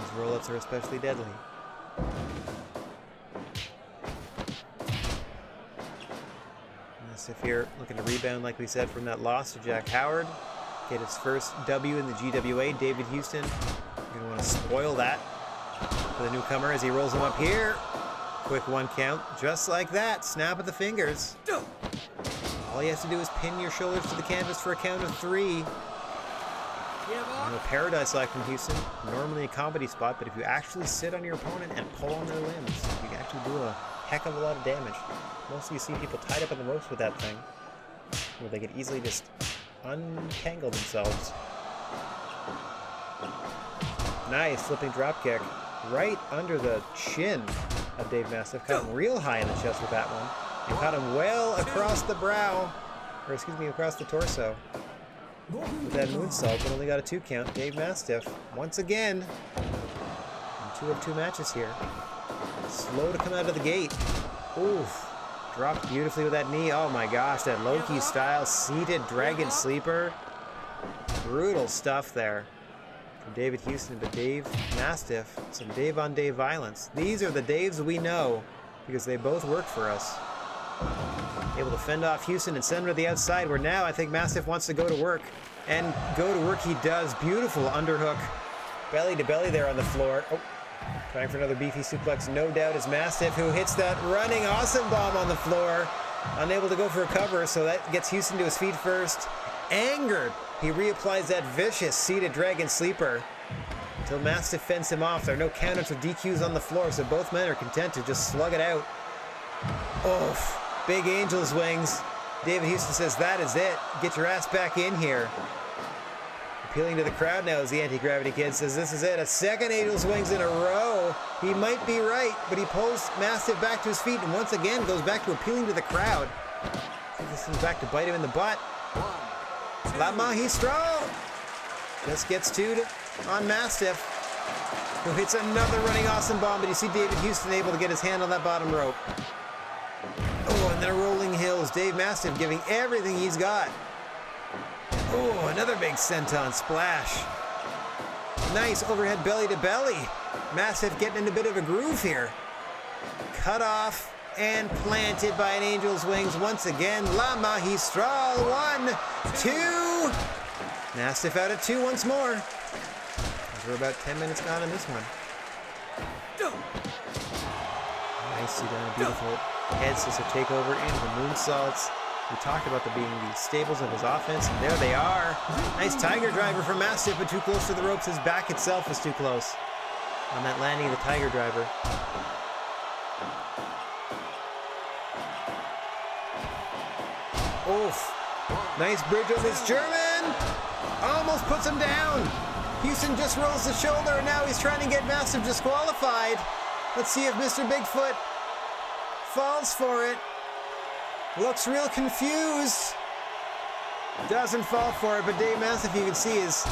His roll-ups are especially deadly. Mastiff here looking to rebound, like we said, from that loss to Jack Howard. Get his first W in the GWA. David Houston, you're going to want to spoil that for the newcomer as he rolls him up here. Quick one count, just like that. Snap of the fingers. All you have to do is pin your shoulders to the canvas for a count of 3. A paradise like from Houston. Normally a comedy spot, but if you actually sit on your opponent and pull on their limbs, you can actually do a heck of a lot of damage. Mostly you see people tied up in the ropes with that thing, where they could easily just untangle themselves. Nice flipping drop kick right under the chin of Dave Mastiff. Caught him real high in the chest with that one, and caught him well across the brow, or excuse me, across the torso. With that moonsault, but only got a 2 count. Dave Mastiff once again in 2 of 2 matches here. Slow to come out of the gate. Oof. Dropped beautifully with that knee. Oh my gosh, that Loki style seated dragon sleeper. Brutal stuff there from David Houston, but Dave Mastiff, some Dave on Dave violence. These are the Daves we know because they both work for us. Able to fend off Houston and send him to the outside, where now I think Mastiff wants to go to work. And go to work he does. Beautiful underhook. Belly to belly there on the floor. Oh. Trying for another beefy suplex, no doubt, is Mastiff, who hits that running awesome bomb on the floor. Unable to go for a cover, so that gets Houston to his feet first. Angered, he reapplies that vicious seated dragon sleeper until Mastiff fends him off. There are no countouts or DQs on the floor, so both men are content to just slug it out. Oof. Big Angel's wings. David Houston says, that is it. Get your ass back in here. Appealing to the crowd now as the anti-gravity kid says, this is it, a second Angel's wings in a row. He might be right, but he pulls Mastiff back to his feet and once again goes back to appealing to the crowd. I think this comes back to bite him in the butt. La Magistral just gets 2 on Mastiff, who hits another running awesome bomb, but you see David Houston able to get his hand on that bottom rope. Oh, and then a rolling hills. Dave Mastiff giving everything he's got. Oh, another big senton splash. Nice overhead belly to belly. Mastiff getting in a bit of a groove here. Cut off and planted by an Angel's wings once again. La Magistral. 1, 2. Mastiff out at 2 once more. We're about 10 minutes gone in this one. Nicely done. A beautiful head scissor takeover into the moonsaults. We talked about them being the staples of his offense, and there they are. Nice tiger driver from Mastiff, but too close to the ropes. His back itself was too close on that landing of the tiger driver. Oof. Nice bridge on this German. Almost puts him down. Houston just rolls the shoulder, and now he's trying to get Mastiff disqualified. Let's see if Mr. Bigfoot falls for it. Looks real confused. Doesn't fall for it, but Dave Mastiff, you can see, is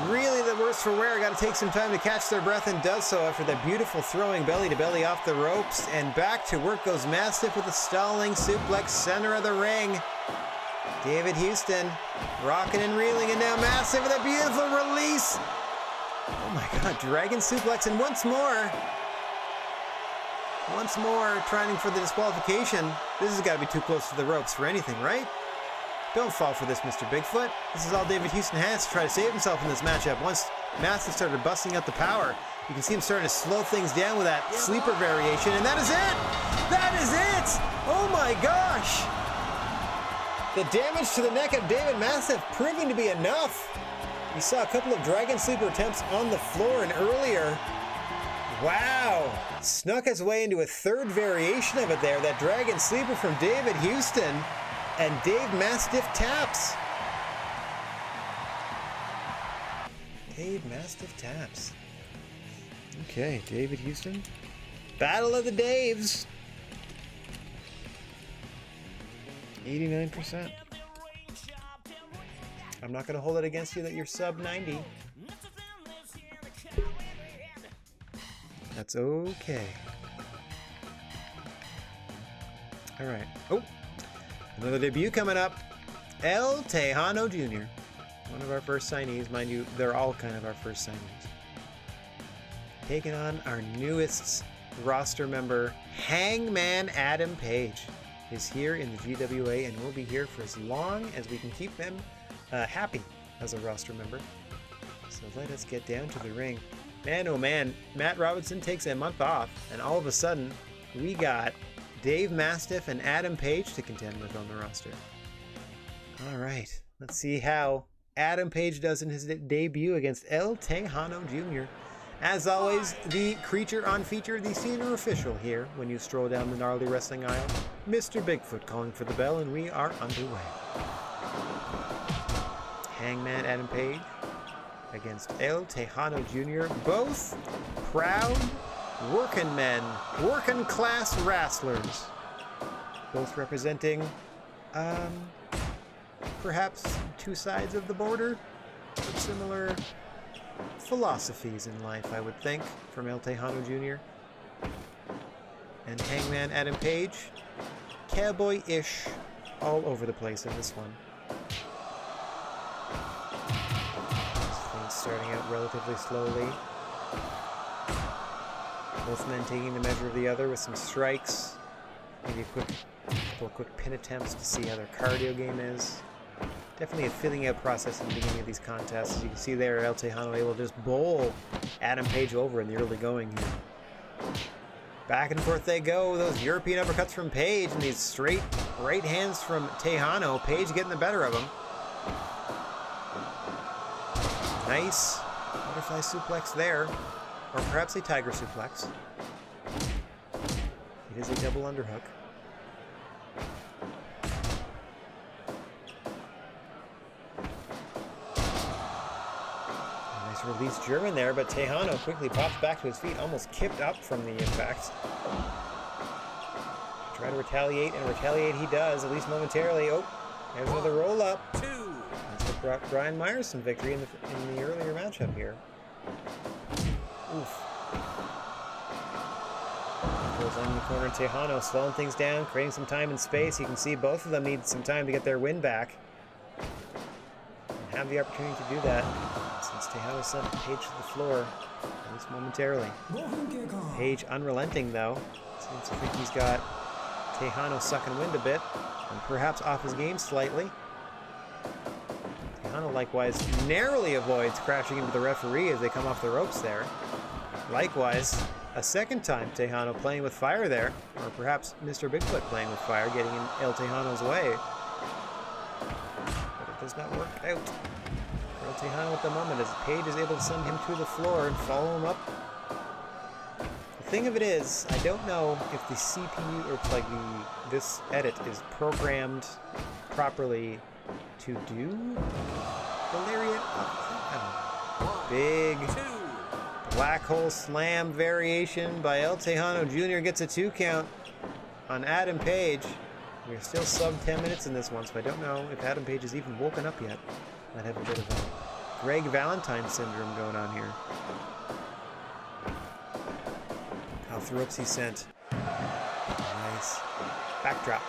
really the worse for wear. Got to take some time to catch their breath, and does so after that beautiful throwing belly to belly off the ropes. And back to work goes Mastiff with a stalling suplex, center of the ring. David Houston rocking and reeling, and now Mastiff with a beautiful release. Oh my God, dragon suplex, and once more trying for the disqualification. This has got to be too close to the ropes for anything, right? Don't fall for this, Mr. Bigfoot. This is all David Houston has to try to save himself in this matchup. Once Mastiff started busting out the power, you can see him starting to slow things down with that sleeper variation, and that is it! That is it! Oh my gosh! The damage to the neck of David Mastiff proving to be enough. You saw a couple of dragon sleeper attempts on the floor and earlier. Wow! Snuck his way into a third variation of it there. That dragon sleeper from David Houston. And Dave Mastiff taps. Dave Mastiff taps. Okay, David Houston. Battle of the Daves. 89%. I'm not going to hold it against you that you're sub 90. That's okay. All right. Oh, another debut coming up. El Tejano Jr. One of our first signees. Mind you, they're all kind of our first signees. Taking on our newest roster member, Hangman Adam Page, is here in the GWA and will be here for as long as we can keep them happy as a roster member. So let us get down to the ring. Man, oh man, Matt Robinson takes a month off, and all of a sudden, we got Dave Mastiff and Adam Page to contend with on the roster. All right, let's see how Adam Page does in his debut against El Tejano Jr. As always, the creature on feature, the senior official here when you stroll down the gnarly wrestling aisle, Mr. Bigfoot calling for the bell, and we are underway. Hangman Adam Page against El Tejano Jr., both proud working men, working class wrestlers, both representing perhaps two sides of the border, but similar philosophies in life, I would think, from El Tejano Jr. And Hangman Adam Page, cowboy-ish all over the place in this one. Things starting out relatively slowly. Both men taking the measure of the other with some strikes. Maybe a couple of quick pin attempts to see how their cardio game is. Definitely a filling out process in the beginning of these contests. As you can see there, El Tejano able to just bowl Adam Page over in the early going here. Back and forth they go. Those European uppercuts from Page and these straight right hands from Tejano. Page getting the better of him. Nice butterfly suplex there. Or perhaps a tiger suplex. It is a double underhook. Release German there, but Tejano quickly pops back to his feet, almost kipped up from the impact. Try to retaliate, and retaliate he does, at least momentarily. Oh, there's another roll-up. That's what brought Brian Myers some victory in the earlier matchup here. Oof. Goes on in the corner, Tejano slowing things down, creating some time and space. You can see both of them need some time to get their win back. And have the opportunity to do that. Since Tejano sent Page to the floor, at least momentarily. Page unrelenting, though. Seems to think he's got Tejano sucking wind a bit, and perhaps off his game slightly. Tejano likewise narrowly avoids crashing into the referee as they come off the ropes there. Likewise, a second time Tejano playing with fire there, or perhaps Mr. Bigfoot playing with fire, getting in El Tejano's way. But it does not work out. El Tejano at the moment, as Page is able to send him to the floor and follow him up. The thing of it is, I don't know if the CPU, or if like this edit is programmed properly to do the lariat. I don't know. Big black hole slam variation by El Tejano Jr. gets a 2 count on Adam Page. We're still sub 10 minutes in this one, so I don't know if Adam Page has even woken up yet. Might have a bit of a Greg Valentine syndrome going on here. Off the ropes he sent. Nice. Backdrop.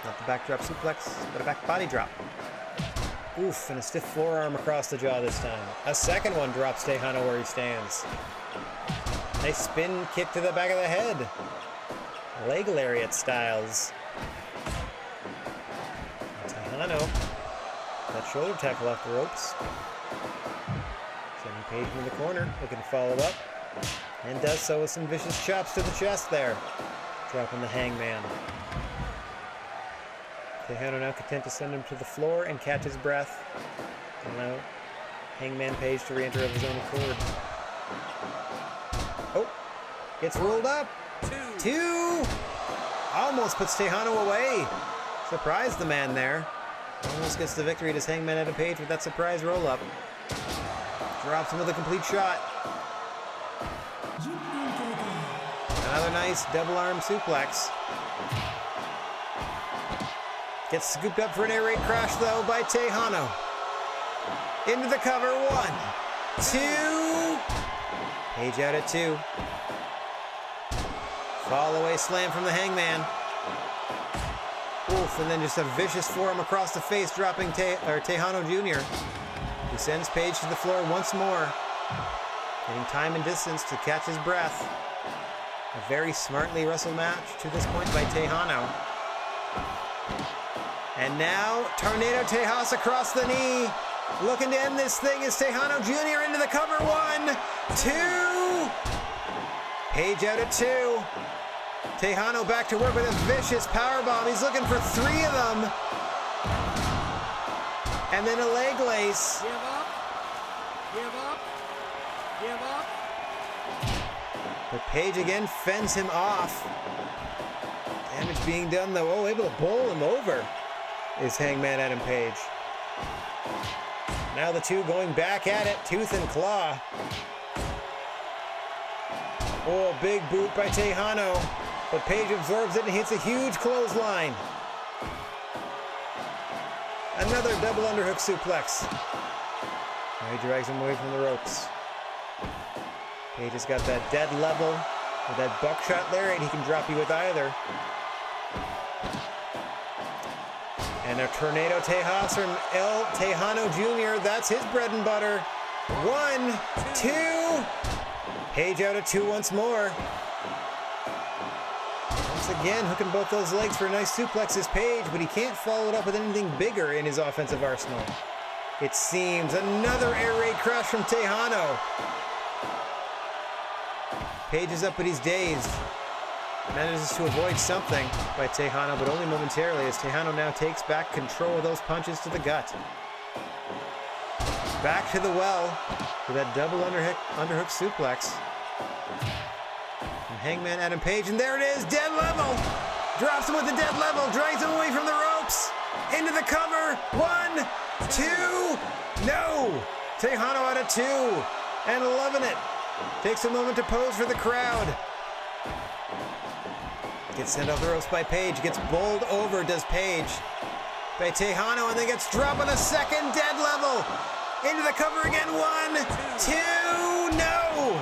Not the backdrop suplex, but a back body drop. Oof, and a stiff forearm across the jaw this time. A second one drops Tejano where he stands. Nice spin kick to the back of the head. Leg lariat styles. Tejano. That shoulder tackle off the ropes. Sending Page in the corner, looking to follow up. And does so with some vicious chops to the chest there. Dropping the Hangman. Tejano now content to send him to the floor and catch his breath. Allow Hangman Page to re-enter of his own accord. Oh, gets rolled up. Two. Almost puts Tejano away. Surprised the man there. Almost gets the victory to Hangman Adam Page with that surprise roll-up. Drops him with a complete shot. Another nice double arm suplex. Gets scooped up for an air raid crash, though, by Tejano. Into the cover. 1, 2. Page out at 2. Fall away slam from the Hangman. Oof, and then just a vicious forearm across the face, dropping Tejano Jr. He sends Page to the floor once more, getting time and distance to catch his breath. A very smartly wrestled match to this point by Tejano. And now, Tornado Tejas across the knee. Looking to end this thing is Tejano Jr. into the cover. 1, 2. Page out at 2. Tejano back to work with a vicious powerbomb. He's looking for 3 of them. And then a leg lace. Give up. Give up. Give up. But Page again fends him off. Damage being done, though. Oh, able to bowl him over is Hangman Adam Page. Now the two going back at it, tooth and claw. Oh, big boot by Tejano. But Page absorbs it and hits a huge clothesline. Another double underhook suplex. Now he drags him away from the ropes. Page has got that dead level with that buckshot lariat. He can drop you with either. And a Tornado Tejas from El Tejano Jr. That's his bread and butter. 1, 2. Page out at 2 once more. Once again, hooking both those legs for a nice suplex is Page, but he can't follow it up with anything bigger in his offensive arsenal. It seems another air raid crash from Tejano. Page is up, but he's dazed. Manages to avoid something by Tejano, but only momentarily, as Tejano now takes back control of those punches to the gut. Back to the well for that double underhook suplex. And Hangman Adam Page, and there it is, dead level! Drops him with the dead level, drags him away from the ropes! Into the cover, 1, 2, no! Tejano out of 2, and loving it. Takes a moment to pose for the crowd. Gets sent off the ropes by Page, gets bowled over, does Page, by Tejano, and then gets dropped on a second dead level. Into the cover again, 1, 2, no!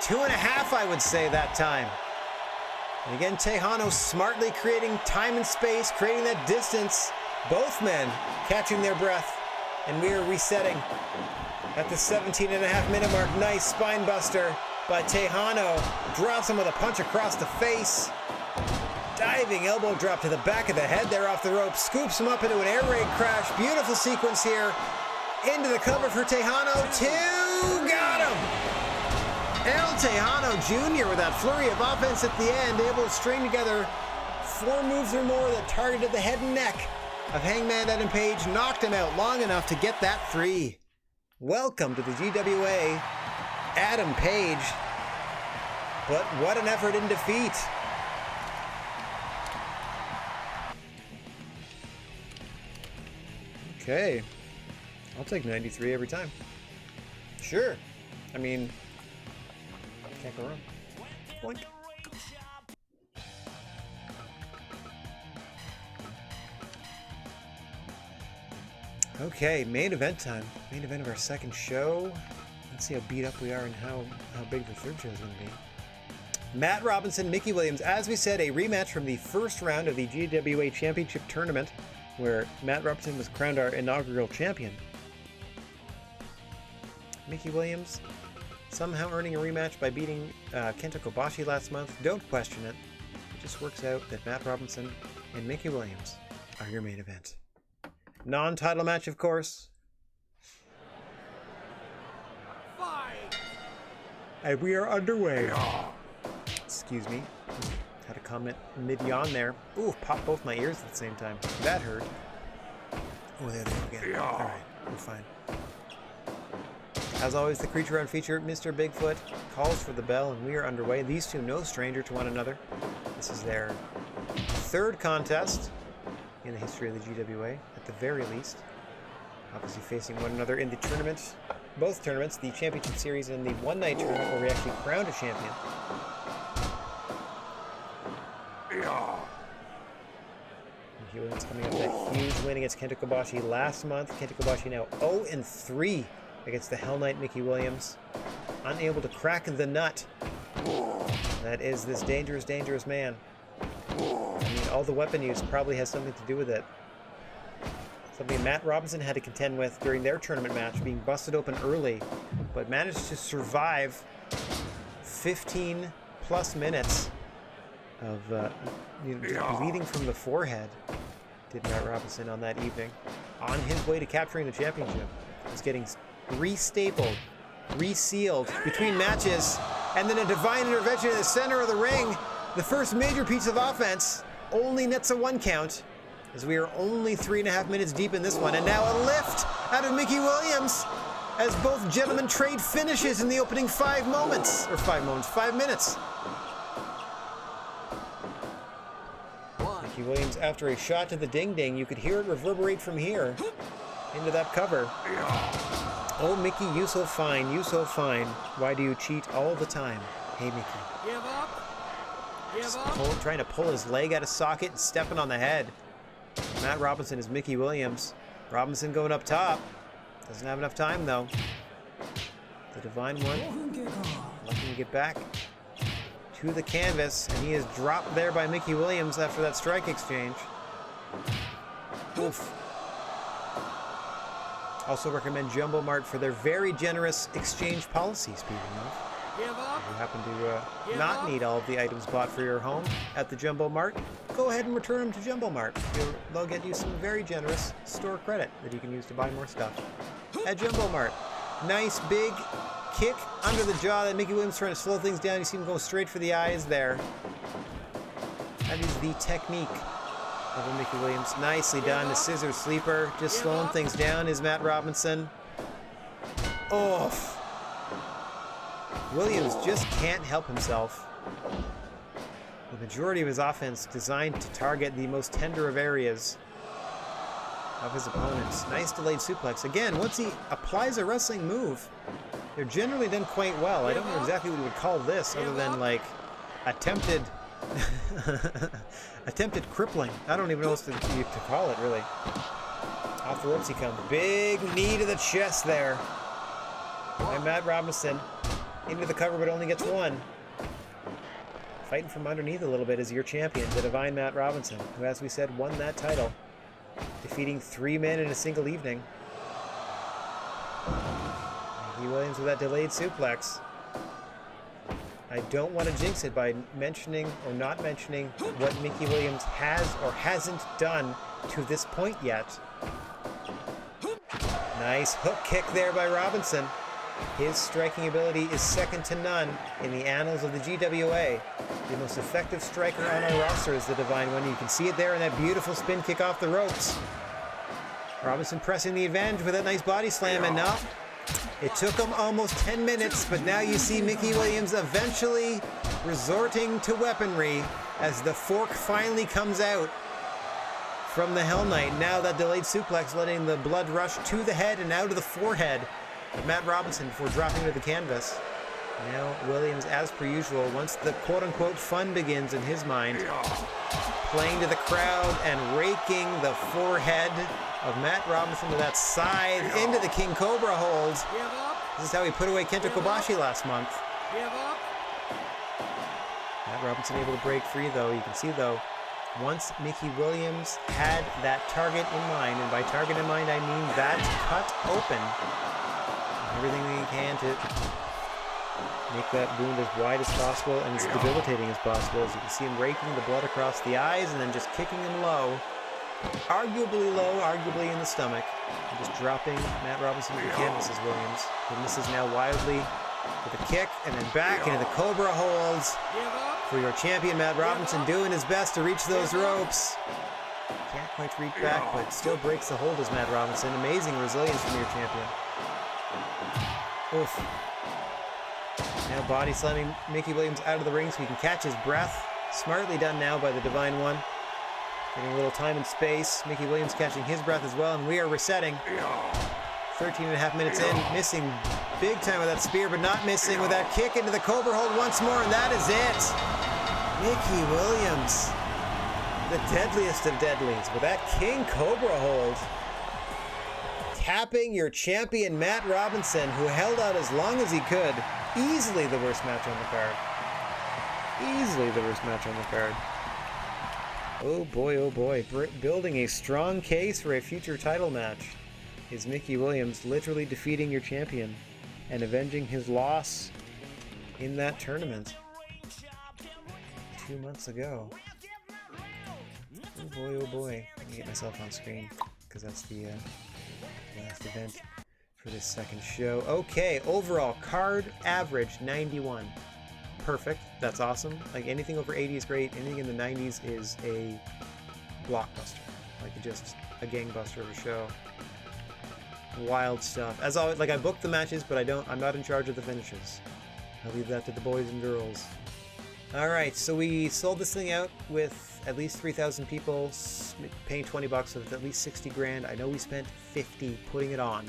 2.5, I would say, that time. And again, Tejano smartly creating time and space, creating that distance. Both men catching their breath, and we are resetting at the 17.5-minute mark. Nice spine buster by Tejano. Drops him with a punch across the face. Diving elbow drop to the back of the head there off the rope. Scoops him up into an air raid crash. Beautiful sequence here. Into the cover for Tejano. 2, got him! El Tejano Jr. with that flurry of offense at the end, able to string together 4 moves or more that targeted the head and neck of Hangman Adam Page. Knocked him out long enough to get that 3. Welcome to the GWA, Adam Page. But what an effort in defeat. Okay. I'll take 93 every time. Sure. I mean, can't go wrong. Boink. Okay, main event time. Main event of our second show. Let's see how beat up we are and how big the third show is going to be. Matt Robinson, Mickey Williams. As we said, a rematch from the first round of the GWA Championship Tournament, where Matt Robinson was crowned our inaugural champion. Mickey Williams somehow earning a rematch by beating Kenta Kobashi last month. Don't question it. It just works out that Matt Robinson and Mickey Williams are your main event. Non-title match, of course. Fight! And we are underway. Excuse me. Had a comment mid-yawn there. Ooh, popped both my ears at the same time. That hurt. Oh, there they go again. All right, we're fine. As always, the creature on feature, Mr. Bigfoot, calls for the bell, and we are underway. These two no stranger to one another. This is their third contest in the history of the GWA, at the very least. Obviously facing one another in the tournament. Both tournaments, the Championship Series and the one-night tournament where we actually crowned a champion. Mickey Williams coming up that huge win against Kenta Kobashi last month. Kenta Kobashi now 0-3 against the Hell Knight Mickey Williams. Unable to crack the nut. That is this dangerous, dangerous man. I mean, all the weapon use probably has something to do with it. Something Matt Robinson had to contend with during their tournament match, being busted open early, but managed to survive 15 plus minutes of bleeding from the forehead, did Matt Robinson on that evening. On his way to capturing the championship. He's getting re-stapled, re-sealed between matches, and then a divine intervention in the center of the ring. The first major piece of offense only nets a 1 count, as we are only 3.5 minutes deep in this one. And now a lift out of Mickey Williams, as both gentlemen trade finishes in the opening 5 minutes. Mickey Williams, after a shot to the ding-ding, you could hear it reverberate from here into that cover. Oh, Mickey, you so fine, you so fine. Why do you cheat all the time? Hey, Mickey. Give up. Give up. Trying to pull his leg out of socket and stepping on the head. Matt Robinson is Mickey Williams. Robinson going up top. Doesn't have enough time, though. The Divine One looking to get back to the canvas, and he is dropped there by Mickey Williams after that strike exchange. Oof. Also recommend Jumbo Mart for their very generous exchange policy, speaking of. Give up. If you happen to not need all of the items bought for your home at the Jumbo Mart, go ahead and return them to Jumbo Mart. They'll get you some very generous store credit that you can use to buy more stuff at Jumbo Mart. Nice big kick under the jaw that Mickey Williams trying to slow things down. You see him go straight for the eyes there. That is the technique of a Mickey Williams. Nicely done. The scissor sleeper. Just slowing things down is Matt Robinson. Oh. Williams just can't help himself. The majority of his offense designed to target the most tender of areas of his opponents. Nice delayed suplex. Again, once he applies a wrestling move, they're generally done quite well. I don't know exactly what we would call this other than like attempted attempted crippling. I don't even know what to call it, really. Off the ropes he comes. Big knee to the chest there by Matt Robinson. Into the cover, but only gets 1. Fighting from underneath a little bit is your champion, the Divine Matt Robinson, who, as we said, won that title, defeating 3 men in a single evening. Mickey Williams with that delayed suplex. I don't want to jinx it by mentioning or not mentioning what Mickey Williams has or hasn't done to this point yet. Nice hook kick there by Robinson. His striking ability is second to none in the annals of the GWA. The most effective striker on our roster is the Divine One. You can see it there in that beautiful spin kick off the ropes. Robinson pressing the advantage with that nice body slam, and now it took him almost 10 minutes, but now you see Mickey Williams eventually resorting to weaponry as the fork finally comes out from the Hell Knight. Now that delayed suplex letting the blood rush to the head and out of the forehead of Matt Robinson before dropping to the canvas. Now Williams, as per usual, once the quote-unquote fun begins in his mind, playing to the crowd and raking the forehead of Matt Robinson with that scythe into the King Cobra hold. This is how he put away Kenta Kobashi last month. Matt Robinson able to break free, though. You can see, though, once Mickey Williams had that target in mind, and by target in mind I mean that cut open, everything he can to make that wound as wide as possible and as debilitating as possible. As you can see him raking the blood across the eyes and then just kicking him low. Arguably low, arguably in the stomach. And just dropping Matt Robinson to the canvas as Williams. And this is now wildly with a kick and then back into the Cobra holds for your champion Matt Robinson, doing his best to reach those ropes. Can't quite reach back, but still breaks the hold as Matt Robinson. Amazing resilience from your champion. Oof. Now body slamming Mickey Williams out of the ring so he can catch his breath. Smartly done now by the Divine One. Getting a little time and space. Mickey Williams catching his breath as well, and we are resetting. 13 and a half minutes in, missing big time with that spear, but not missing with that kick into the Cobra hold once more, and that is it. Mickey Williams, the deadliest of deadlies, with that King Cobra hold. Tapping your champion, Matt Robinson, who held out as long as he could. Easily the worst match on the card. Easily the worst match on the card. Oh boy, building a strong case for a future title match is Mickey Williams literally defeating your champion and avenging his loss in that tournament 2 months ago. Oh boy. Let me get myself on screen because that's the last event for this second show. Okay, overall card average 91. Perfect. That's awesome. Like anything over 80 is great. Anything in the 90s is a blockbuster. Like just a gangbuster of a show. Wild stuff. As always, like I booked the matches, but I'm not in charge of the finishes. I'll leave that to the boys and girls. Alright, so we sold this thing out with at least 3,000 people paying $20, so it's at least 60 grand. I know we spent 50 putting it on.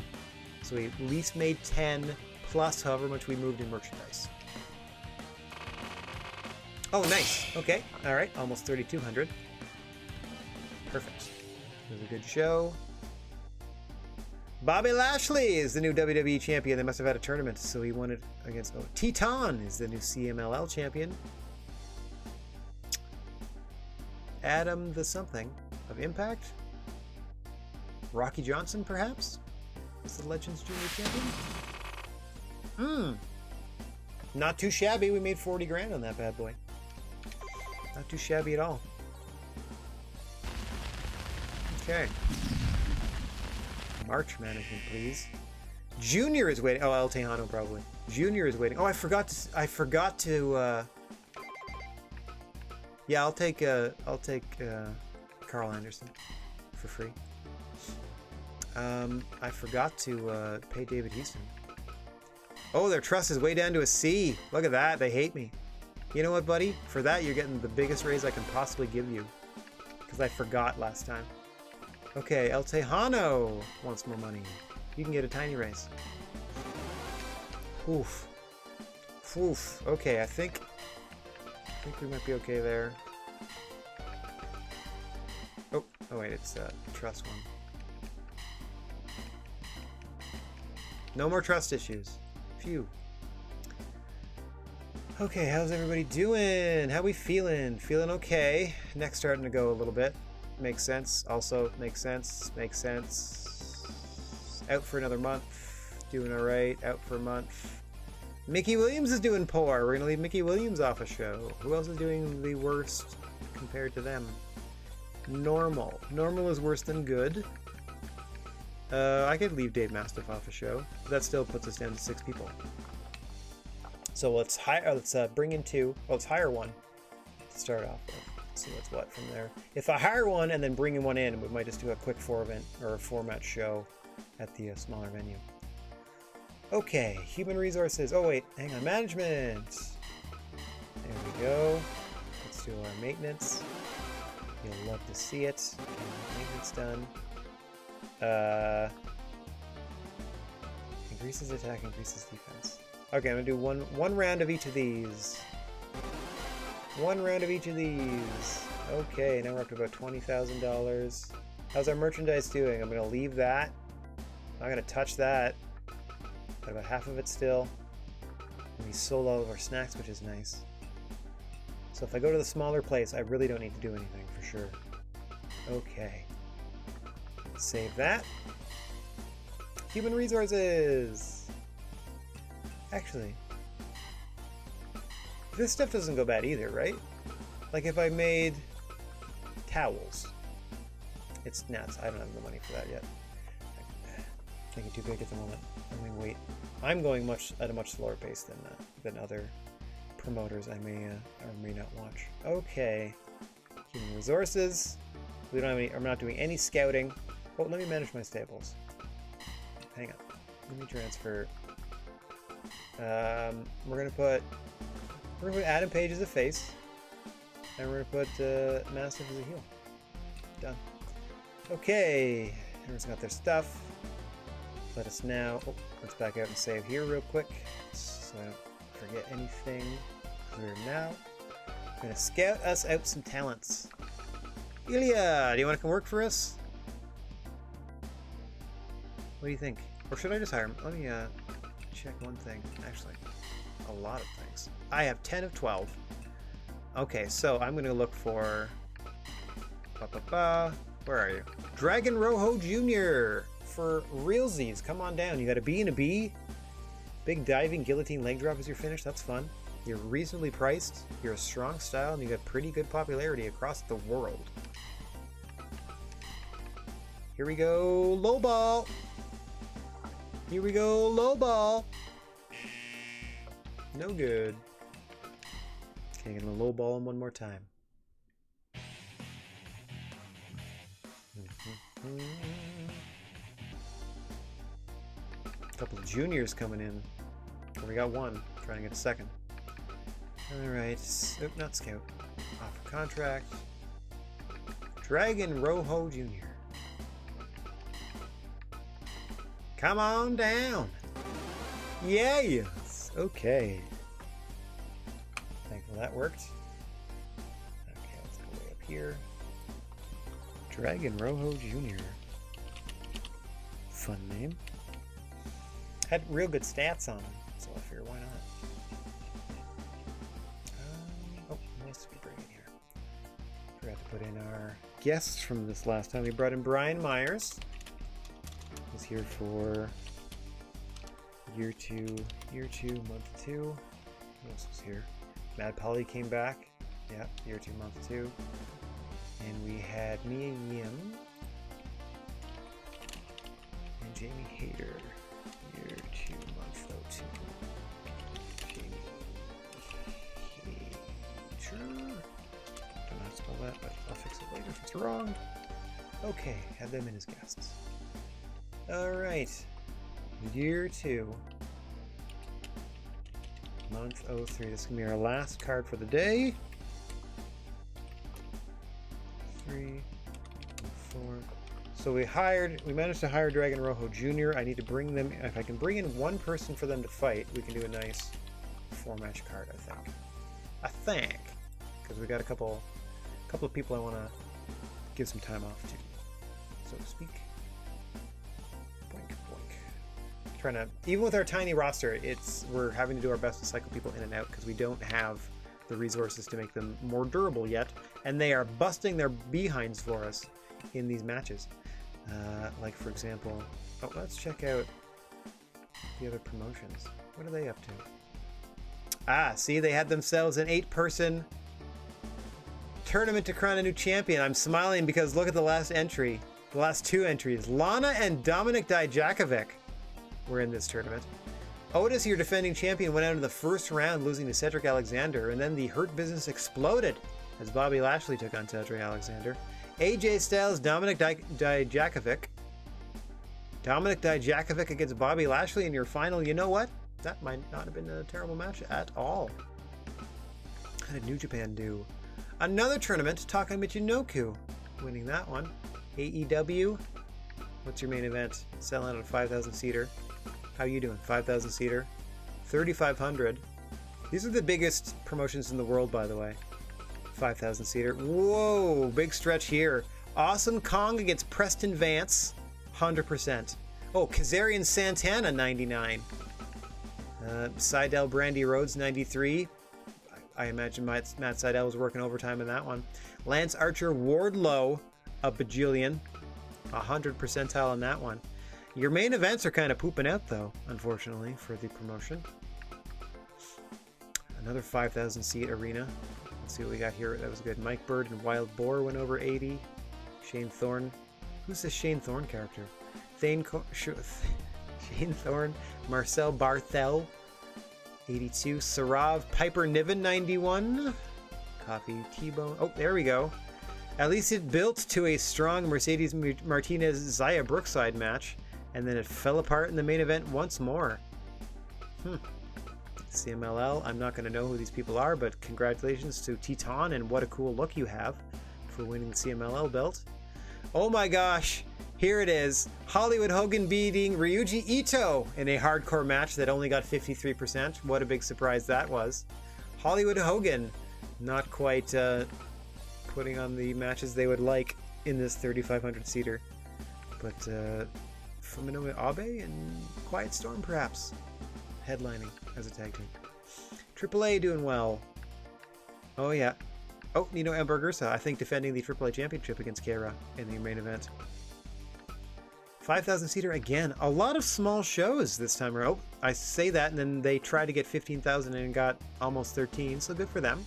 So we at least made 10 plus however much we moved in merchandise. Oh, nice. Okay. All right. Almost 3,200. Perfect. It was a good show. Bobby Lashley is the new WWE champion. They must have had a tournament, so he won it against... Oh, Teton is the new CMLL champion. Adam the something of Impact. Rocky Johnson, perhaps? Is the Legends Junior champion? Not too shabby. We made 40 grand on that bad boy. Not too shabby at all. Okay. March management, please. Junior is waiting. Oh, El Tejano probably. Junior is waiting. Oh, I forgot to. Yeah, I'll take Carl Anderson for free. I forgot to pay David Houston. Oh, their trust is way down to a C. Look at that. They hate me. You know what, buddy? For that, you're getting the biggest raise I can possibly give you. Because I forgot last time. Okay, El Tejano wants more money. You can get a tiny raise. Oof. Oof. Okay, I think we might be okay there. Oh wait, it's trust one. No more trust issues. Phew. Okay, how's everybody doing? How we feeling? Feeling okay. Neck's starting to go a little bit. Makes sense. Also makes sense. Makes sense. Out for another month. Doing alright. Out for a month. Mickey Williams is doing poor. We're gonna leave Mickey Williams off a show. Who else is doing the worst compared to them? Normal. Normal is worse than good. I could leave Dave Mastiff off a show. That still puts us down to 6 people. So let's bring in 2. Well, let's hire 1 to start off with. See what's what from there. If I hire 1 and then bring in 1 in, we might just do a quick 4-event or a 4-match show at the smaller venue. Okay, human resources. Oh wait, hang on, management. There we go. Let's do our maintenance. You'll love to see it. Okay, maintenance done. Increases attack, increases defense. Okay, I'm gonna do one round of each of these. 1 round of each of these. Okay, now we're up to about $20,000. How's our merchandise doing? I'm gonna leave that. I'm not gonna touch that. Got about half of it still. And we sold all of our snacks, which is nice. So if I go to the smaller place, I really don't need to do anything for sure. Okay. Save that. Human resources. Actually, this stuff doesn't go bad either, right? Like if I made towels, it's nuts. I don't have the money for that yet. Thinking too big at the moment. I'm gonna wait. I'm going at a much slower pace than other promoters I may or may not watch. Okay, human resources. We don't have any. I'm not doing any scouting. Oh, let me manage my stables. Hang on. Let me transfer. We're gonna put Adam Page as a face, and we're gonna put Mastiff as a heel. Done. Okay, everyone's got their stuff. Let us now... Oh, let's back out and save here real quick so I don't forget anything. We're now going to scout us out some talents. Ilya, do you want to come work for us? What do you think? Or should I just hire him? Let me check one thing. Actually, a lot of things. I have 10 of 12. Okay, so I'm going to look for... Where are you? Dragon Rojo Jr. for realsies. Come on down. You got a B and a B. Big diving guillotine leg drop as your finish. That's fun. You're reasonably priced. You're a strong style, and you got pretty good popularity across the world. Here we go, low ball. Here we go, low ball. No good. Okay, gonna low ball him one more time. A couple of juniors coming in. We got one. Trying to get a second. Alright. Nope, not scout. Offer contract. Dragon Rojo Jr. Come on down. Yes. Okay. Thankful that worked. Okay, let's go way up here. Dragon Rojo Jr. Fun name. Had real good stats on him, so I figured why not. Oh, nice to be bringing here. Forgot to put in our guests from this last time. We brought in Brian Myers. He's here for year two, month 2. Who else was here? Mad Polly came back. Yeah, year 2, month 2. And we had Mia Yim and Jamie Hayter. Year 2, month 2. Jamie Hayter. Don't know how to spell that, but I'll fix it later if it's wrong. Okay, had them in as guests. Alright. Year 2. Month 03. This is going to be our last card for the day. 3, 4. So we managed to hire Dragon Rojo Jr. I need to bring them, if I can bring in one person for them to fight, we can do a nice 4-match card, I think. Because we got a couple of people I want to give some time off to, so to speak. Boink, boink. Trying to, even with our tiny roster, we're having to do our best to cycle people in and out because we don't have the resources to make them more durable yet, and they are busting their behinds for us in these matches. Like for example, let's check out the other promotions. What are they up to? See, they had themselves an 8-person tournament to crown a new champion. I'm smiling because look at the last entry. The last 2 entries. Lana and Dominik Dijakovic were in this tournament. Otis, your defending champion, went out in the first round, losing to Cedric Alexander, and then the Hurt Business exploded as Bobby Lashley took on Cedric Alexander. AJ Styles, Dominik Dijakovic. Dominik Dijakovic against Bobby Lashley in your final. You know what? That might not have been a terrible match at all. How did New Japan do? Another tournament, Taka Michinoku winning that one. AEW. What's your main event? Selling out a 5,000-seater. How you doing? 5,000-seater. 3,500. These are the biggest promotions in the world, by the way. 5,000-seater. Whoa, big stretch here. Awesome Kong against Preston Vance. 100%. Oh, Kazarian Santana, 99. Seidel Brandy Rhodes, 93. I imagine Matt Seidel was working overtime in that one. Lance Archer Wardlow, a bajillion. 100 percentile in that one. Your main events are kind of pooping out, though, unfortunately, for the promotion. Another 5,000-seat arena. Let's see what we got here. That was good. Mike Bird and Wild Boar went over 80. Shane Thorne. Who's this Shane Thorne character? Shane Thorne. Marcel Barthel, 82. Sarav Piper Niven, 91. Coffee T-Bone. Oh, there we go. At least it built to a strong Mercedes Martinez Zaya Brookside match, and then it fell apart in the main event once more. CMLL, I'm not going to know who these people are, but congratulations to Teton, and what a cool look you have for winning the CMLL belt. Oh my gosh, here it is. Hollywood Hogan beating Ryuji Ito in a hardcore match that only got 53%. What a big surprise that was. Hollywood Hogan not quite putting on the matches they would like in this 3,500 seater. But Fuminoe Abe and Quiet Storm perhaps headlining as a tag team. AAA doing well. Oh yeah. Oh, Nino Ambergersa, I think defending the AAA championship against Keira in the main event. 5,000 seater again. A lot of small shows this time around. Oh, I say that and then they tried to get 15,000 and got almost 13, so good for them.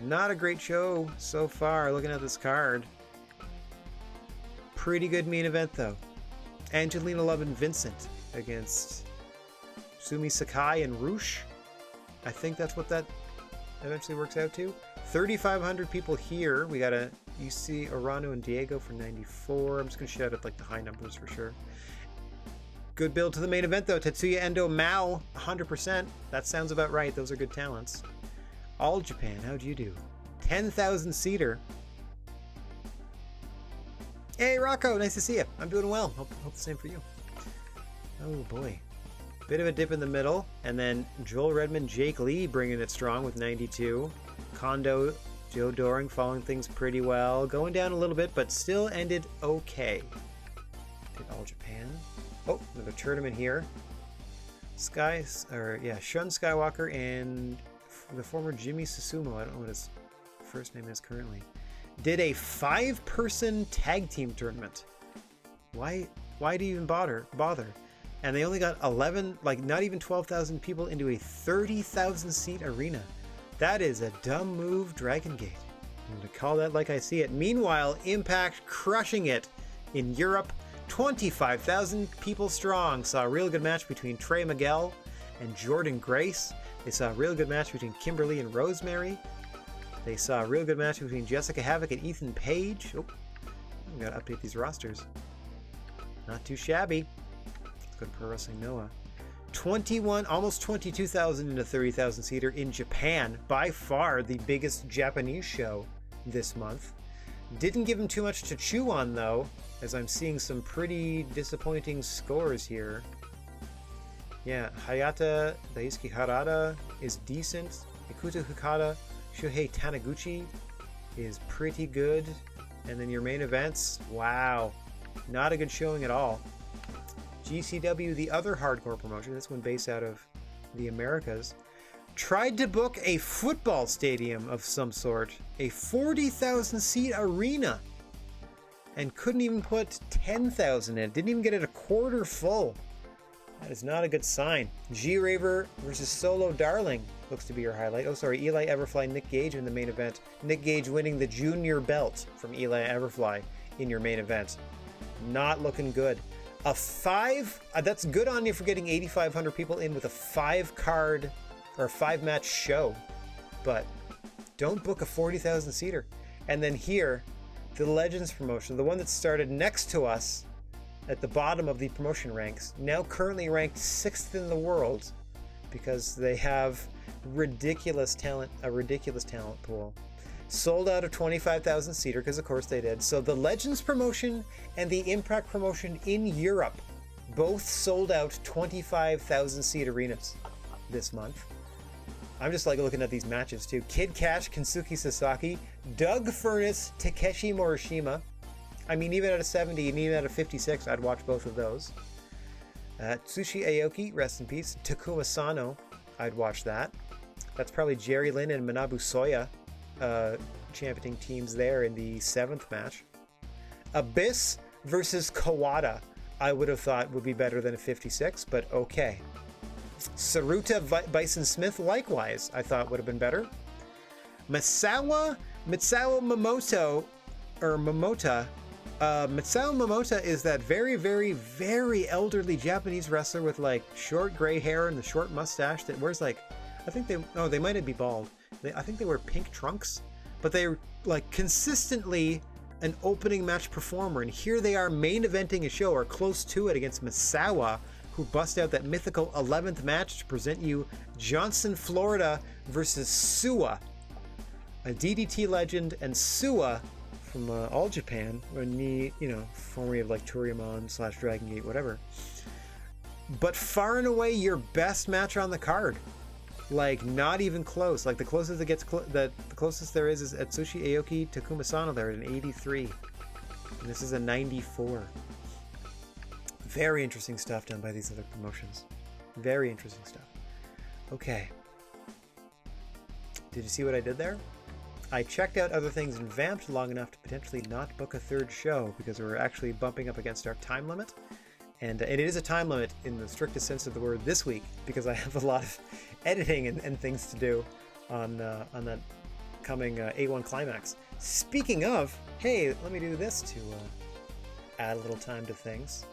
Not a great show so far looking at this card. Pretty good main event though. Angelina Love and Vincent against Sumi Sakai and Roosh. I think that's what that eventually works out to. 3,500 people here. We got a UC Orano and Diego for 94. I'm just going to shout out like the high numbers for sure. Good build to the main event though. Tetsuya Endo Mao, 100%. That sounds about right. Those are good talents. All Japan, how'd you do? 10,000 seater. Hey Rocco, nice to see you. I'm doing well. Hope the same for you. Oh boy. Bit of a dip in the middle, and then Joel Redmond, Jake Lee bringing it strong with 92. Kondo, Joe Doring following things pretty well. Going down a little bit, but still ended okay. Did All Japan. Oh, another tournament here. Shun Skywalker and the former Jimmy Susumu, I don't know what his first name is currently, did a 5-person tag team tournament. Why do you even bother? And they only got 11, like not even 12,000 people into a 30,000 seat arena. That is a dumb move, Dragon Gate. I'm going to call that like I see it. Meanwhile, Impact crushing it in Europe. 25,000 people strong. Saw a real good match between Trey Miguel and Jordan Grace. They saw a real good match between Kimberly and Rosemary. They saw a real good match between Jessica Havoc and Ethan Page. Oh, I've got to update these rosters. Not too shabby. Let's go to Pro Wrestling Noah. 21, almost 22,000 in a 30,000 seater in Japan. By far the biggest Japanese show this month. Didn't give him too much to chew on though, as I'm seeing some pretty disappointing scores here. Yeah, Hayata Daisuke Harada is decent. Ikuto Hikata, Shuhei Taniguchi is pretty good. And then your main events, wow, not a good showing at all. GCW, the other hardcore promotion, this one based out of the Americas, tried to book a football stadium of some sort, a 40,000 seat arena, and couldn't even put 10,000 in. Didn't even get it a quarter full. That is not a good sign. G-Raver versus Solo Darling looks to be your highlight. Oh, sorry, Eli Everfly, Nick Gage in the main event. Nick Gage winning the junior belt from Eli Everfly in your main event. Not looking good. A 5, that's good on you for getting 8,500 people in with a 5-card or a 5-match show, but don't book a 40,000 seater. And then here, the Legends promotion, the one that started next to us at the bottom of the promotion ranks, now currently ranked 6th in the world because they have a ridiculous talent pool. Sold out a 25,000 seater because of course they did. So the Legends promotion and the Impact promotion in Europe both sold out 25,000 seat arenas this month. I'm just like looking at these matches too. Kid Cash, Kensuke Sasaki, Doug Furnace, Takeshi Morishima. I mean, even at a 70 and even at a 56, I'd watch both of those. Tsushi Aoki, rest in peace. Takuma Sano, I'd watch that. That's probably Jerry Lynn and Manabu Soya championing teams there in the 7th match. Abyss versus Kawada, I would have thought would be better than a 56, but okay. Saruta Bison Smith, likewise, I thought would have been better. Mitsuo Momota, Mitsuo Momota is that very, very, very elderly Japanese wrestler with like short gray hair and the short mustache that wears like, they might be bald. I think they wear pink trunks, but they're like consistently an opening match performer. And here they are main eventing a show or close to it against Misawa, who bust out that mythical 11th match to present you Johnson, Florida versus Suwa, a DDT legend, and Suwa from All Japan, formerly of like Toryumon / Dragon Gate, whatever. But far and away your best match on the card. Like, not even close. Like, the closest it gets, the closest there is Atsushi Aoki Takuma Sano there at an 83. And this is a 94. Very interesting stuff done by these other promotions. Very interesting stuff. Okay. Did you see what I did there? I checked out other things and vamped long enough to potentially not book a third show because we're actually bumping up against our time limit. And it is a time limit in the strictest sense of the word this week because I have a lot of editing and things to do on that coming A1 Climax. Speaking of, hey, let me do this to add a little time to things.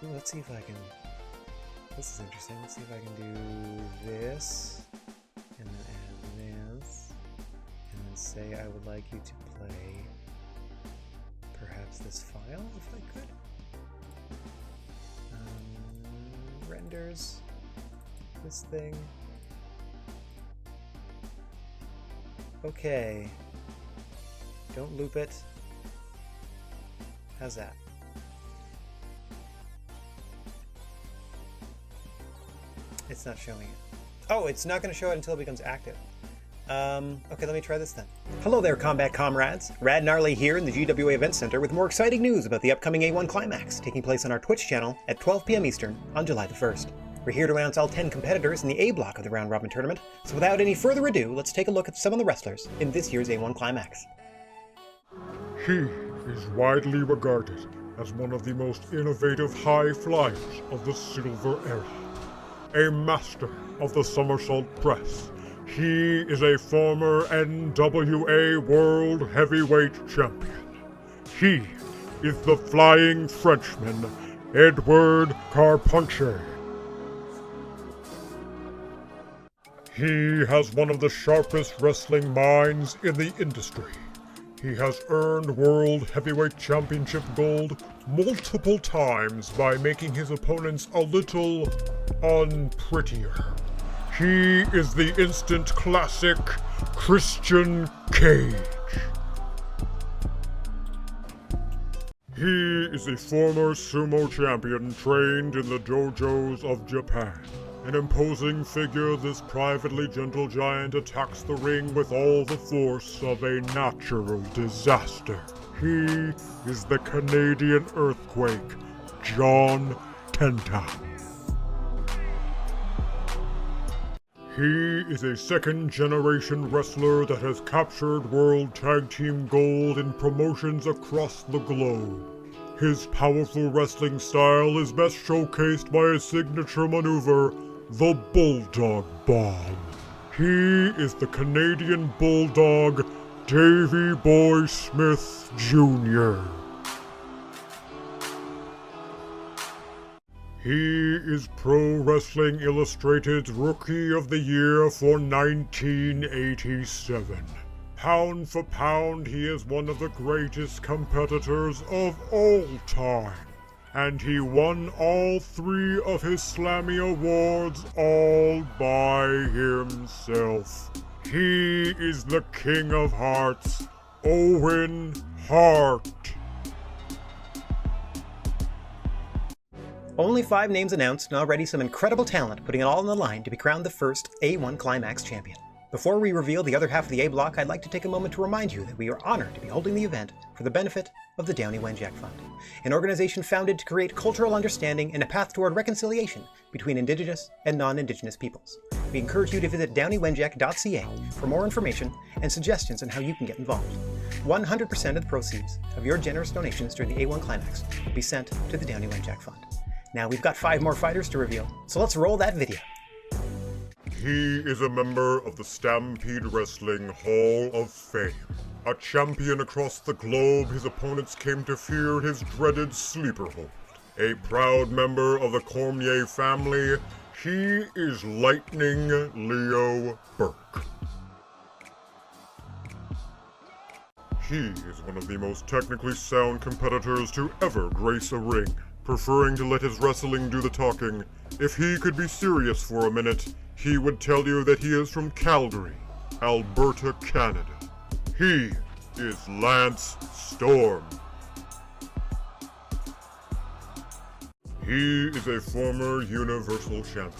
Ooh, let's see if I can... This is interesting. Let's see if I can do this, and then add this, and then say I would like you to play perhaps this file, if I could. Renders this thing. Okay. Don't loop it. How's that? It's not showing it. Oh, it's not going to show it until it becomes active. Okay, let me try this then. Hello there, combat comrades. Rad Gnarly here in the GWA Event Center with more exciting news about the upcoming A1 Climax, taking place on our Twitch channel at 12 p.m. Eastern on July the 1st. We're here to announce all 10 competitors in the A block of the round robin tournament, so without any further ado, let's take a look at some of the wrestlers in this year's A1 Climax. He is widely regarded as one of the most innovative high flyers of the Silver Era. A master of the somersault press, he is a former NWA World Heavyweight Champion. He is the Flying Frenchman, Edward Carpentier. He has one of the sharpest wrestling minds in the industry. He has earned World Heavyweight Championship gold multiple times by making his opponents a little unprettier. He is the instant classic Christian Cage. He is a former sumo champion trained in the dojos of Japan. An imposing figure, this privately gentle giant attacks the ring with all the force of a natural disaster. He is the Canadian earthquake, John Tenta. He is a second-generation wrestler that has captured World Tag Team Gold in promotions across the globe. His powerful wrestling style is best showcased by his signature maneuver, the Bulldog Bomb. He is the Canadian Bulldog, Davey Boy Smith Jr. He is Pro Wrestling Illustrated's Rookie of the Year for 1987. Pound for pound, he is one of the greatest competitors of all time. And he won all 3 of his Slammy Awards all by himself. He is the King of Hearts, Owen Hart. Only 5 names announced and already some incredible talent putting it all on the line to be crowned the first A1 Climax champion. Before we reveal the other half of the A block, I'd like to take a moment to remind you that we are honored to be holding the event for the benefit of the Downey Wenjack Fund, an organization founded to create cultural understanding and a path toward reconciliation between Indigenous and non-Indigenous peoples. We encourage you to visit downeywenjack.ca for more information and suggestions on how you can get involved. 100% of the proceeds of your generous donations during the A1 Climax will be sent to the Downey Wenjack Fund. Now we've got 5 more fighters to reveal, so let's roll that video. He is a member of the Stampede Wrestling Hall of Fame. A champion across the globe, his opponents came to fear his dreaded sleeper hold. A proud member of the Cormier family, he is Lightning Leo Burke. He is one of the most technically sound competitors to ever grace a ring, preferring to let his wrestling do the talking. If he could be serious for a minute, he would tell you that he is from Calgary, Alberta, Canada. He is Lance Storm. He is a former Universal Champion.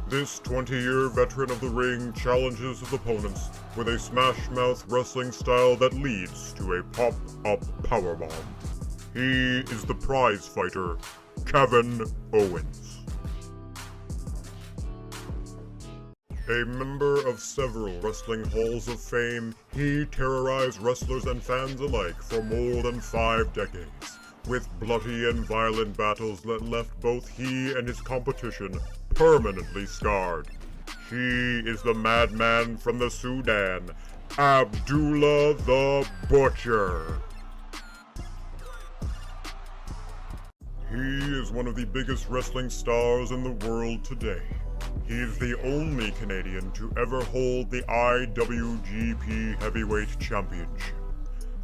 This 20-year veteran of the ring challenges his opponents with a smash-mouth wrestling style that leads to a pop-up powerbomb. He is the prize fighter, Kevin Owens. A member of several wrestling halls of fame, he terrorized wrestlers and fans alike for more than 5 decades, with bloody and violent battles that left both he and his competition permanently scarred. He is the madman from the Sudan, Abdullah the Butcher. He is one of the biggest wrestling stars in the world today. He is the only Canadian to ever hold the IWGP Heavyweight Championship.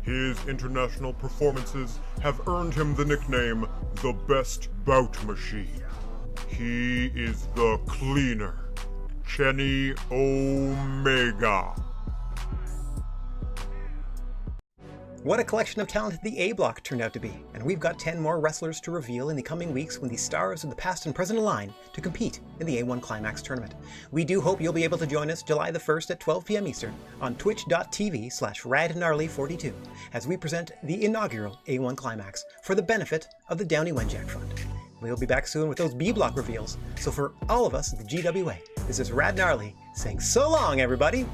His international performances have earned him the nickname the Best Bout Machine. He is the Cleaner, Kenny Omega. What a collection of talent the A Block turned out to be, and we've got 10 more wrestlers to reveal in the coming weeks when the stars of the past and present align to compete in the A1 Climax tournament. We do hope you'll be able to join us July the 1st at 12 p.m. Eastern on twitch.tv/radgnarly42 as we present the inaugural A1 Climax for the benefit of the Downey Wenjack Fund. We'll be back soon with those B Block reveals, so for all of us at the GWA, this is Rad Gnarly saying so long, everybody!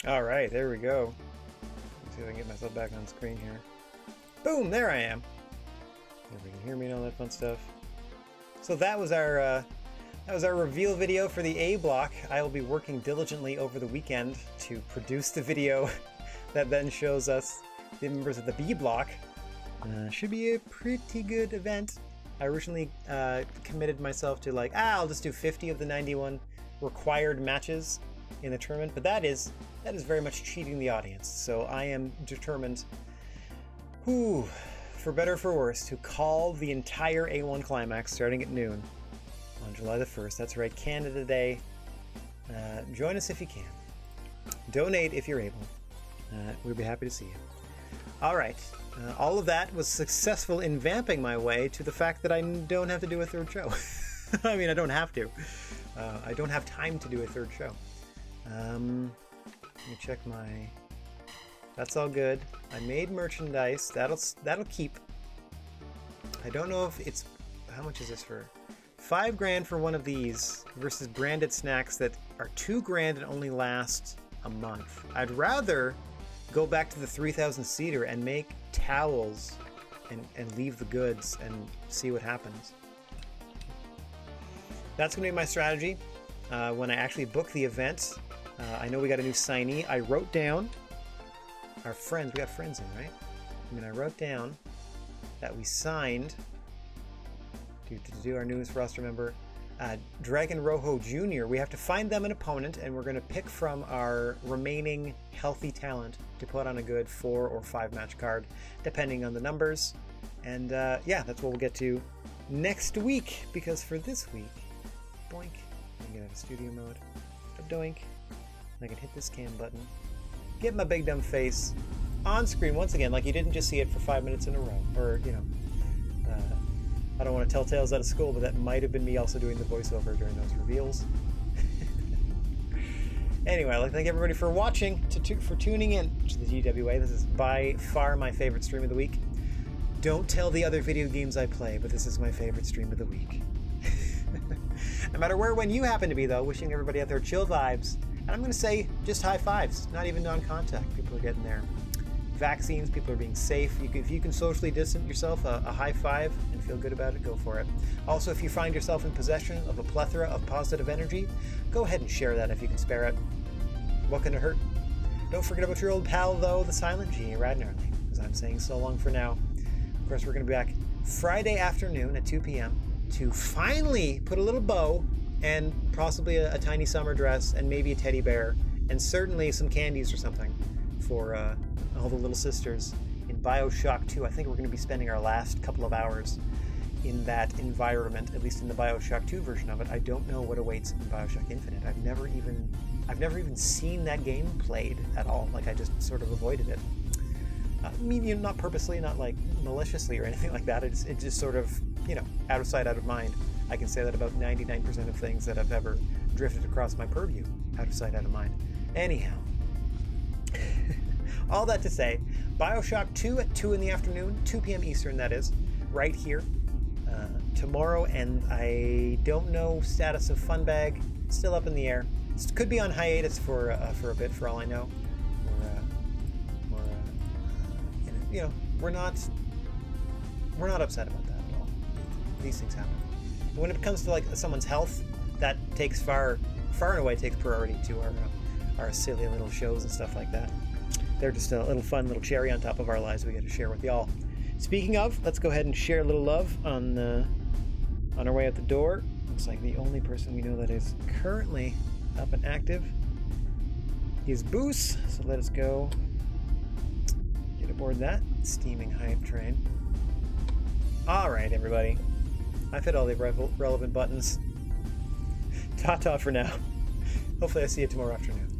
All right, there we go. Let's see if I can get myself back on screen here. Boom, there I am. Everybody can hear me and all that fun stuff. So that was our reveal video for the A Block. I will be working diligently over the weekend to produce the video that then shows us the members of the B Block. Should be a pretty good event. I originally committed myself to I'll just do 50 of the 91 required matches in the tournament, but that is very much cheating the audience. So I am determined, for better or for worse, to call the entire A1 Climax starting at noon on July the 1st. That's right, Canada Day. Join us if you can. Donate if you're able. We'd be happy to see you. All right. All of that was successful in vamping my way to the fact that I don't have to do a third show. I mean, I don't have to. I don't have time to do a third show. Let me check my... That's all good. I made merchandise. That'll keep. I don't know if it's... How much is this for? $5,000 for one of these versus branded snacks that are $2,000 and only last a month. I'd rather go back to the 3,000 seater and make towels and leave the goods and see what happens. That's going to be my strategy when I actually book the event. I know we got a new signee. I wrote down our friends. We got friends in, right? I wrote down that we signed to do our newest roster member, Dragon Rojo Jr. We have to find them an opponent, and we're going to pick from our remaining healthy talent to put on a good 4 or 5 match card, depending on the numbers. And yeah, that's what we'll get to next week, because for this week, boink, I can get out of studio mode, doink, and I can hit this cam button, get my big dumb face on screen once again, like you didn't just see it for 5 minutes in a row, or, you know, I don't want to tell tales out of school, but that might have been me also doing the voiceover during those reveals. Anyway, I'd like to thank everybody for watching, for tuning in to the GWA. This is by far my favorite stream of the week. Don't tell the other video games I play, but this is my favorite stream of the week. No matter where, when you happen to be, though, wishing everybody out there chill vibes. And I'm going to say just high fives, not even non-contact. People are getting their vaccines, people are being safe. If you can socially distance yourself, a high five and feel good about it, go for it. Also, if you find yourself in possession of a plethora of positive energy, go ahead and share that if you can spare it. What can it hurt? Don't forget about your old pal, though, the Silent G, Rad Gnarly, as I'm saying so long for now. Of course, we're going to be back Friday afternoon at 2 p.m. to finally put a little bow and possibly a tiny summer dress and maybe a teddy bear and certainly some candies or something for all the little sisters in BioShock 2. I think we're going to be spending our last couple of hours in that environment, at least in the BioShock 2 version of it. I don't know what awaits in BioShock Infinite. I've never even I've never even seen that game played at all. Like, I just sort of avoided it. Not purposely, not like maliciously or anything like that. It just sort of, out of sight, out of mind. I can say that about 99% of things that have ever drifted across my purview. Out of sight, out of mind. Anyhow. All that to say, Bioshock 2 at 2 in the afternoon, 2 p.m. Eastern, that is, right here. Tomorrow, and I don't know status of Funbag. Still up in the air. Could be on hiatus for a bit, for all I know. We're not upset about that at all. These things happen. But when it comes to like someone's health, that takes far and away takes priority to our silly little shows and stuff like that. They're just a little fun little cherry on top of our lives we get to share with y'all. Speaking of, let's go ahead and share a little love on our way out the door. Looks like the only person we know that is currently up and active is Boos. So let us go get aboard that steaming hype train. All right, everybody. I've hit all the relevant buttons. Ta-ta for now. Hopefully I see you tomorrow afternoon.